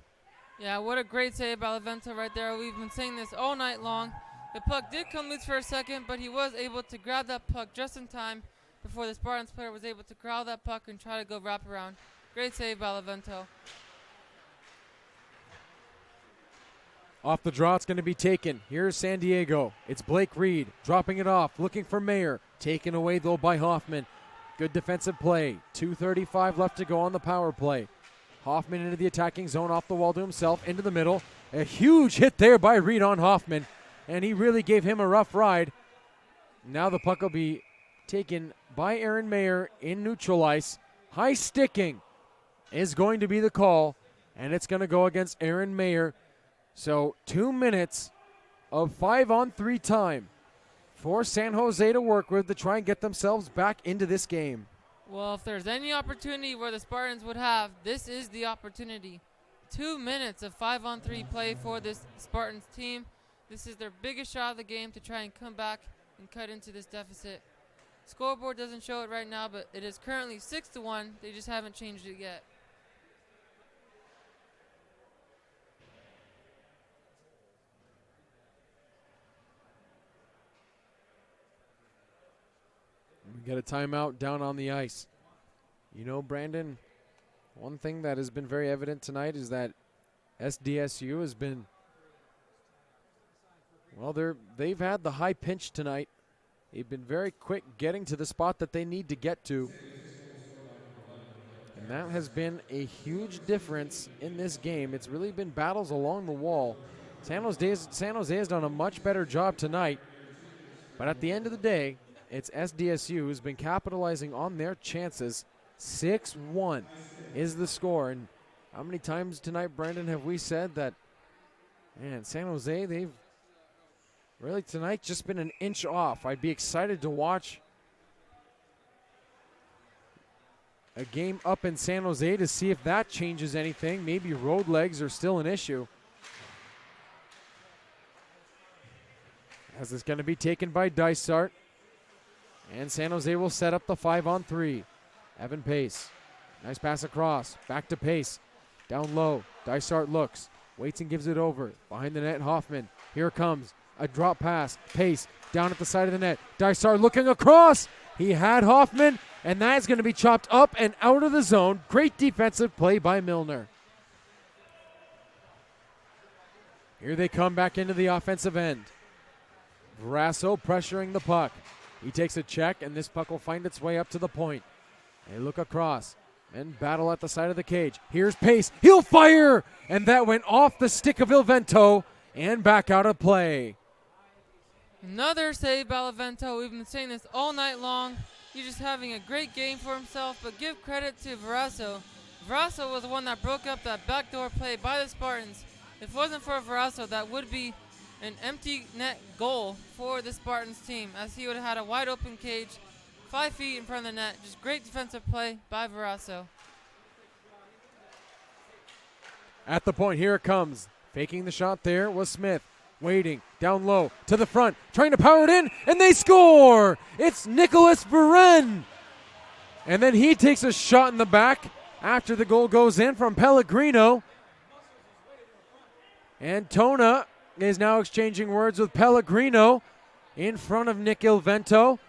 Yeah, what a great save by Levento right there. We've been saying this all night long. The puck did come loose for a second, but he was able to grab that puck just in time before the Spartans player was able to corral that puck and try to go wrap around. Great save by Levento. Off the draw, it's going to be taken. Here's San Diego. It's Blake Reed dropping it off, looking for Mayer. Taken away, though, by Hoffman. Good defensive play. 2:35 left to go on the power play. Hoffman into the attacking zone, off the wall to himself, into the middle. A huge hit there by Reed on Hoffman, and he really gave him a rough ride. Now the puck will be taken by Aaron Mayer in neutral ice. High sticking is going to be the call, and it's going to go against Aaron Mayer. So 2 minutes of 5-on-3 time for San Jose to work with to try and get themselves back into this game. Well, if there's any opportunity where the Spartans would have, this is the opportunity. 2 minutes of 5-on-3 play for this Spartans team. This is their biggest shot of the game to try and come back and cut into this deficit. Scoreboard doesn't show it right now, but it is currently 6-1. They just haven't changed it yet. We get a timeout down on the ice. You know, Brandon, one thing that has been very evident tonight is that SDSU has been, well, they've had the high pinch tonight. They've been very quick getting to the spot that they need to get to. And that has been a huge difference in this game. It's really been battles along the wall. San Jose has done a much better job tonight. But at the end of the day, it's SDSU who's been capitalizing on their chances. 6-1 is the score. And how many times tonight, Brandon, have we said that, man, San Jose, they've really tonight just been an inch off. I'd be excited to watch a game up in San Jose to see if that changes anything. Maybe road legs are still an issue. As it's going to be taken by Dysart. And San Jose will set up the 5-on-3. Evan Pace. Nice pass across. Back to Pace. Down low. Dysart looks. Waits and gives it over. Behind the net, Hoffman. Here it comes. A drop pass. Pace down at the side of the net. Dysart looking across. He had Hoffman, and that is going to be chopped up and out of the zone. Great defensive play by Milner. Here they come back into the offensive end. Verasso pressuring the puck. He takes a check, and this puck will find its way up to the point. They look across and battle at the side of the cage. Here's Pace. He'll fire! And that went off the stick of Ilvento and back out of play. Another save by Ilvento. We've been saying this all night long. He's just having a great game for himself, but give credit to Verasso. Verasso was the one that broke up that backdoor play by the Spartans. If it wasn't for Verasso, that would be an empty net goal for the Spartans team, as he would have had a wide open cage 5 feet in front of the net. Just great defensive play by Verasso. At the point, here it comes. Faking the shot there was Smith. Waiting, down low, to the front, trying to power it in, and they score! It's Nicholas Buren! And then he takes a shot in the back after the goal goes in from Pellegrino. And Tona is now exchanging words with Pellegrino in front of Nick Ilvento.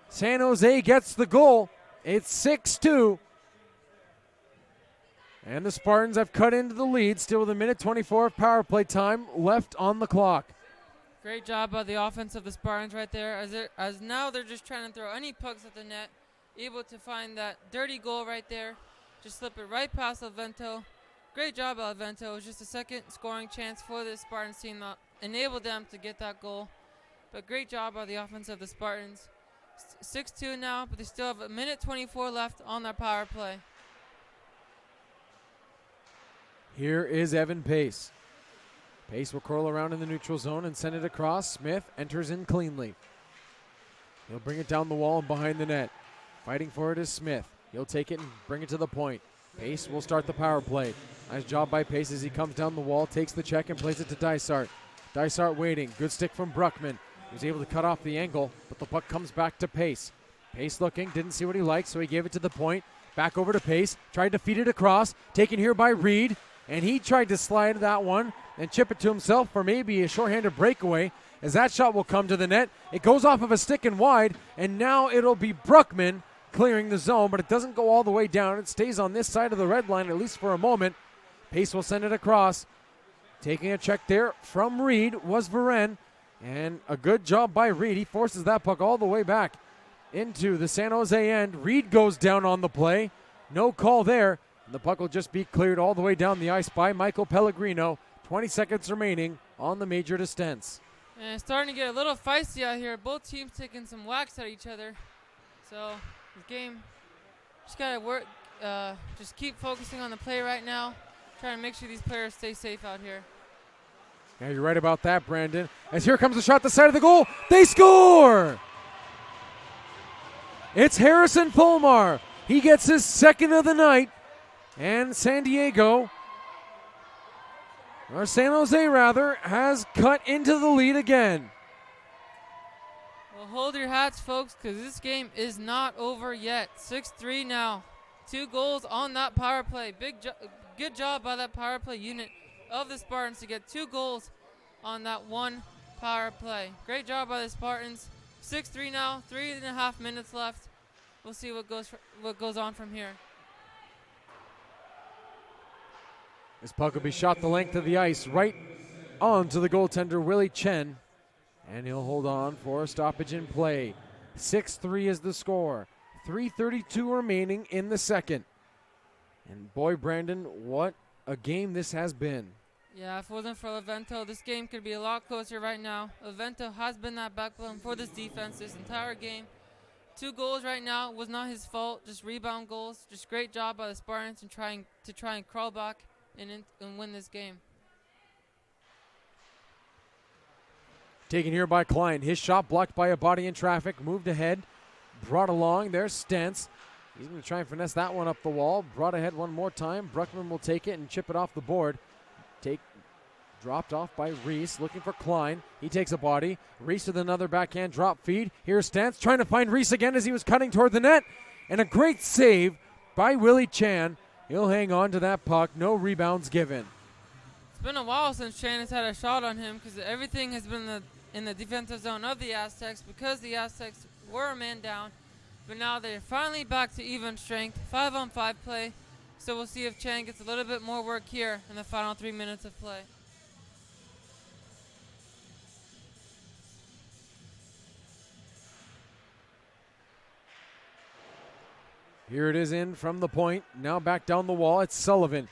San Jose gets the goal. It's 6-2. And the Spartans have cut into the lead, still with 1:24 of power play time left on the clock. Great job by the offense of the Spartans right there, as now they're just trying to throw any pucks at the net, able to find that dirty goal right there. Just slip it right past Ilvento. Great job by Ilvento. It was just a second scoring chance for the Spartans team that enabled them to get that goal. But great job by the offense of the Spartans. 6-2 now, but they still have 1:24 left on their power play. Here is Evan Pace. Pace will curl around in the neutral zone and send it across. Smith enters in cleanly. He'll bring it down the wall and behind the net. Fighting for it is Smith. He'll take it and bring it to the point. Pace will start the power play. Nice job by Pace as he comes down the wall, takes the check and plays it to Dysart. Dysart waiting. Good stick from Bruckman. He was able to cut off the angle, but the puck comes back to Pace. Pace looking, didn't see what he liked, so he gave it to the point. Back over to Pace, tried to feed it across, taken here by Reed. And he tried to slide that one and chip it to himself for maybe a shorthanded breakaway, as that shot will come to the net. It goes off of a stick and wide, and now it'll be Bruckman clearing the zone, but it doesn't go all the way down. It stays on this side of the red line, at least for a moment. Pace will send it across. Taking a check there from Reed was Varen, and a good job by Reed. He forces that puck all the way back into the San Jose end. Reed goes down on the play. No call there. The puck will just be cleared all the way down the ice by Michael Pellegrino. 20 seconds remaining on the major distance. And it's starting to get a little feisty out here. Both teams taking some whacks at each other. So this game, just gotta work. Just keep focusing on the play right now. Trying to make sure these players stay safe out here. Yeah, you're right about that, Brandon. As here comes the shot, the side of the goal. They score! It's Harrison Fulmar. He gets his second of the night. And San Jose has cut into the lead again. Well, hold your hats, folks, because this game is not over yet. 6-3 now. 2 goals on that power play. Good job by that power play unit of the Spartans to get 2 goals on that one power play. Great job by the Spartans. 6-3 now, 3.5 minutes left. We'll see what goes on from here. This puck will be shot the length of the ice right onto the goaltender, Willie Chen. And he'll hold on for a stoppage in play. 6-3 is the score. 3:32 remaining in the second. And boy, Brandon, what a game this has been. Yeah, if it wasn't for Levento, this game could be a lot closer right now. Levento has been that backbone for this defense this entire game. 2 goals right now was not his fault, just rebound goals. Just great job by the Spartans in trying and crawl back and win this game. Taken here by Klein. His shot blocked by a body in traffic. Moved ahead. Brought along. There's Stentz. He's going to try and finesse that one up the wall. Brought ahead one more time. Bruckman will take it and chip it off the board. Dropped off by Reese. Looking for Klein. He takes a body. Reese with another backhand drop feed. Here's Stentz trying to find Reese again as he was cutting toward the net. And a great save by Willie Chan. He'll hang on to that puck. No rebounds given. It's been a while since Chan has had a shot on him because everything has been in the defensive zone of the Aztecs because the Aztecs were a man down. But now they're finally back to even strength, 5-on-5 play. So we'll see if Chan gets a little bit more work here in the final 3 minutes of play. Here it is in from the point. Now back down the wall. It's Sullivan.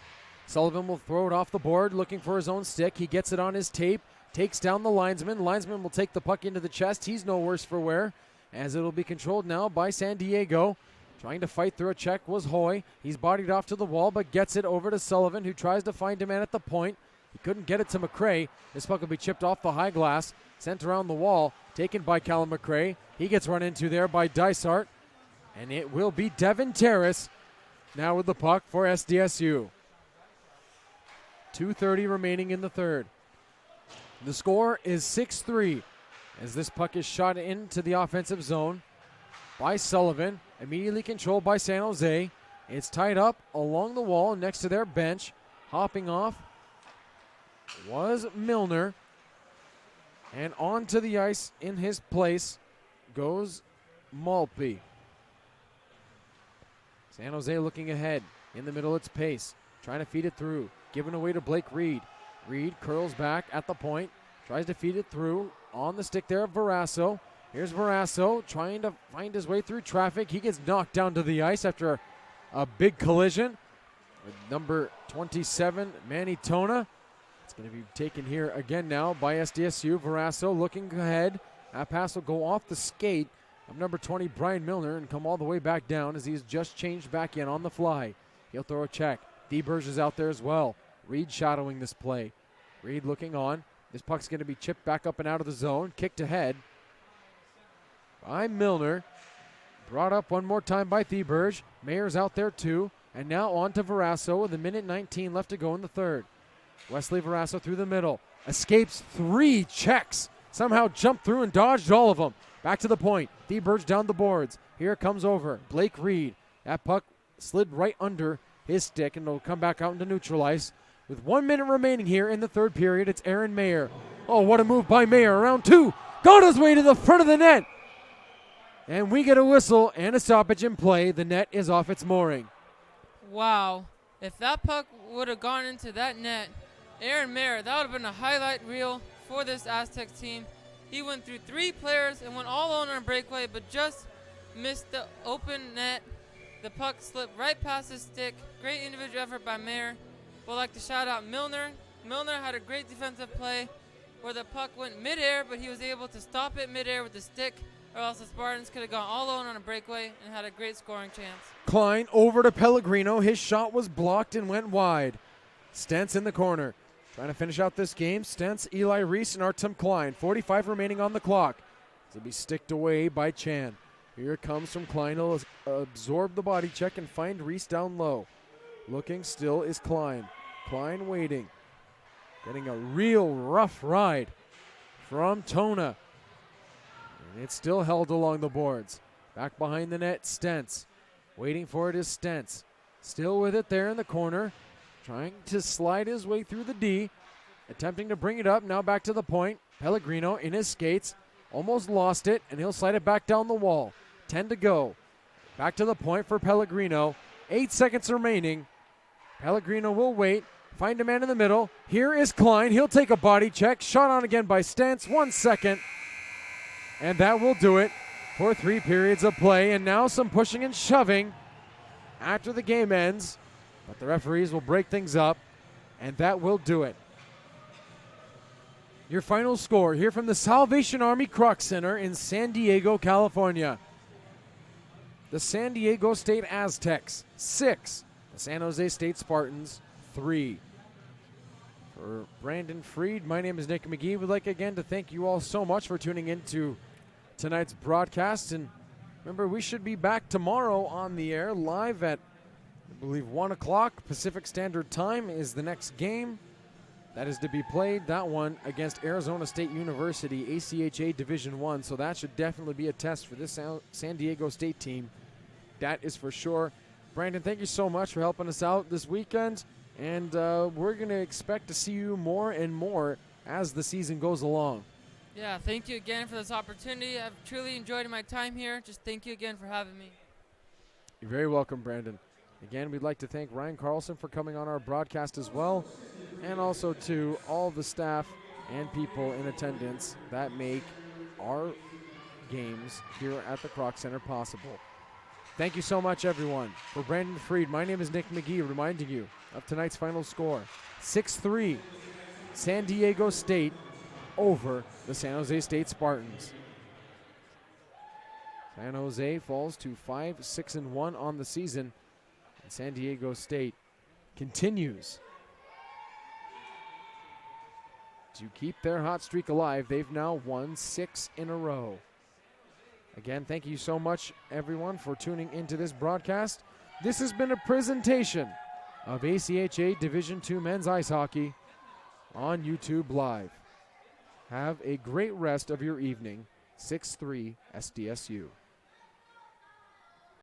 Sullivan will throw it off the board, looking for his own stick. He gets it on his tape, takes down the linesman. Linesman will take the puck into the chest. He's no worse for wear, as it'll be controlled now by San Diego. Trying to fight through a check was Hoy. He's bodied off to the wall, but gets it over to Sullivan, who tries to find a man at the point. He couldn't get it to McRae. This puck will be chipped off the high glass, sent around the wall, taken by Callum McRae. He gets run into there by Dysart, and it will be Devin Terrace now with the puck for SDSU. 2:30 remaining in the third. The score is 6-3 as this puck is shot into the offensive zone by Sullivan, immediately controlled by San Jose. It's tied up along the wall next to their bench. Hopping off was Milner, and onto the ice in his place goes Maltby. San Jose looking ahead. In the middle, it's Pace. Trying to feed it through. Given away to Blake Reed. Reed curls back at the point. Tries to feed it through. On the stick there of Verasso. Here's Verasso trying to find his way through traffic. He gets knocked down to the ice after a big collision with number 27, Manny Tona. It's going to be taken here again now by SDSU. Verasso looking ahead. That pass will go off the skate of number 20, Brian Milner, and come all the way back down as he's just changed back in on the fly. He'll throw a check. Thieberge is out there as well. Reed shadowing this play. Reed looking on. This puck's going to be chipped back up and out of the zone. Kicked ahead by Milner. Brought up one more time by Thieberge. Mayer's out there too. And now on to Verasso with 1:19 left to go in the third. Wesley Verasso through the middle. Escapes 3 checks. Somehow jumped through and dodged all of them. Back to the point. Thieberge down the boards. Here it comes over. Blake Reed. That puck slid right under his stick and it'll come back out into neutral ice. With 1 minute remaining here in the third period, it's Aaron Mayer. Oh, what a move by Mayer. Around 2. Got his way to the front of the net. And we get a whistle and a stoppage in play. The net is off its mooring. Wow. If that puck would have gone into that net, Aaron Mayer, that would have been a highlight reel for this Aztecs team. He went through 3 players and went all on a breakaway, but just missed the open net. The puck slipped right past his stick. Great individual effort by Mayer. We'd like to shout out Milner. Milner had a great defensive play where the puck went midair, but he was able to stop it midair with the stick, or else the Spartans could have gone all alone on a breakaway and had a great scoring chance. Klein over to Pellegrino. His shot was blocked and went wide. Stentz in the corner. Trying to finish out this game. Stentz, Eli Reese, and Artem Klein. 45 remaining on the clock. It'll be sticked away by Chan. Here it comes from Klein. He'll absorb the body check and find Reese down low. Looking still is Klein. Klein waiting. Getting a real rough ride from Tona. And it's still held along the boards. Back behind the net, Stentz. Waiting for it is Stentz. Still with it there in the corner. Trying to slide his way through the D. Attempting to bring it up. Now back to the point. Pellegrino in his skates. Almost lost it, and he'll slide it back down the wall. 10 to go. Back to the point for Pellegrino. 8 seconds remaining. Pellegrino will wait. Find a man in the middle. Here is Klein. He'll take a body check. Shot on again by Stentz. 1 second. And that will do it for 3 periods of play. And now some pushing and shoving after the game ends. But the referees will break things up. And that will do it. Your final score here from the Salvation Army Kroc Center in San Diego, California. The San Diego State Aztecs, 6. The San Jose State Spartans, 3. For Brandon Freed, my name is Nick McGee. We'd like again to thank you all so much for tuning in to tonight's broadcast. And remember, we should be back tomorrow on the air live at, I believe, 1 o'clock Pacific Standard Time is the next game. That is to be played, that one against Arizona State University, ACHA Division I. So that should definitely be a test for this San Diego State team. That is for sure. Brandon, thank you so much for helping us out this weekend. And we're going to expect to see you more and more as the season goes along. Yeah, thank you again for this opportunity. I've truly enjoyed my time here. Just thank you again for having me. You're very welcome, Brandon. Again, we'd like to thank Ryan Carlson for coming on our broadcast as well, and also to all the staff and people in attendance that make our games here at the Kroc Center possible. Thank you so much, everyone. For Brandon Freed, my name is Nick McGee, reminding you of tonight's final score. 6-3, San Diego State over the San Jose State Spartans. San Jose falls to 5-6-1 on the season. And San Diego State continues to keep their hot streak alive. They've now won 6 in a row. Again, thank you so much, everyone, for tuning into this broadcast. This has been a presentation of ACHA Division II Men's Ice Hockey on YouTube Live. Have a great rest of your evening. 6-3 SDSU.